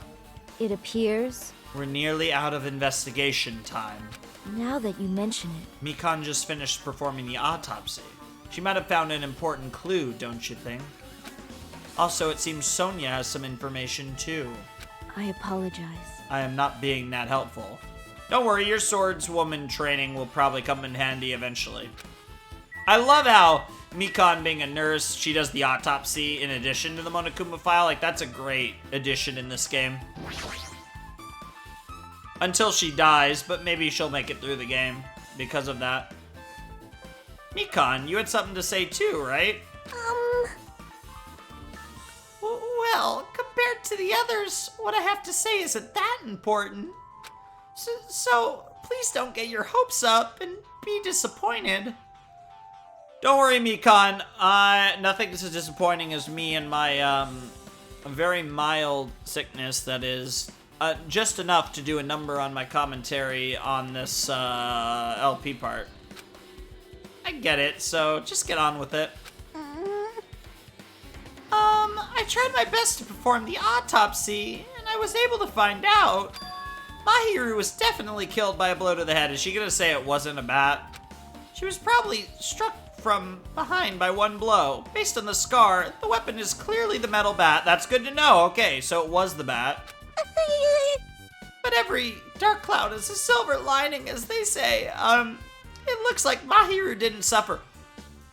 It appears, We're nearly out of investigation time. now that you mention it, Mikan just finished performing the autopsy. She might have found an important clue, don't you think? Also, it seems Sonia has some information too. I apologize. I am not being that helpful. Don't worry, your swordswoman training will probably come in handy eventually. I love how Mikan being a nurse, she does the autopsy in addition to the Monokuma File. Like, that's a great addition in this game. Until she dies, but maybe she'll make it through the game because of that. Mikan, you had something to say too, right? Well, compared to the others, what I have to say isn't that important. So please don't get your hopes up and be disappointed. Don't worry, Mikan. Nothing as disappointing as me and my very mild sickness that is just enough to do a number on my commentary on this LP part. I get it, so just get on with it. I tried my best to perform the autopsy, and I was able to find out. Mahiru was definitely killed by a blow to the head. Is she gonna say it wasn't a bat? She was probably struck from behind by one blow. Based on the scar, the weapon is clearly the metal bat. That's good to know. Okay, so it was the bat. But every dark cloud has a silver lining, as they say. It looks like Mahiru didn't suffer.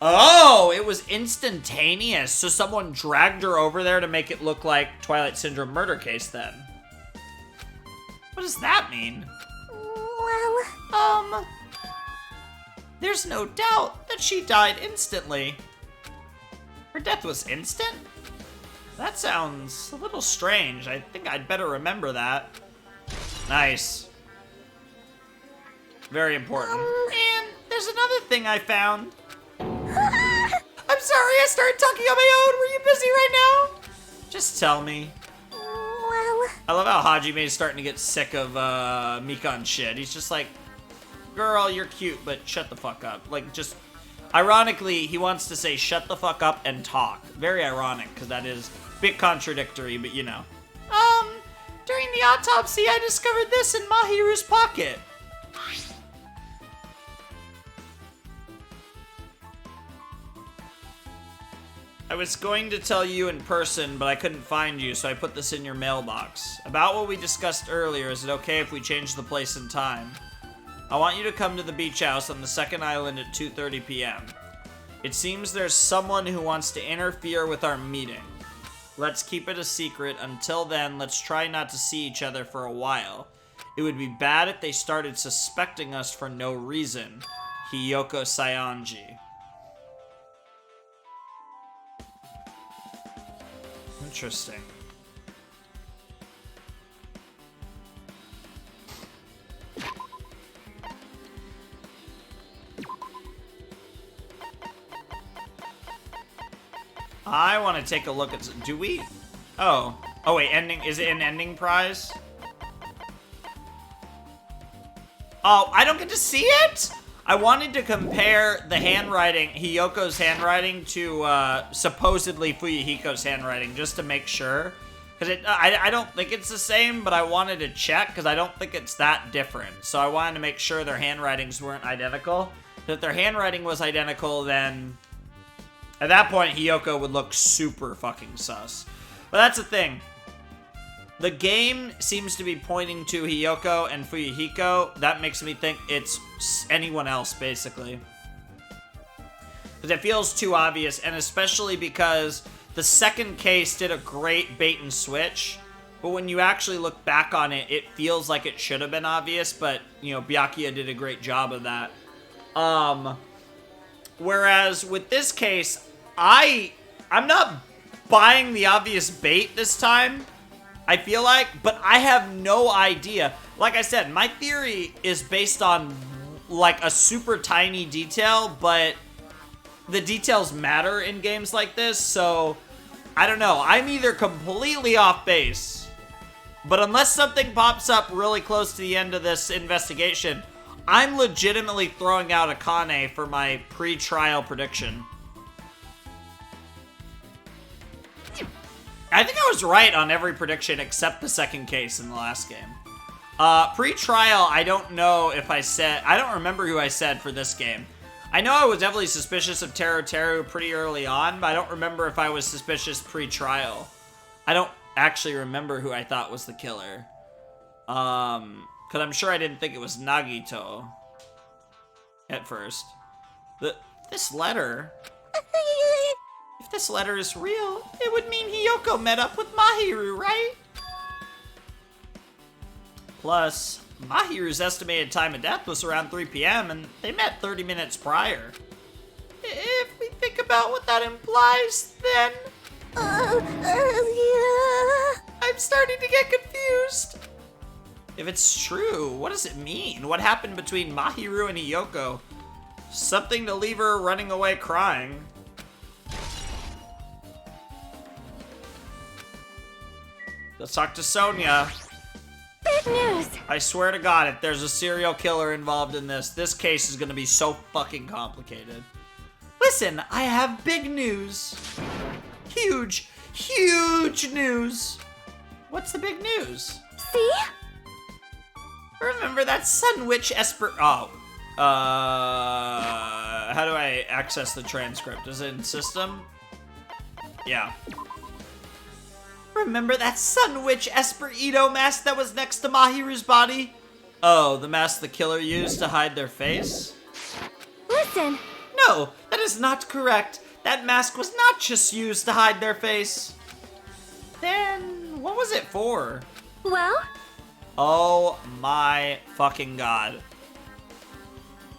Oh, it was instantaneous. So someone dragged her over there to make it look like Twilight Syndrome murder case then. What does that mean? Well, There's no doubt that she died instantly. Her death was instant? That sounds a little strange. I think I'd better remember that. Nice. Very important. And there's another thing I found. I'm sorry, I started talking on my own. Were you busy right now? Just tell me. well, I love how Hajime is starting to get sick of Mikan shit. He's just like, girl, you're cute, but shut the fuck up. Like, just, ironically, he wants to say shut the fuck up and talk. Very ironic, because that is a bit contradictory, but you know. During the autopsy, I discovered this in Mahiru's pocket. I was going to tell you in person, but I couldn't find you, so I put this in your mailbox. About what we discussed earlier, is it okay if we change the place and time? I want you to come to the beach house on the second island at 2:30 p.m. It seems there's someone who wants to interfere with our meeting. Let's keep it a secret. Until then, let's try not to see each other for a while. It would be bad if they started suspecting us for no reason. Hiyoko Saionji. Interesting. I want to take a look at... Do we... Oh. Oh, wait. Ending... Is it an ending prize? Oh, I don't get to see it? I wanted to compare the handwriting, Hiyoko's handwriting, to supposedly Fuyuhiko's handwriting, just to make sure. Because I don't think it's the same, but I wanted to check, because I don't think it's that different. So I wanted to make sure their handwritings weren't identical. If their handwriting was identical, then... At that point, Hiyoko would look super fucking sus. But that's the thing. The game seems to be pointing to Hiyoko and Fuyuhiko. That makes me think it's anyone else, basically. Because it feels too obvious, and especially because the second case did a great bait and switch. But when you actually look back on it, it feels like it should have been obvious, but, you know, Byakuya did a great job of that. Whereas with this case, I'm not buying the obvious bait this time, I feel like, but I have no idea. Like I said, my theory is based on, like, a super tiny detail, but the details matter in games like this, so I don't know. I'm either completely off base, but unless something pops up really close to the end of this investigation, I'm legitimately throwing out Akane for my pre-trial prediction. I think I was right on every prediction except the second case in the last game. Pre-trial, I don't know if I said... I don't remember who I said for this game. I know I was definitely suspicious of Teru Teru pretty early on, but I don't remember if I was suspicious pre-trial. I don't actually remember who I thought was the killer. Because I'm sure I didn't think it was Nagito at first. This letter... If this letter is real, it would mean Hiyoko met up with Mahiru, right? Plus, Mahiru's estimated time of death was around 3 p.m. and they met 30 minutes prior. If we think about what that implies, then... I'm starting to get confused. If it's true, what does it mean? What happened between Mahiru and Hiyoko? Something to leave her running away crying. Let's talk to Sonia. Big news! I swear to God, if there's a serial killer involved in this case is gonna be so fucking complicated. Listen, I have big news. Huge, huge news. What's the big news? See? Remember that Sun Witch Esper... Oh. How do I access the transcript? Is it in system? Yeah. Remember that Sun Witch Esperito mask that was next to Mahiru's body? Oh, the mask the killer used to hide their face? Listen! No, that is not correct. That mask was not just used to hide their face. Then, what was it for? Well? Oh my fucking God.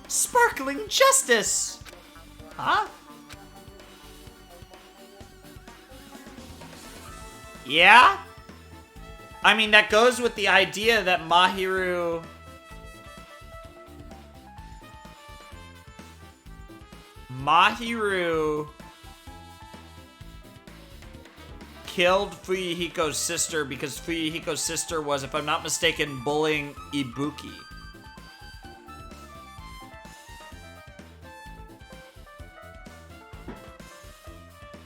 Sparkling justice! Huh? Yeah? I mean, that goes with the idea that Mahiru... killed Fuyuhiko's sister because Fuyuhiko's sister was, if I'm not mistaken, bullying Ibuki.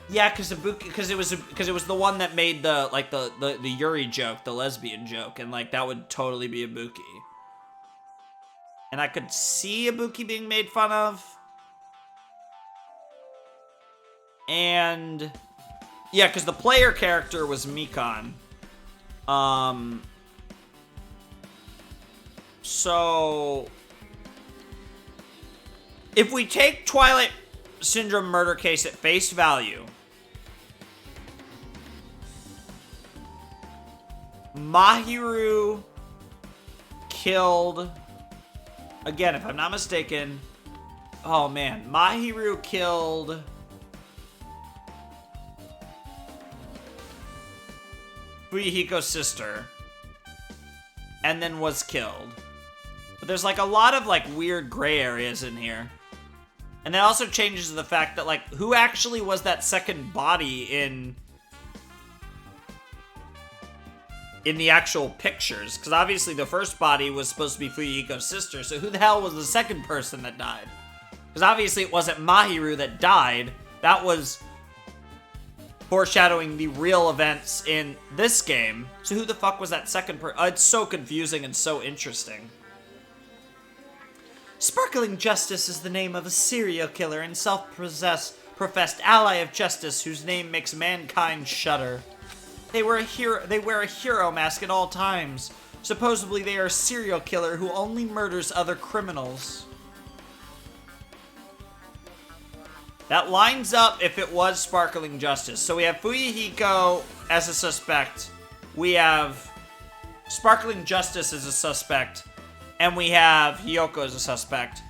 Yeah, because it was the one that made the Yuri joke, the lesbian joke, and like that would totally be Ibuki. And I could see Ibuki being made fun of. And yeah, because the player character was Mikan. So if we take Twilight Syndrome murder case at face value, Mahiru killed, again, if I'm not mistaken, oh man, Mahiru killed Fuyuhiko's sister and then was killed. But there's like a lot of like weird gray areas in here. And that also changes the fact that, like, who actually was that second body in the actual pictures? Because obviously the first body was supposed to be Fuyuhiko's sister, so who the hell was the second person that died? Because obviously it wasn't Mahiru that died. That was foreshadowing the real events in this game. So who the fuck was that second person? It's so confusing and so interesting. Sparkling Justice is the name of a serial killer and self-professed ally of justice whose name makes mankind shudder. They wear a hero mask at all times. Supposedly they are a serial killer who only murders other criminals. That lines up if it was Sparkling Justice. So we have Fuyuhiko as a suspect. We have Sparkling Justice as a suspect. And we have Hiyoko as a suspect.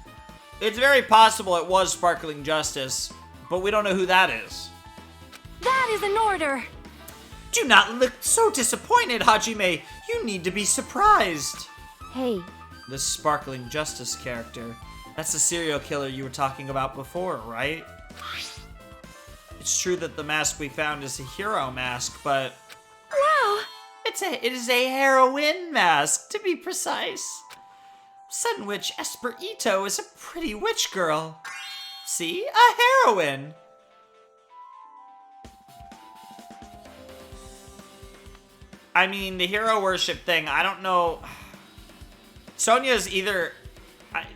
It's very possible it was Sparkling Justice, but we don't know who that is. That is an order. Do not look so disappointed, Hajime. You need to be surprised. Hey, This Sparkling Justice character. That's the serial killer you were talking about before, right? It's true that the mask we found is a hero mask, but Wow. it is a heroine mask, to be precise. Sun Witch Esper Ito is a pretty witch girl. See? A heroine. I mean, the hero worship thing, I don't know. Sonya's either...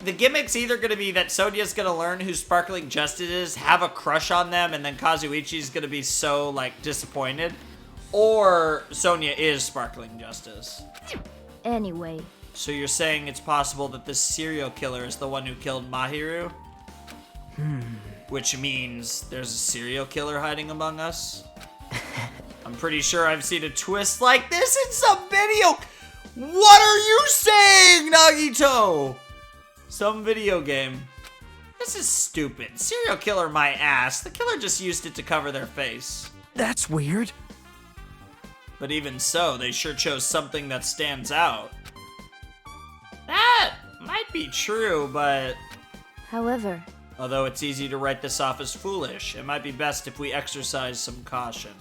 The gimmick's either going to be that Sonya's going to learn who Sparkling Justice is, have a crush on them, and then Kazuichi's going to be so, like, disappointed. Or Sonya is Sparkling Justice. anyway. So you're saying it's possible that this serial killer is the one who killed Mahiru? Which means there's a serial killer hiding among us? I'm pretty sure I've seen a twist like this in some video. What are you saying, Nagito? Some video game. This is stupid. Serial killer my ass. The killer just used it to cover their face. That's weird. But even so, they sure chose something that stands out. That might be true, but... However, Although it's easy to write this off as foolish, it might be best if we exercise some caution.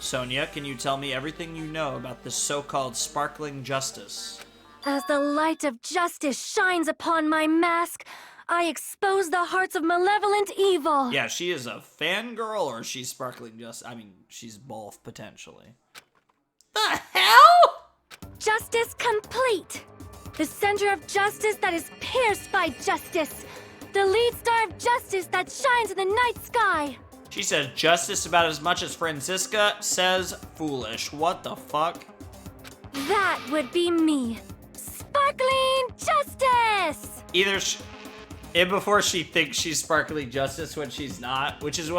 Sonya, can you tell me everything you know about this so-called Sparkling Justice? As the light of justice shines upon my mask, I expose the hearts of malevolent evil. Yeah, she is a fangirl or she's Sparkling Justice? I mean, she's both, potentially. The hell? Justice complete. The center of justice that is pierced by justice. The lead star of justice that shines in the night sky. She says justice about as much as Franziska says foolish. What the fuck? That would be me. Sparkling justice! Either before she thinks she's Sparkling Justice when she's not, which is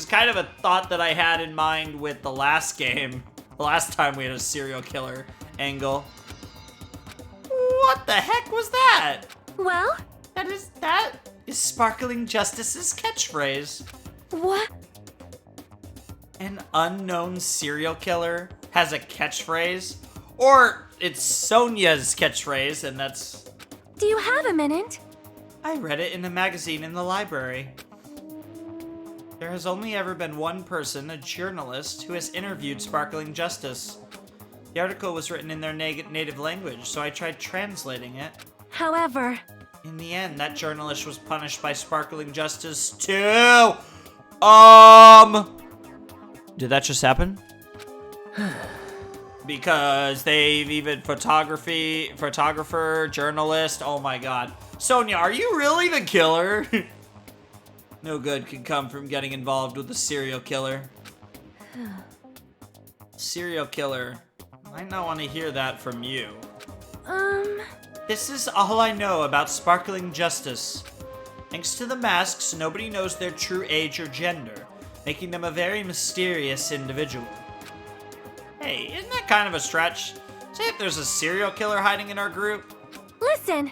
kind of a thought that I had in mind with the last game. The last time we had a serial killer angle. What the heck was that? Well, That is Sparkling Justice's catchphrase. what? An unknown serial killer has a catchphrase? Or it's Sonya's catchphrase, and that's... Do you have a minute? I read it in a magazine in the library. There has only ever been one person, a journalist, who has interviewed Sparkling Justice. The article was written in their native language, so I tried translating it. However, In the end, that journalist was punished by Sparkling Justice too. Did that just happen? Because they've even photographer, journalist. Oh my god. Sonya, are you really the killer? No good can come from getting involved with a serial killer. Serial killer. Might not want to hear that from you. This is all I know about Sparkling Justice. Thanks to the masks, nobody knows their true age or gender, making them a very mysterious individual. Hey, isn't that kind of a stretch? Say if there's a serial killer hiding in our group? listen.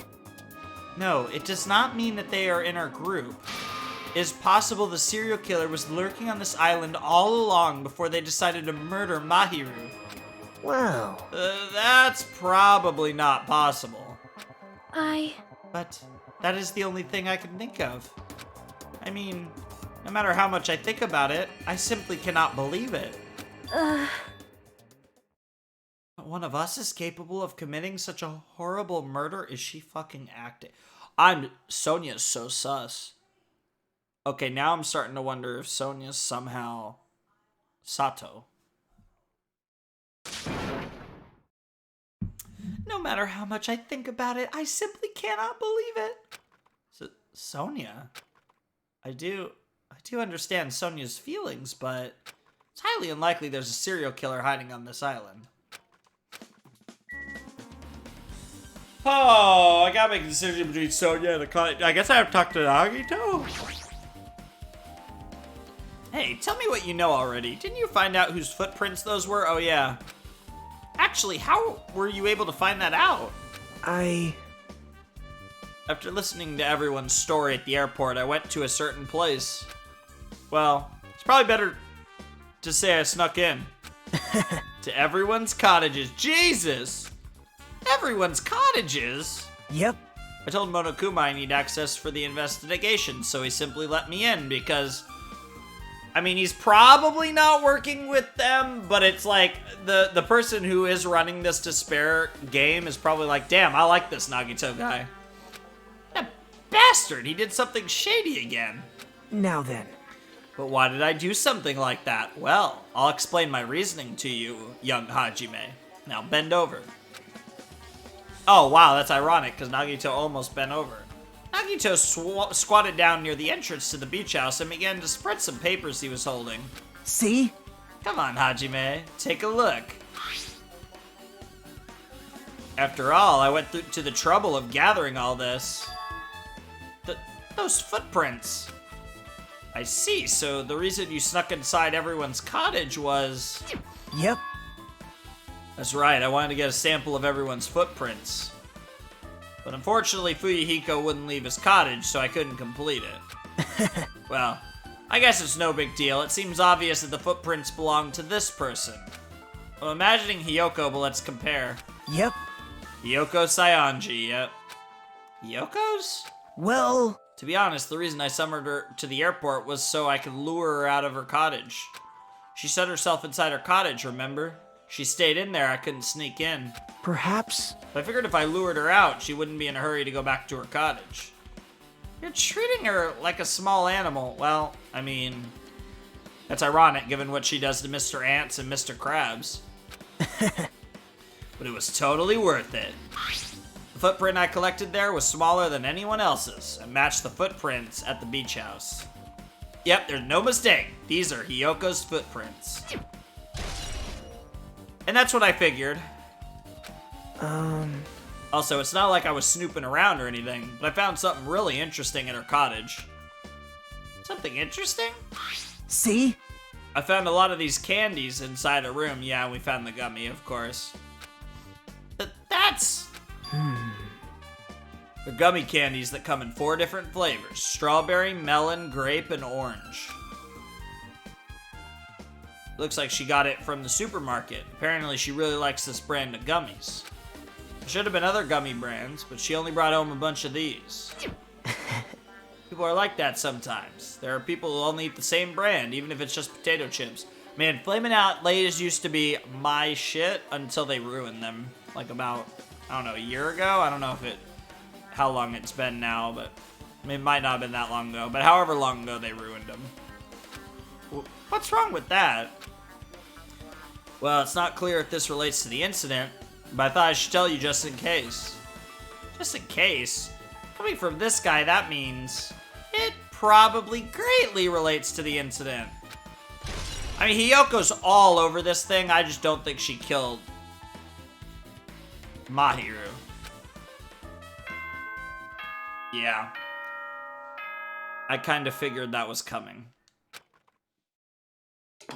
No, it does not mean that they are in our group. It is possible the serial killer was lurking on this island all along before they decided to murder Mahiru. Wow. That's probably not possible. I... But that is the only thing I can think of. I mean, no matter how much I think about it, I simply cannot believe it. One of us is capable of committing such a horrible murder? Is she fucking acting? Sonia's so sus. Okay, now I'm starting to wonder if Sonia's somehow Sato. No matter how much I think about it, I simply cannot believe it. Sonia. I do understand Sonia's feelings, but it's highly unlikely there's a serial killer hiding on this island. Oh, I gotta make a decision between Sonia and the cottage. I guess I have to talk to Nagito? Hey, tell me what you know already. Didn't you find out whose footprints those were? Oh, yeah. Actually, how were you able to find that out? After listening to everyone's story at the airport, I went to a certain place. Well, it's probably better to say I snuck in. To everyone's cottages. Jesus! Everyone's cottages? Yep. I told Monokuma I need access for the investigation, so he simply let me in because... I mean, he's probably not working with them, but it's like, the person who is running this despair game is probably like, damn, I like this Nagito guy. That bastard, he did something shady again. Now then. But why did I do something like that? Well, I'll explain my reasoning to you, young Hajime. Now bend over. Oh, wow, that's ironic, because Nagito almost bent over. Nagito squatted down near the entrance to the beach house and began to spread some papers he was holding. See? Come on, Hajime, take a look. After all, I went to the trouble of gathering all this. Those footprints. I see, so the reason you snuck inside everyone's cottage was... Yep. That's right, I wanted to get a sample of everyone's footprints. But unfortunately, Fuyuhiko wouldn't leave his cottage, so I couldn't complete it. Well, I guess it's no big deal. It seems obvious that the footprints belong to this person. Well, imagining Hiyoko, but let's compare. Yep. Hiyoko Saionji, yep. Hiyoko's? Well... To be honest, the reason I summoned her to the airport was so I could lure her out of her cottage. She shut herself inside her cottage, remember? She stayed in there, I couldn't sneak in. Perhaps... But I figured if I lured her out, she wouldn't be in a hurry to go back to her cottage. You're treating her like a small animal. Well, I mean, that's ironic given what she does to Mr. Ants and Mr. Krabs. But it was totally worth it. The footprint I collected there was smaller than anyone else's and matched the footprints at the beach house. Yep, there's no mistake. These are Hiyoko's footprints. And that's what I figured. Also, it's not like I was snooping around or anything, but I found something really interesting in her cottage. Something interesting? See? I found a lot of these candies inside a room. Yeah, we found the gummy, of course. That's... They're gummy candies that come in 4 different flavors. Strawberry, melon, grape, and orange. Looks like she got it from the supermarket. Apparently she really likes this brand of gummies. There should have been other gummy brands, but she only brought home a bunch of these. People are like that sometimes. There are people who only eat the same brand, even if it's just potato chips. Man, Flamin' Out Lay's used to be my shit until they ruined them. Like about, I don't know, a year ago? I don't know how long it's been now, but it might not have been that long ago. But however long ago they ruined them. What's wrong with that? Well, it's not clear if this relates to the incident, but I thought I should tell you just in case. Just in case? Coming from this guy, that means it probably greatly relates to the incident. I mean, Hiyoko's all over this thing. I just don't think she killed Mahiru. Yeah. I kind of figured that was coming.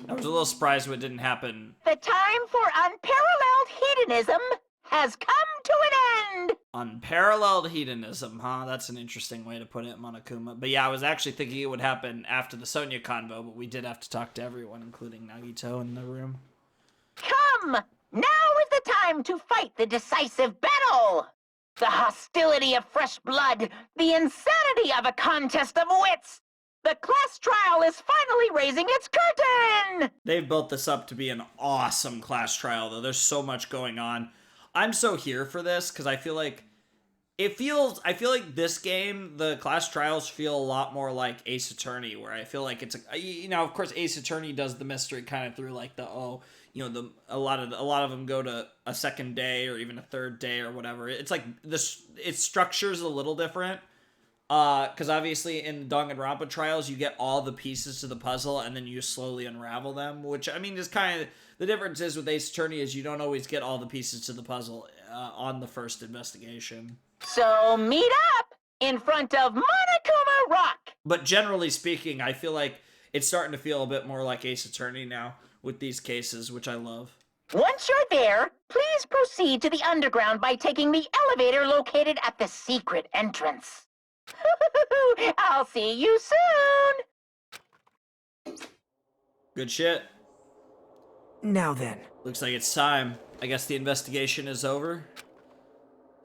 I was a little surprised when it didn't happen. The time for unparalleled hedonism has come to an end! Unparalleled hedonism, huh? That's an interesting way to put it, Monokuma. But yeah, I was actually thinking it would happen after the Sonia convo, but we did have to talk to everyone, including Nagito in the room. Come! Now is the time to fight the decisive battle! The hostility of fresh blood, the insanity of a contest of wits, The class trial is finally raising its curtain! They've built this up to be an awesome class trial, though. There's so much going on. I'm so here for this, because I feel like I feel like this game, the class trials feel a lot more like Ace Attorney, where I feel like it's, of course Ace Attorney does the mystery kind of through like a lot of them go to a second day or even a third day or whatever. It's like its structure's a little different. Because obviously in Danganronpa trials, you get all the pieces to the puzzle and then you slowly unravel them, which, I mean, is kind of, the difference is with Ace Attorney is you don't always get all the pieces to the puzzle on the first investigation. So meet up in front of Monokuma Rock! But generally speaking, I feel like it's starting to feel a bit more like Ace Attorney now with these cases, which I love. Once you're there, please proceed to the underground by taking the elevator located at the secret entrance. I'll see you soon! Good shit. Now then. Looks like it's time. I guess the investigation is over.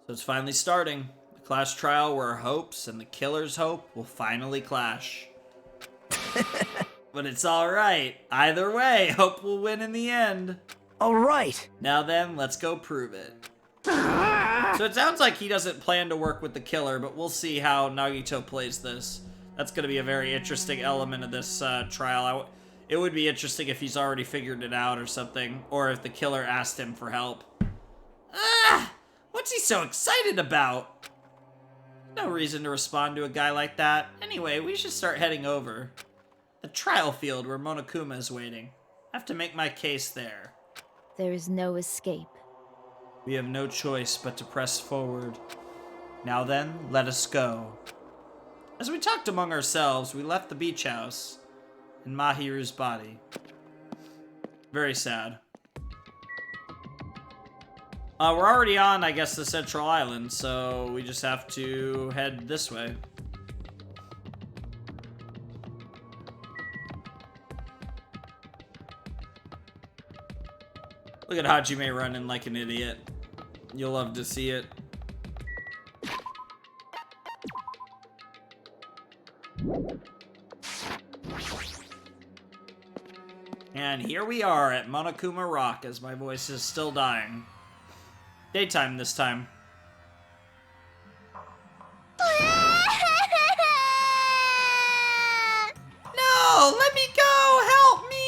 So it's finally starting. The class trial where our hopes and the killer's hope will finally clash. But it's alright. Either way, hope will win in the end. Alright. Now then, let's go prove it. So it sounds like he doesn't plan to work with the killer, but we'll see how Nagito plays this. That's going to be a very interesting element of this trial. It would be interesting if he's already figured it out or something, or if the killer asked him for help. What's he so excited about? No reason to respond to a guy like that. Anyway, we should start heading over. The trial field where Monokuma is waiting. I have to make my case there. There is no escape. We have no choice but to press forward. Now then, let us go. As we talked among ourselves, we left the beach house and Mahiru's body. Very sad. We're already on, I guess, the Central Island, so we just have to head this way. Look at Hajime running like an idiot. You'll love to see it. And here we are at Monokuma Rock, as my voice is still dying. Daytime this time. No! Let me go! Help me!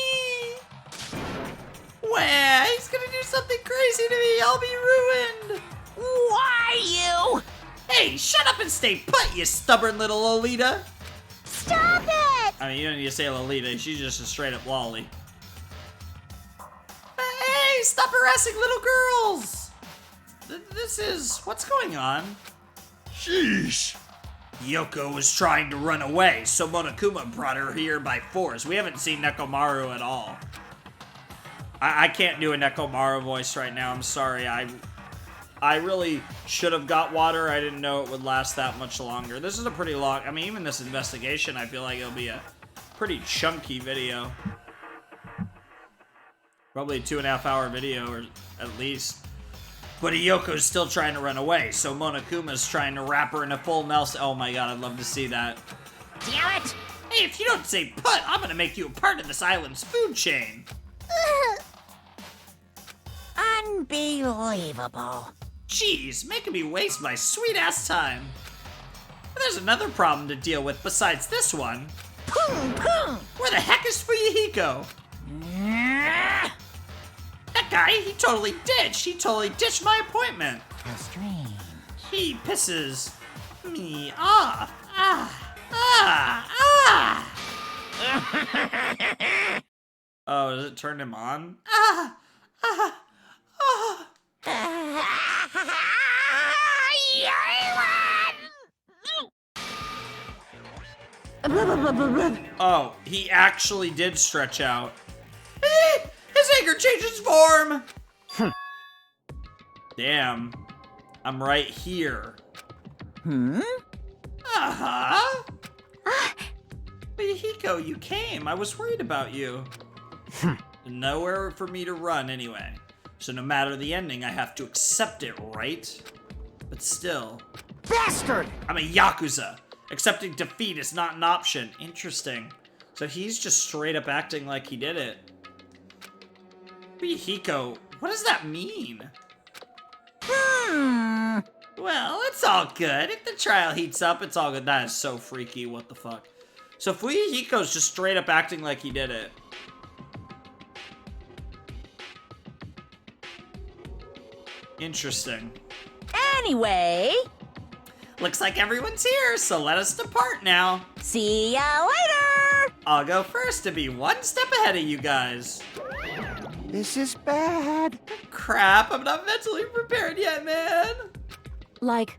Wah! He's gonna do something crazy to me! I'll be ruined! Why you? Hey, shut up and stay put, you stubborn little Lolita! Stop it! I mean, you don't need to say Lolita, she's just a straight up lolly. Hey, stop harassing little girls! This is... what's going on? Sheesh. Yoko was trying to run away, so Monokuma brought her here by force. We haven't seen Nekomaru at all. I can't do a Nekomaru voice right now, I'm sorry. I really should have got water. I didn't know it would last that much longer. This is a pretty long... I mean, even this investigation, I feel like it'll be a pretty chunky video. Probably a 2.5 hour video, or at least. But Yoko's still trying to run away, so Monokuma's trying to wrap her in a full Nelson. Oh my god, I'd love to see that. Damn it! Hey, if you don't say put, I'm gonna make you a part of this island's food chain. Unbelievable. Jeez, making me waste my sweet-ass time. But there's another problem to deal with besides this one. Boom, boom. Where the heck is Fuyuhiko? That guy, he totally ditched my appointment. How strange. He pisses me off. Oh, does it turn him on? Oh, he actually did stretch out. His anger changes form! Damn. I'm right here. Uh-huh. Hiko, you came. I was worried about you. Nowhere for me to run anyway. So no matter the ending, I have to accept it, right? But still. Bastard! I'm a Yakuza. Accepting defeat is not an option. Interesting. So he's just straight up acting like he did it. Hiko, what does that mean? Well, it's all good. If the trial heats up, it's all good. That is so freaky. What the fuck? So Hiko's just straight up acting like he did it. Interesting. Anyway, Looks like everyone's here, so let us depart now. see ya later! I'll go first to be one step ahead of you guys. This is bad. Crap, I'm not mentally prepared yet, man. Like,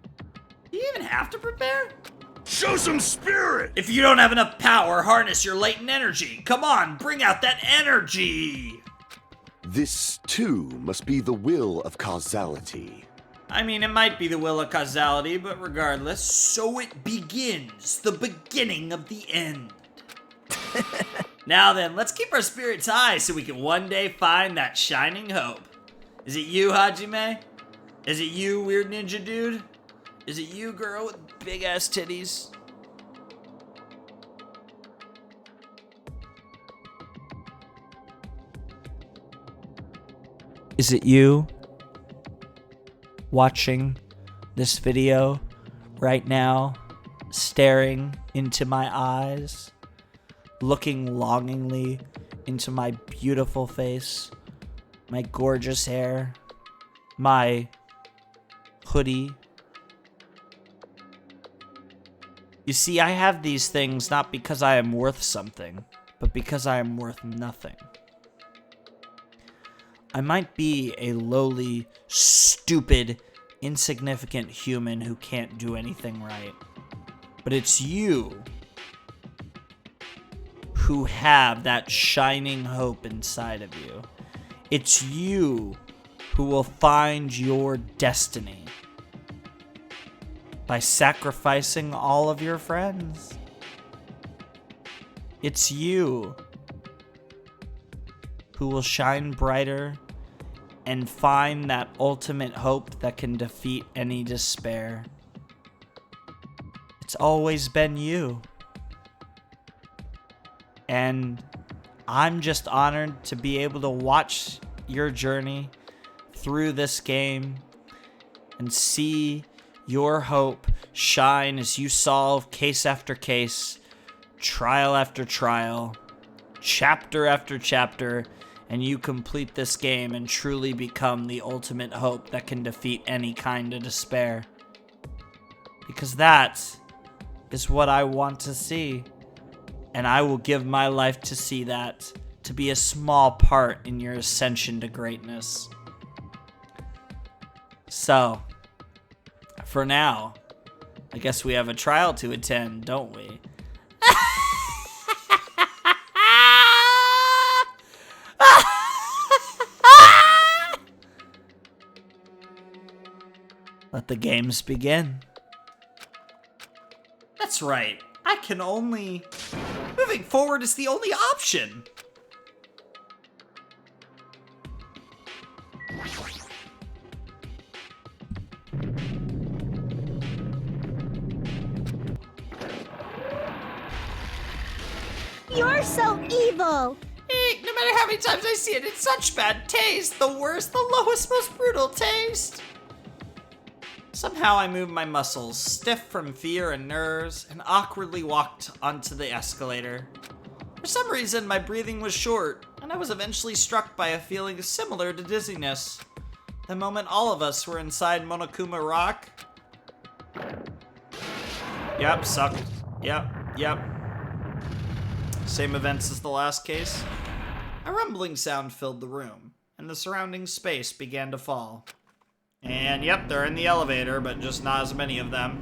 Do you even have to prepare? Show some spirit! If you don't have enough power, harness your latent energy. Come on, bring out that energy. This, too, must be the will of causality. I mean, it might be the will of causality, but regardless, so it begins. The beginning of the end. Now then, let's keep our spirits high so we can one day find that shining hope. Is it you, Hajime? Is it you, weird ninja dude? Is it you, girl with big ass titties? Is it you watching this video right now, staring into my eyes, looking longingly into my beautiful face, my gorgeous hair, my hoodie? You see, I have these things not because I am worth something, but because I am worth nothing. I might be a lowly, stupid, insignificant human who can't do anything right. But it's you who have that shining hope inside of you. It's you who will find your destiny by sacrificing all of your friends. It's you who will shine brighter and find that ultimate hope that can defeat any despair. It's always been you. And I'm just honored to be able to watch your journey through this game and see your hope shine as you solve case after case, trial after trial, chapter after chapter, and you complete this game and truly become the ultimate hope that can defeat any kind of despair. Because that is what I want to see. And I will give my life to see that, to be a small part in your ascension to greatness. So, for now, I guess we have a trial to attend, don't we? Let the games begin. That's right. I can only... Moving forward is the only option. you're so evil! No matter how many times I see it, it's such bad taste. The worst, the lowest, most brutal taste. Somehow I moved my muscles, stiff from fear and nerves, and awkwardly walked onto the escalator. For some reason, my breathing was short, and I was eventually struck by a feeling similar to dizziness. The moment all of us were inside Monokuma Rock. Yep, sucked. Yep. Same events as the last case. A rumbling sound filled the room, and the surrounding space began to fall. And yep, they're in the elevator, but just not as many of them.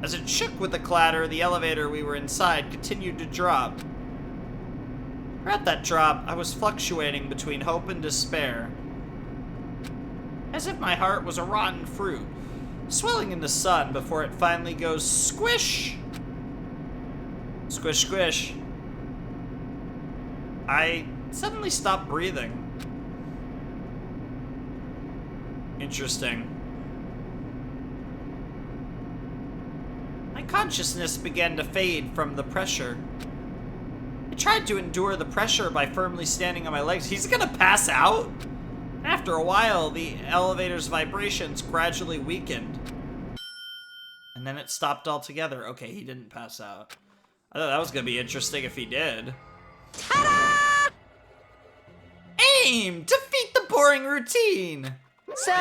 As it shook with a clatter, the elevator we were inside continued to drop. Throughout that drop, I was fluctuating between hope and despair. As if my heart was a rotten fruit, swelling in the sun before it finally goes squish! Squish, squish. I suddenly stopped breathing. Interesting. consciousness began to fade from the pressure. I tried to endure the pressure by firmly standing on my legs. He's gonna pass out? After a while, the elevator's vibrations gradually weakened. And then it stopped altogether. Okay, he didn't pass out. I thought that was gonna be interesting if he did. Ta-da! Aim! Defeat the boring routine! So,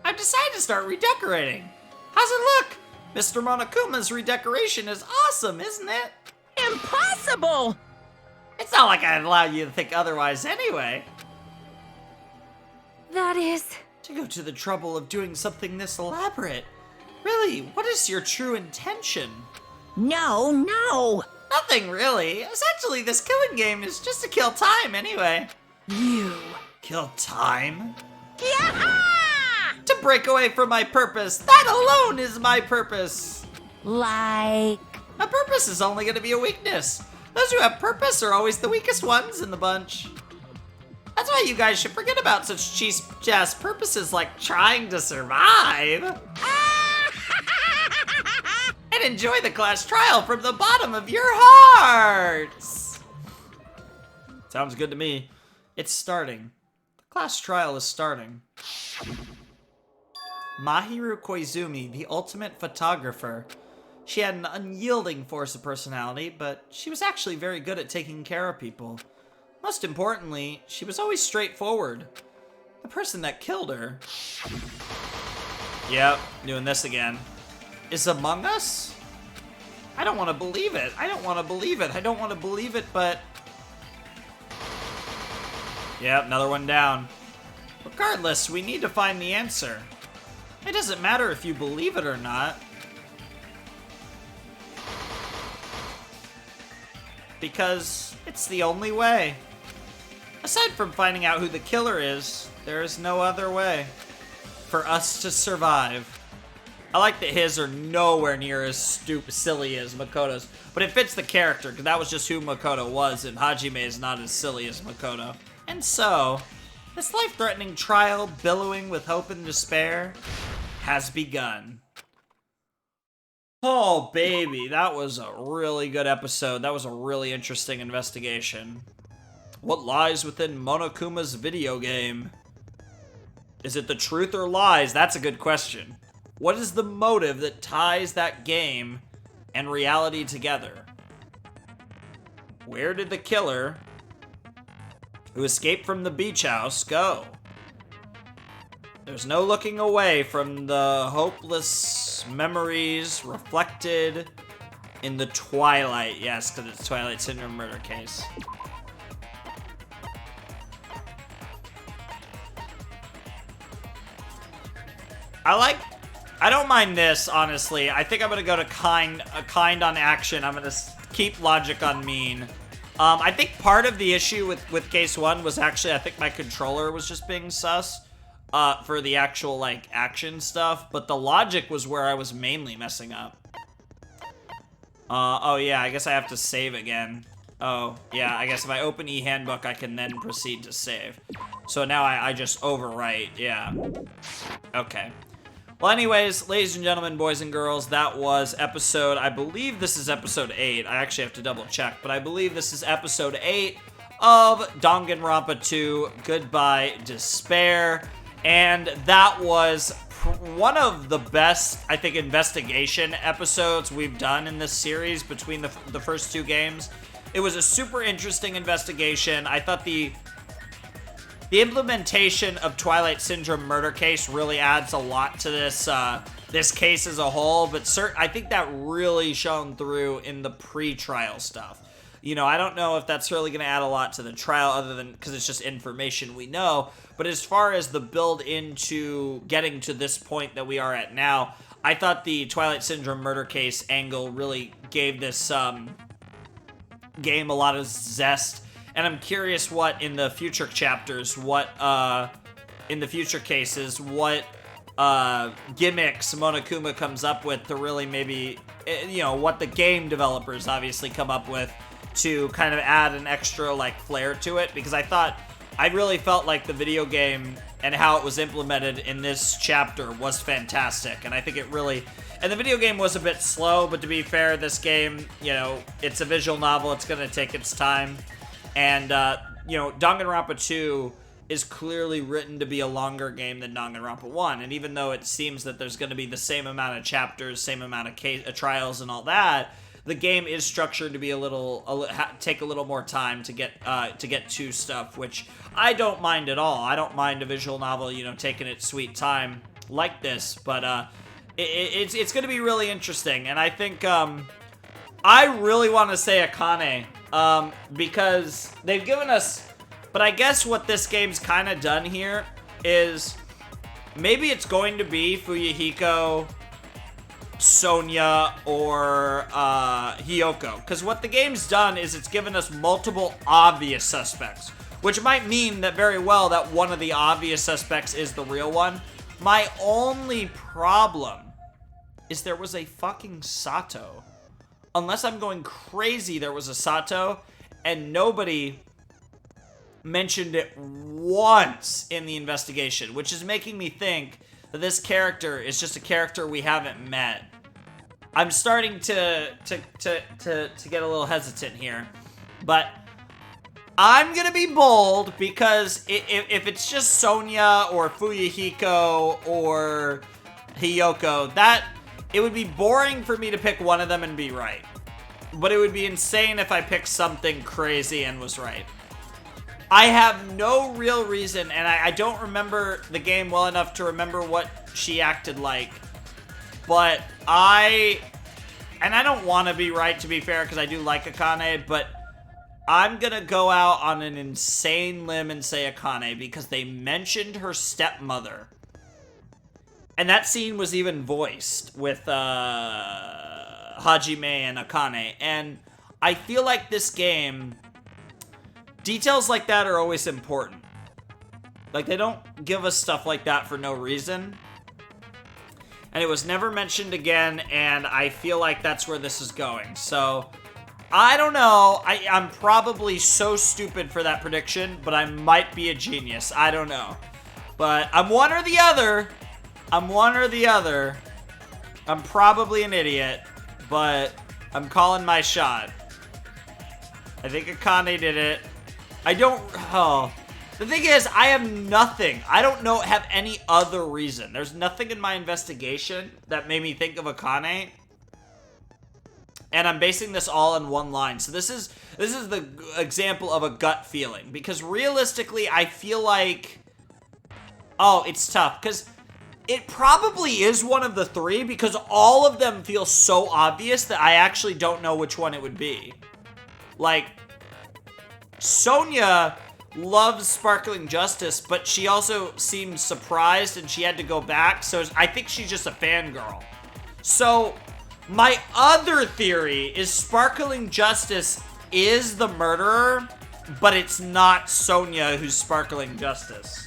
I've decided to start redecorating. How's it look? Mr. Monokuma's redecoration is awesome, isn't it? impossible! It's not like I'd allow you to think otherwise anyway. That is... To go to the trouble of doing something this elaborate. Really, what is your true intention? No! Nothing really. Essentially, this killing game is just to kill time anyway. You. Kill time? Yaha! To break away from my purpose. That alone is my purpose. Like... A purpose is only going to be a weakness. Those who have purpose are always the weakest ones in the bunch. That's why you guys should forget about such cheap-ass purposes like trying to survive. And enjoy the class trial from the bottom of your hearts. Sounds good to me. It's starting. The class trial is starting. Mahiru Koizumi, the ultimate photographer. She had an unyielding force of personality, but she was actually very good at taking care of people. Most importantly, she was always straightforward. The person that killed her... Yep, doing this again. Is among us? I don't want to believe it. I don't want to believe it, but... Yep, another one down. Regardless, we need to find the answer. It doesn't matter if you believe it or not. Because it's the only way. Aside from finding out who the killer is, there is no other way for us to survive. I like that his are nowhere near as silly as Makoto's, but it fits the character, because that was just who Makoto was, and Hajime is not as silly as Makoto. And so, this life-threatening trial, billowing with hope and despair, has begun. Oh, baby, that was a really good episode. That was a really interesting investigation. What lies within Monokuma's video game? Is it the truth or lies? That's a good question. What is the motive that ties that game and reality together? Where did the killer who escaped from the beach house go? There's no looking away from the hopeless memories reflected in the Twilight. Yes, because it's Twilight Syndrome murder case. I don't mind this, honestly. I think I'm gonna go to kind on action. I'm gonna keep logic on mean. I think part of the issue with case 1 was actually, I think my controller was just being sus for the actual, like, action stuff, but the logic was where I was mainly messing up. Oh yeah, I guess I have to save again. Oh, yeah, I guess if I open eHandbook, I can then proceed to save. So now I just overwrite, yeah. Okay. Well, anyways, ladies and gentlemen, boys and girls, that was episode, I believe this is episode 8. I actually have to double check, but I believe this is episode 8 of Danganronpa 2, Goodbye Despair. And that was one of the best, I think, investigation episodes we've done in this series between the first 2 games. It was a super interesting investigation. I thought the implementation of Twilight Syndrome murder case really adds a lot to this this case as a whole, but I think that really shone through in the pre-trial stuff. You know, I don't know if that's really going to add a lot to the trial other than because it's just information we know, but as far as the build into getting to this point that we are at now, I thought the Twilight Syndrome murder case angle really gave this game a lot of zest. And I'm curious what in the future chapters, in the future cases, what gimmicks Monokuma comes up with to really maybe, you know, what the game developers obviously come up with to kind of add an extra, like, flair to it. Because I really felt like the video game and how it was implemented in this chapter was fantastic. And I think it really, And the video game was a bit slow, but to be fair, this game, you know, it's a visual novel. It's going to take its time. And, you know, Danganronpa 2 is clearly written to be a longer game than Danganronpa 1. And even though it seems that there's going to be the same amount of chapters, same amount of trials and all that, the game is structured to be take a little more time to get to stuff, which I don't mind at all. I don't mind a visual novel, you know, taking its sweet time like this, but it's going to be really interesting. And I think I really want to say Akane, because they've given us. But I guess what this game's kind of done here is maybe it's going to be Fuyuhiko, Sonya, or Hiyoko. Because what the game's done is it's given us multiple obvious suspects, which might mean that very well that one of the obvious suspects is the real one. My only problem is there was a fucking Sato. Unless I'm going crazy, there was a Sato, and nobody mentioned it once in the investigation, which is making me think that this character is just a character we haven't met. I'm starting to get a little hesitant here, but I'm gonna be bold because if it's just Sonya or Fuyuhiko or Hiyoko, that it would be boring for me to pick one of them and be right. But it would be insane if I picked something crazy and was right. I have no real reason, and I don't remember the game well enough to remember what she acted like. But I don't want to be right, to be fair, because I do like Akane, but I'm going to go out on an insane limb and say Akane, because they mentioned her stepmother. And that scene was even voiced with Hajime and Akane. And I feel like this game, details like that are always important. Like, they don't give us stuff like that for no reason. And it was never mentioned again, and I feel like that's where this is going. So, I don't know. I'm probably so stupid for that prediction, but I might be a genius. I don't know. But I'm one or the other. I'm one or the other. I'm probably an idiot, but I'm calling my shot. I think Akane did it. The thing is, I have nothing. I don't have any other reason. There's nothing in my investigation that made me think of Akane. And I'm basing this all in one line. So this is the example of a gut feeling. Because realistically, I feel like, it's tough. Because it probably is one of the three, because all of them feel so obvious that I actually don't know which one it would be. Like, Sonya loves Sparkling Justice, but she also seems surprised and she had to go back, so I think she's just a fangirl. So, my other theory is Sparkling Justice is the murderer, but it's not Sonya who's Sparkling Justice.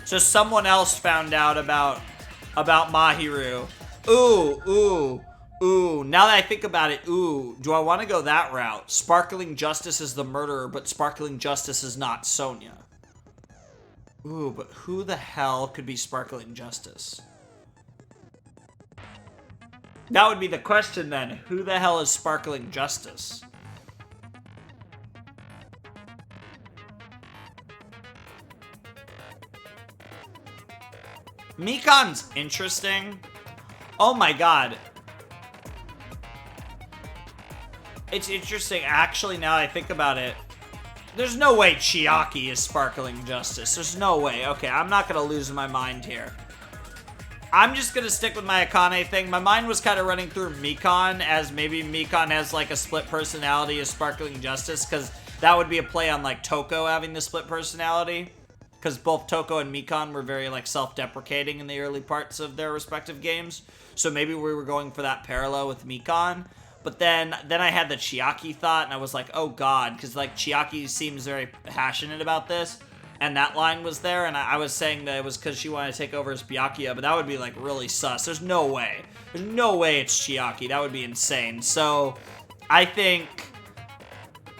So someone else found out about Mahiru. Ooh, now that I think about it, do I want to go that route? Sparkling Justice is the murderer, but Sparkling Justice is not Sonya. Ooh, but who the hell could be Sparkling Justice? That would be the question then. Who the hell is Sparkling Justice? Mikan's interesting. Oh my god. It's interesting, actually, now that I think about it. There's no way Chiaki is Sparkling Justice. There's no way. Okay, I'm not gonna lose my mind here. I'm just gonna stick with my Akane thing. My mind was kind of running through Mikan, as maybe Mikan has, like, a split personality as Sparkling Justice, because that would be a play on, like, Toko having the split personality. Because both Toko and Mikan were very, like, self-deprecating in the early parts of their respective games. So maybe we were going for that parallel with Mikan. But then I had the Chiaki thought, and I was like, oh god, because, like, Chiaki seems very passionate about this, and that line was there, and I was saying that it was because she wanted to take over as Byakuya, but that would be, like, really sus. There's no way. There's no way it's Chiaki. That would be insane. So, I think,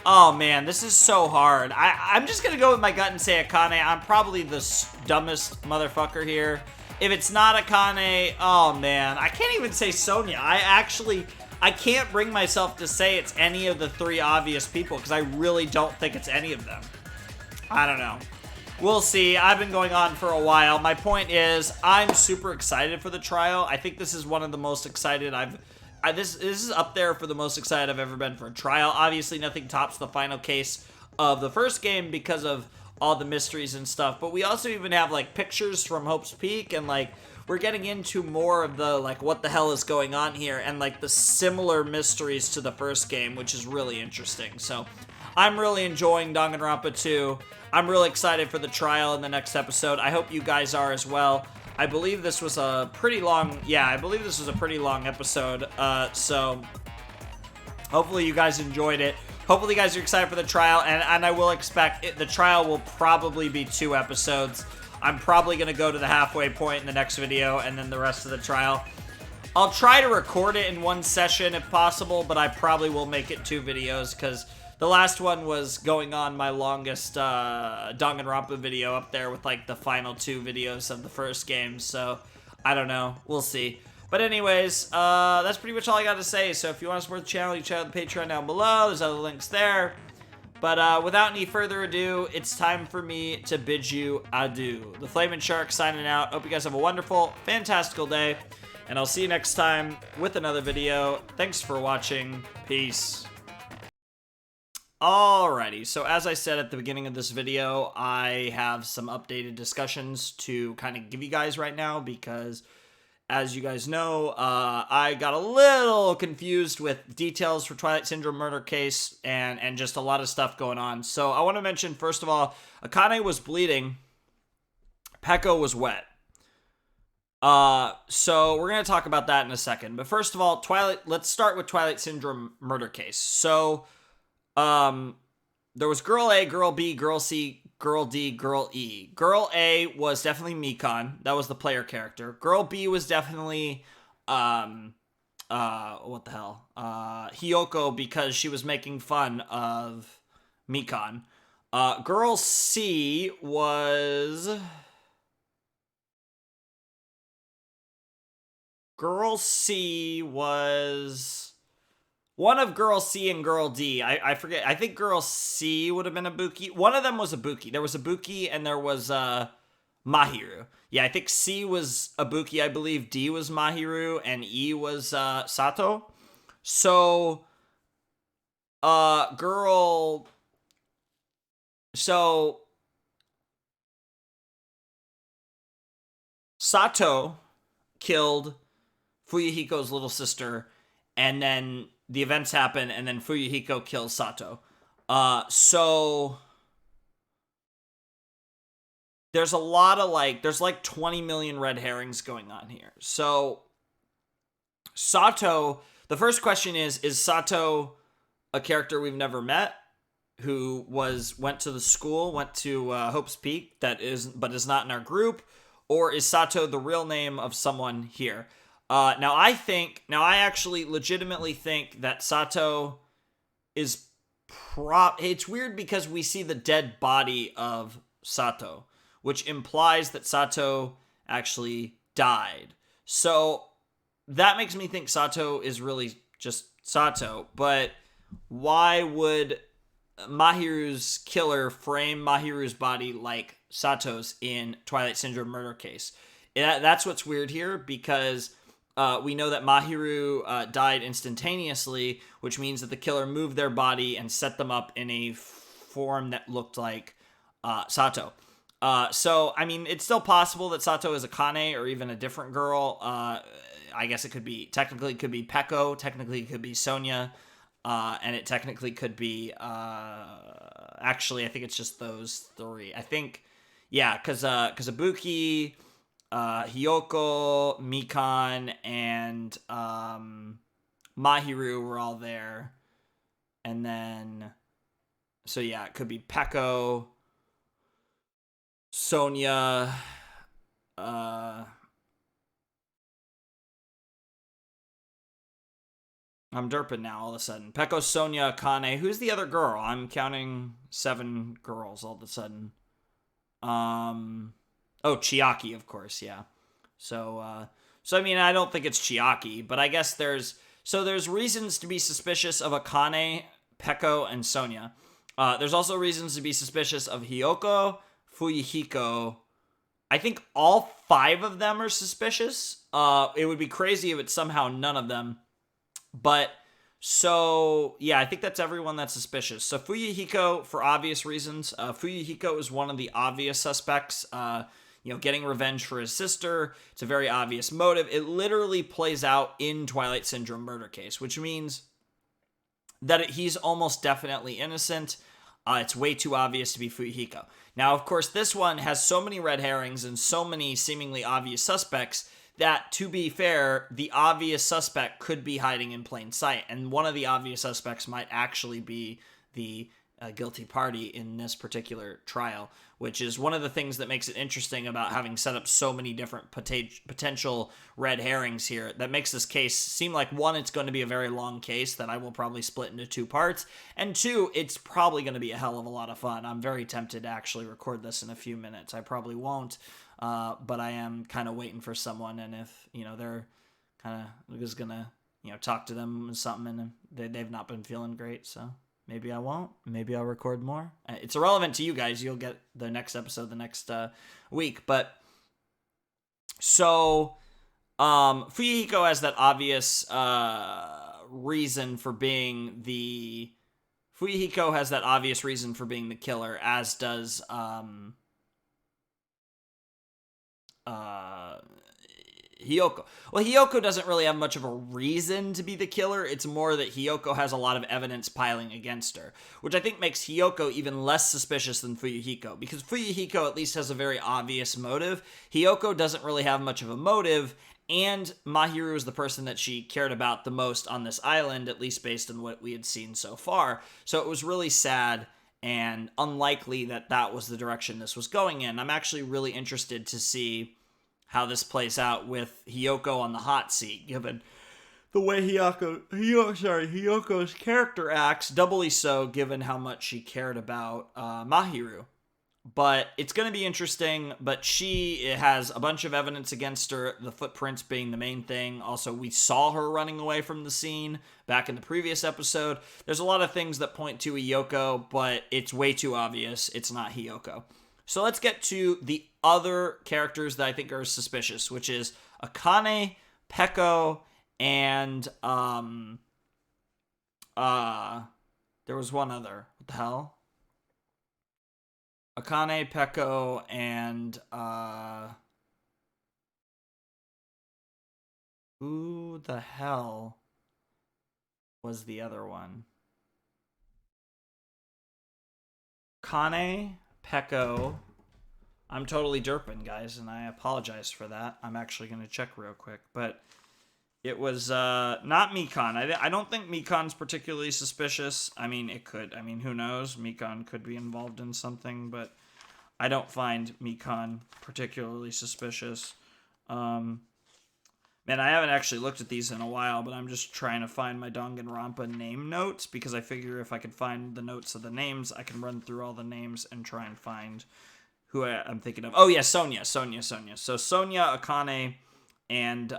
oh man, this is so hard. I'm just gonna go with my gut and say Akane. I'm probably the dumbest motherfucker here. If it's not Akane, oh man, I can't even say Sonya. I can't bring myself to say it's any of the 3 obvious people because I really don't think it's any of them. I don't know. We'll see. I've been going on for a while. My point is, I'm super excited for the trial. I think this is one of the most excited this is up there for the most excited I've ever been for a trial. Obviously, nothing tops the final case of the first game because of all the mysteries and stuff. But we also even have, like, pictures from Hope's Peak, and, like, we're getting into more of the, like, what the hell is going on here, and, like, the similar mysteries to the first game, which is really interesting. So, I'm really enjoying Danganronpa 2. I'm really excited for the trial in the next episode. I hope you guys are as well. I believe this was a pretty long, episode, so hopefully you guys enjoyed it. Hopefully you guys are excited for the trial, and I will expect the trial will probably be 2 episodes. I'm probably going to go to the halfway point in the next video, and then the rest of the trial. I'll try to record it in 1 session if possible, but I probably will make it 2 videos, because the last one was going on my longest Danganronpa video up there with, like, the final 2 videos of the first game, so I don't know. We'll see. But anyways, that's pretty much all I got to say, so if you want to support the channel, you check out the Patreon down below. There's other links there. But without any further ado, it's time for me to bid you adieu. The Flamin' Shark signing out. Hope you guys have a wonderful, fantastical day, and I'll see you next time with another video. Thanks for watching. Peace. Alrighty, so as I said at the beginning of this video, I have some updated discussions to kind of give you guys right now because, as you guys know, I got a little confused with details for Twilight Syndrome murder case and just a lot of stuff going on. So I want to mention, first of all, Akane was bleeding, Peko was wet. So we're going to talk about that in a second. But first of all, let's start with Twilight Syndrome murder case. So there was Girl A, Girl B, Girl C, Girl D, Girl E. Girl A was definitely Mikan. That was the player character. Girl B was definitely, what the hell? Hiyoko, because she was making fun of Mikan. Girl C was... one of Girl C and Girl D. I forget. I think Girl C would have been a Buki. One of them was a Buki. There was a Buki and there was Mahiru. Yeah, I think C was a Buki. I believe D was Mahiru and E was Sato. So, Sato killed Fuyuhiko's little sister, and then the events happen, and then Fuyuhiko kills Sato. So there's a lot of, there's 20 million red herrings going on here. So Sato, the first question is Sato a character we've never met, who went to the school, went to Hope's Peak, but is not in our group, or is Sato the real name of someone here? Now I actually legitimately think that Sato is it's weird because we see the dead body of Sato, which implies that Sato actually died. So that makes me think Sato is really just Sato, but why would Mahiru's killer frame Mahiru's body like Sato's in Twilight Syndrome murder case? That's what's weird here, because we know that Mahiru died instantaneously, which means that the killer moved their body and set them up in a form that looked like Sato. So, I mean, it's still possible that Sato is Akane or even a different girl. I guess technically it could be Peko, technically it could be Sonya, and it technically could be, actually, I think it's just those 3. I think, yeah, because Ibuki... Hiyoko, Mikan, and Mahiru were all there. And then, so yeah, it could be Peko, Sonya, I'm derping now all of a sudden. Peko, Sonya, Akane. Who's the other girl? I'm counting 7 girls all of a sudden. Oh, Chiaki, of course, yeah. So I mean, I don't think it's Chiaki, but I guess there's reasons to be suspicious of Akane, Peko, and Sonya. There's also reasons to be suspicious of Hiyoko, Fuyuhiko. I think all 5 of them are suspicious. It would be crazy if it's somehow none of them. But, so, yeah, I think that's everyone that's suspicious. So Fuyuhiko, for obvious reasons. Fuyuhiko is one of the obvious suspects. Getting revenge for his sister. It's a very obvious motive. It literally plays out in Twilight Syndrome murder case, which means that he's almost definitely innocent. It's way too obvious to be Fuyuhiko. Now, of course, this one has so many red herrings and so many seemingly obvious suspects that, to be fair, the obvious suspect could be hiding in plain sight. And one of the obvious suspects might actually be the guilty party in this particular trial, which is one of the things that makes it interesting about having set up so many different potential red herrings here. That makes this case seem like, 1, it's going to be a very long case that I will probably split into 2 parts, and 2, it's probably going to be a hell of a lot of fun. I'm very tempted to actually record this in a few minutes. I probably won't, but I am kind of waiting for someone, and if, they're kind of just going to, talk to them or something, and they've not been feeling great, so... Maybe I won't. Maybe I'll record more. It's irrelevant to you guys. You'll get the next episode the next week. But so Fuyuhiko has that obvious reason for being the killer, as does Hiyoko. Well, Hiyoko doesn't really have much of a reason to be the killer. It's more that Hiyoko has a lot of evidence piling against her, which I think makes Hiyoko even less suspicious than Fuyuhiko, because Fuyuhiko at least has a very obvious motive. Hiyoko doesn't really have much of a motive, and Mahiru is the person that she cared about the most on this island, at least based on what we had seen so far. So it was really sad and unlikely that that was the direction this was going in. I'm actually really interested to see how this plays out with Hiyoko on the hot seat, given the way Hiyoko's character acts, doubly so given how much she cared about Mahiru. But it's going to be interesting, but she has a bunch of evidence against her, the footprints being the main thing. Also, we saw her running away from the scene back in the previous episode. There's a lot of things that point to Hiyoko, but it's way too obvious it's not Hiyoko. So let's get to the other characters that I think are suspicious, which is Akane, Peko, and there was one other. What the hell? Akane, Peko, and who the hell was the other one? Akane, Peko. I'm totally derping, guys, and I apologize for that. I'm actually going to check real quick, but it was not Mikan. I don't think Mikan's particularly suspicious. I mean, it could. I mean, who knows? Mikan could be involved in something, but I don't find Mikan particularly suspicious. Man, I haven't actually looked at these in a while, but I'm just trying to find my Danganronpa name notes, because I figure if I could find the notes of the names, I can run through all the names and try and find who I'm thinking of. Oh, yeah, Sonya. So Sonya, Akane, and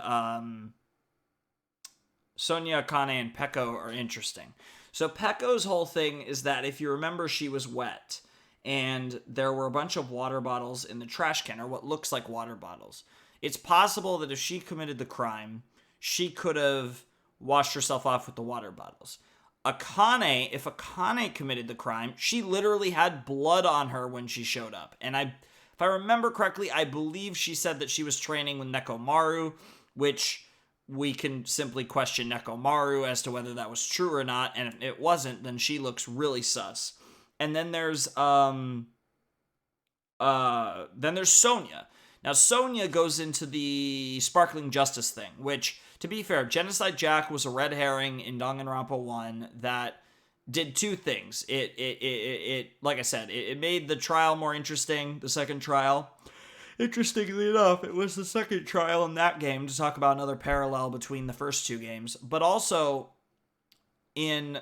Peko are interesting. So Peko's whole thing is that, if you remember, she was wet, and there were a bunch of water bottles in the trash can, or what looks like water bottles. It's possible that if she committed the crime, she could have washed herself off with the water bottles. If Akane committed the crime, she literally had blood on her when she showed up. And if I remember correctly, I believe she said that she was training with Nekomaru, which we can simply question Nekomaru as to whether that was true or not. And if it wasn't, then she looks really sus. And then there's Sonya. Now, Sonya goes into the Sparkling Justice thing, which, to be fair, Genocide Jack was a red herring in Danganronpa 1 that did two things. It like I said, it made the trial more interesting, the second trial. Interestingly enough, it was the second trial in that game, to talk about another parallel between the first two games, but also in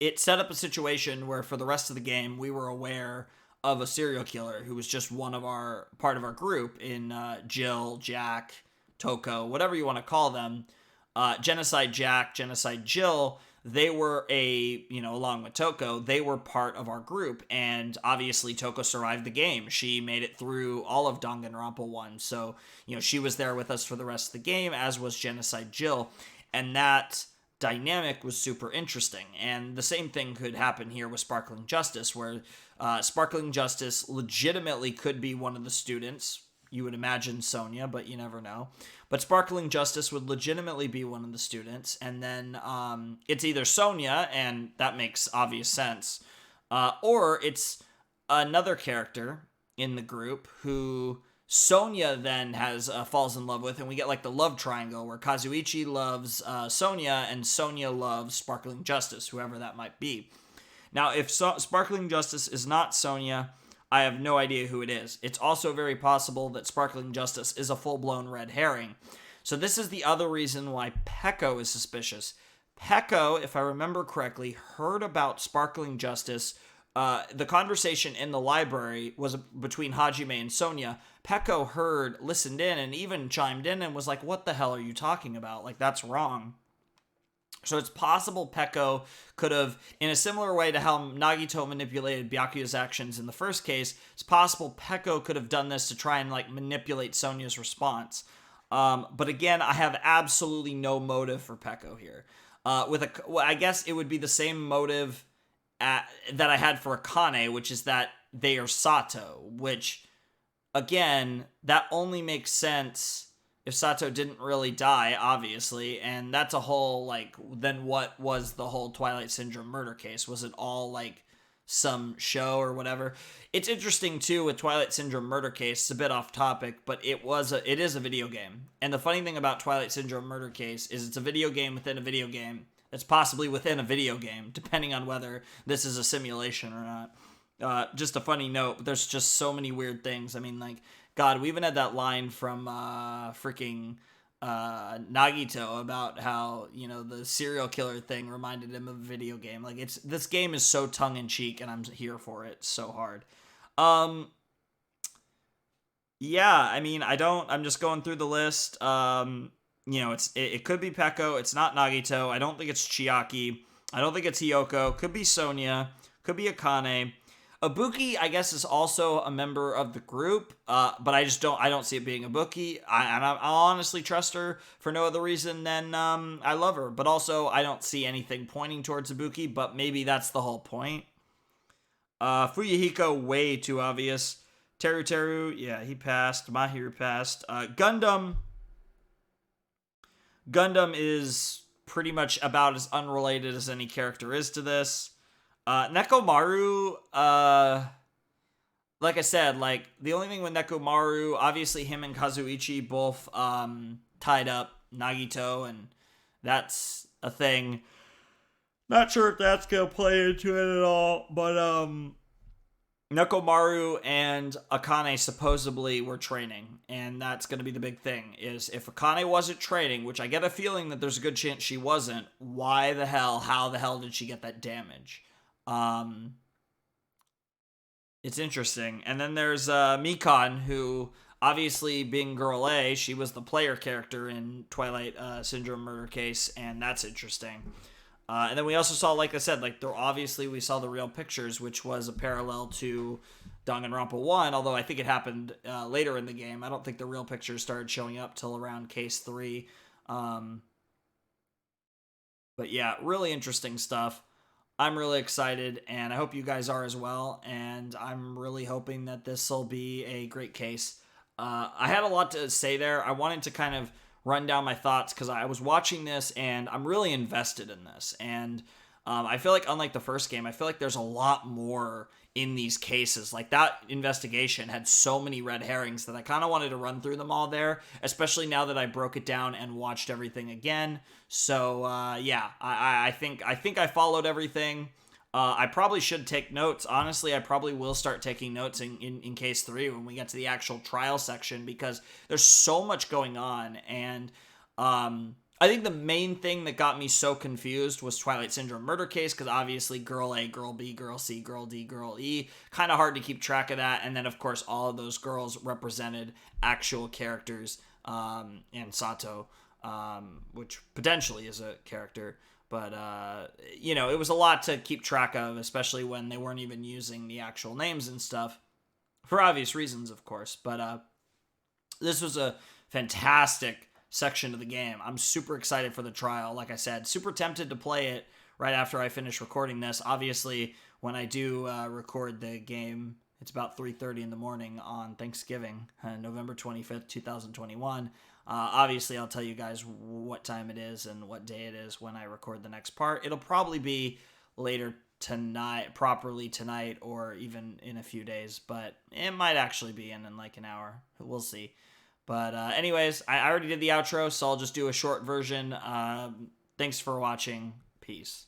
it set up a situation where for the rest of the game we were aware of a serial killer who was just part of our group in Jill, Jack, Toko, whatever you want to call them. Genocide Jack, Genocide Jill, they were along with Toko, they were part of our group, and obviously Toko survived the game. She made it through all of Danganronpa 1, so, she was there with us for the rest of the game, as was Genocide Jill, and that dynamic was super interesting. And the same thing could happen here with Sparkling Justice, where Sparkling Justice legitimately could be one of the students. You would imagine Sonia, but you never know. But Sparkling Justice would legitimately be one of the students, and then it's either Sonia, and that makes obvious sense, or it's another character in the group who Sonia then falls in love with, and we get like the love triangle where Kazuichi loves Sonia, and Sonia loves Sparkling Justice, whoever that might be. Now, if Sparkling Justice is not Sonia, I have no idea who it is. It's also very possible that Sparkling Justice is a full-blown red herring. So this is the other reason why Peko is suspicious. Peko, if I remember correctly, heard about Sparkling Justice. The conversation in the library was between Hajime and Sonia. Peko listened in, and even chimed in and was like, what the hell are you talking about? Like, that's wrong. So it's possible Peko could have, in a similar way to how Nagito manipulated Byakuya's actions in the first case, it's possible Peko could have done this to try and manipulate Sonia's response. But again, I have absolutely no motive for Peko here. I guess it would be the same motive that I had for Akane, which is that they are Sato, which, again, that only makes sense if Sato didn't really die, obviously, and that's a whole, then what was the whole Twilight Syndrome murder case? Was it all, some show or whatever? It's interesting, too, with Twilight Syndrome murder case, it's a bit off topic, but it is a video game. And the funny thing about Twilight Syndrome murder case is it's a video game within a video game that's possibly within a video game, depending on whether this is a simulation or not. Just a funny note, but there's just so many weird things. I mean, God, we even had that line from freaking Nagito about how, the serial killer thing reminded him of a video game. This game is so tongue-in-cheek, and I'm here for it so hard. Yeah, I mean, I'm just going through the list. It could be Peko, it's not Nagito, I don't think it's Chiaki, I don't think it's Hiyoko, could be Sonia, could be Akane. Ibuki, I guess, is also a member of the group, but I don't see it being Ibuki. I'll honestly trust her for no other reason than I love her. But also, I don't see anything pointing towards Ibuki, but maybe that's the whole point. Fuyuhiko, way too obvious. Teru, yeah, he passed. Mahiru passed. Gundam is pretty much about as unrelated as any character is to this. Nekomaru, like I said, the only thing with Nekomaru, obviously him and Kazuichi both tied up Nagito, and that's a thing. Not sure if that's gonna play into it at all, but Nekomaru and Akane supposedly were training, and that's gonna be the big thing, is if Akane wasn't training, which I get a feeling that there's a good chance she wasn't, how the hell did she get that damage? It's interesting. And then there's Mikan, who, obviously being Girl A, she was the player character in Twilight Syndrome murder case, and that's interesting. And then we also saw, like I said, obviously we saw the real pictures, which was a parallel to Danganronpa 1, although I think it happened later in the game. I don't think the real pictures started showing up till around case 3. But yeah, really interesting stuff. I'm really excited, and I hope you guys are as well, and I'm really hoping that this will be a great case. I had a lot to say there. I wanted to kind of run down my thoughts, because I was watching this, and I'm really invested in this, and I feel like, unlike the first game, I feel like there's a lot more in these cases. That investigation had so many red herrings that I kind of wanted to run through them all there, especially now that I broke it down and watched everything again. So, yeah, I think I followed everything. I probably should take notes. Honestly, I probably will start taking notes in case 3 when we get to the actual trial section, because there's so much going on, and I think the main thing that got me so confused was Twilight Syndrome Murder Case, because obviously girl A, girl B, girl C, girl D, girl E, kind of hard to keep track of that. And then, of course, all of those girls represented actual characters, and Sato, which potentially is a character. But, you know, it was a lot to keep track of, especially when they weren't even using the actual names and stuff, for obvious reasons, of course. But this was a fantastic section of the game. I'm super excited for the trial. Like I said, super tempted to play it right after I finish recording this. Obviously, when I do record the game, it's about 3:30 in the morning on Thanksgiving, November 25th, 2021. Obviously, I'll tell you guys what time it is and what day it is when I record the next part. It'll probably be later tonight, properly tonight, or even in a few days, but it might actually be in like an hour. We'll see. But anyways, I already did the outro, so I'll just do a short version. Thanks for watching. Peace.